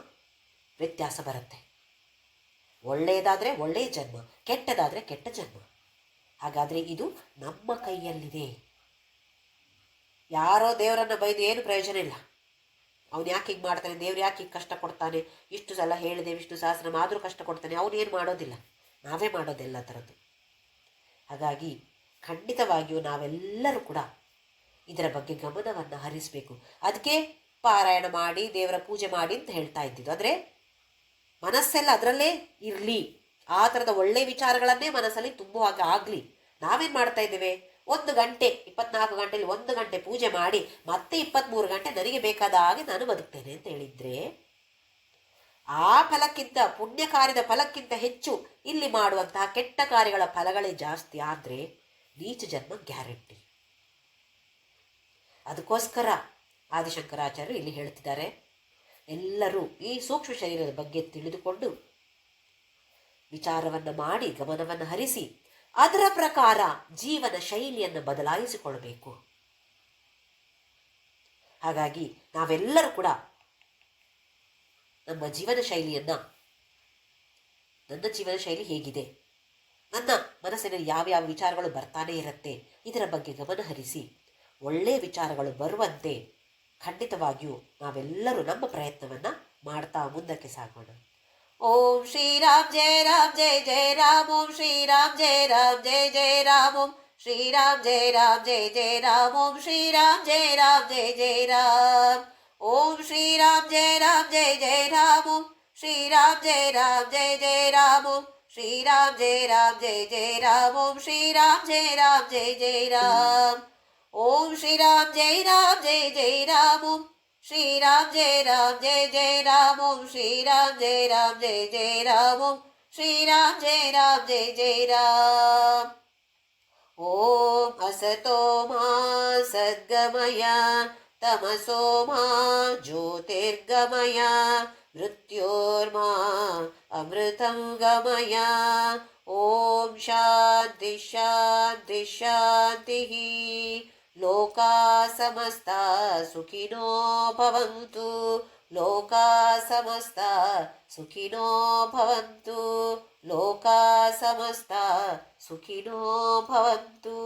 ವ್ಯತ್ಯಾಸ ಬರುತ್ತೆ. ಒಳ್ಳೆಯದಾದರೆ ಒಳ್ಳೆಯ ಜನ್ಮ, ಕೆಟ್ಟದಾದರೆ ಕೆಟ್ಟ ಜನ್ಮ. ಹಾಗಾದರೆ ಇದು ನಮ್ಮ ಕೈಯಲ್ಲಿದೆ. ಯಾರೋ ದೇವರನ್ನು ಬೈದು ಏನು ಪ್ರಯೋಜನ ಇಲ್ಲ. ಅವನು ಯಾಕೆ ಹೀಗೆ ಮಾಡ್ತಾನೆ, ದೇವ್ರು ಯಾಕೆ ಹೀಗೆ ಕಷ್ಟ ಕೊಡ್ತಾನೆ, ಇಷ್ಟು ಸಲ ಹೇಳಿದೆ ವಿಷ್ಣು ಸಹಸ್ರನಾಮ ಆದರೂ ಕಷ್ಟ ಕೊಡ್ತಾನೆ, ಅವನೇನು ಮಾಡೋದಿಲ್ಲ, ನಾವೇ ಮಾಡೋದೆಲ್ಲ ಥರದ್ದು. ಹಾಗಾಗಿ ಖಂಡಿತವಾಗಿಯೂ ನಾವೆಲ್ಲರೂ ಕೂಡ ಇದರ ಬಗ್ಗೆ ಗಮನವನ್ನು ಹರಿಸಬೇಕು. ಅದಕ್ಕೆ ಪಾರಾಯಣ ಮಾಡಿ ದೇವರ ಪೂಜೆ ಮಾಡಿ ಅಂತ ಹೇಳ್ತಾ ಇದ್ದಿದ್ದು. ಆದರೆ ಮನಸ್ಸೆಲ್ಲ ಅದರಲ್ಲೇ ಇರಲಿ, ಆ ಥರದ ಒಳ್ಳೆಯ ವಿಚಾರಗಳನ್ನೇ ಮನಸ್ಸಲ್ಲಿ ತುಂಬುವಾಗ ಆಗಲಿ. ನಾವೇನು ಮಾಡ್ತಾ ಇದ್ದೇವೆ, 1 ಗಂಟೆ 24 ಗಂಟೆಯಲ್ಲಿ 1 ಗಂಟೆ ಪೂಜೆ ಮಾಡಿ ಮತ್ತೆ 23 ಗಂಟೆ ನನಗೆ ಬೇಕಾದ ಹಾಗೆ ನಾನು ಬದುಕ್ತೇನೆ ಅಂತ ಹೇಳಿದರೆ, ಆ ಫಲಕ್ಕಿಂತ, ಪುಣ್ಯ ಕಾರ್ಯದ ಫಲಕ್ಕಿಂತ ಹೆಚ್ಚು ಇಲ್ಲಿ ಮಾಡುವಂತಹ ಕೆಟ್ಟ ಕಾರ್ಯಗಳ ಫಲಗಳೇ ಜಾಸ್ತಿ ಆದರೆ ನೀಚ ಜನ್ಮ ಗ್ಯಾರಂಟಿ. ಅದಕ್ಕೋಸ್ಕರ ಆದಿಶಂಕರಾಚಾರ್ಯರು ಇಲ್ಲಿ ಹೇಳ್ತಿದ್ದಾರೆ, ಎಲ್ಲರೂ ಈ ಸೂಕ್ಷ್ಮ ಶರೀರದ ಬಗ್ಗೆ ತಿಳಿದುಕೊಂಡು ವಿಚಾರವನ್ನು ಮಾಡಿ ಗಮನವನ್ನು ಹರಿಸಿ ಅದರ ಪ್ರಕಾರ ಜೀವನ ಶೈಲಿಯನ್ನು ಬದಲಾಯಿಸಿಕೊಳ್ಳಬೇಕು. ಹಾಗಾಗಿ ನಾವೆಲ್ಲರೂ ಕೂಡ ನಮ್ಮ ಜೀವನ ಶೈಲಿಯನ್ನು, ನನ್ನ ಜೀವನ ಶೈಲಿ ಹೇಗಿದೆ, ನನ್ನ ಮನಸ್ಸಿನಲ್ಲಿ ಯಾವ್ಯಾವ ವಿಚಾರಗಳು ಬರ್ತಾನೆ ಇರುತ್ತೆ, ಇದರ ಬಗ್ಗೆ ಗಮನ ಹರಿಸಿ ಒಳ್ಳೆಯ ವಿಚಾರಗಳು ಬರುವಂತೆ ಖಂಡಿತವಾಗಿಯೂ ನಾವೆಲ್ಲರೂ ನಮ್ಮ ಪ್ರಯತ್ನವನ್ನು ಮಾಡ್ತಾ ಮುಂದಕ್ಕೆ ಸಾಗೋಣ. ಓಂ ಶ್ರೀರಾಮ್ ಜಯ ರಾಮ್ ಜಯ ಜಯ ರಾಮ್. ಓಂ ಶ್ರೀರಾಮ್ ಜಯ ರಾಮ್ ಜಯ ಜಯ ರಾಮ್. ಓಂ ಶ್ರೀರಾಮ್ ಜಯ ರಾಮ್ ಜಯ ಜಯ ರಾಮ್. ಓಂ ಶ್ರೀರಾಮ್ ಜಯ ರಾಮ್ ಜಯ ಜಯ ರಾಮ್. ಓಂ ಶ್ರೀರಾಮ್ ಜಯ ರಾಮ್ ಜಯ ಜಯ ರಾಮ್. ಓಂ ಶ್ರೀರಾಮ್ ಜಯ ರಾಮ್ ಜಯ ಜಯ ರಾಮ್. ಓಂ ಶ್ರೀರಾಮ್ ಜಯ ರಾಮ್ ಜಯ ಜಯ ರಾಮ್. ಓಂ ಶ್ರೀರಾಮ್ ಜಯ ರಾಮ್ ಜಯ ಜಯ ರಾಮ್. ಓಂ ಶ್ರೀರಾಮ್ ಜಯ ರಾಮ್ ಜಯ ಜಯ ರಾಮ್. ಓಂ ಶ್ರೀರಾಮ್ ಜಯ ರಾಮ್ ಜಯ ಜಯ ರಾಮ್. ಓಂ ಶ್ರೀರಾಮ್ ಜಯ ರಾಮ್ ಜಯ ಜಯ ರಾಮ್. ಓಂ ಶ್ರೀರಾಮ್ ಜಯ ರಾಮ್ ಜಯ ಜಯ ರಾಮ್. ಓಂ ಅಸತೋ ಮಾ ಸದ್ಗಮಯ ತಮಸೋ ಮಾ ಜ್ಯೋತಿರ್ಗಮಯ ಮೃತ್ಯೋರ್ಮಾ ಅಮೃತಂ ಗಮಯ. ಓಂ ಶಾಂತಿ ಶಾಂತಿ ಶಾಂತಿ. ಲೋಕಾ ಸಮಸ್ತಾ ಸುಖಿನೋ ಭವಂತು. ಲೋಕಾ ಸಮಸ್ತಾ ಸುಖಿನೋ ಭವಂತು. ಲೋಕಾ ಸಮಸ್ತಾ ಸುಖಿನೋ ಭವಂತು.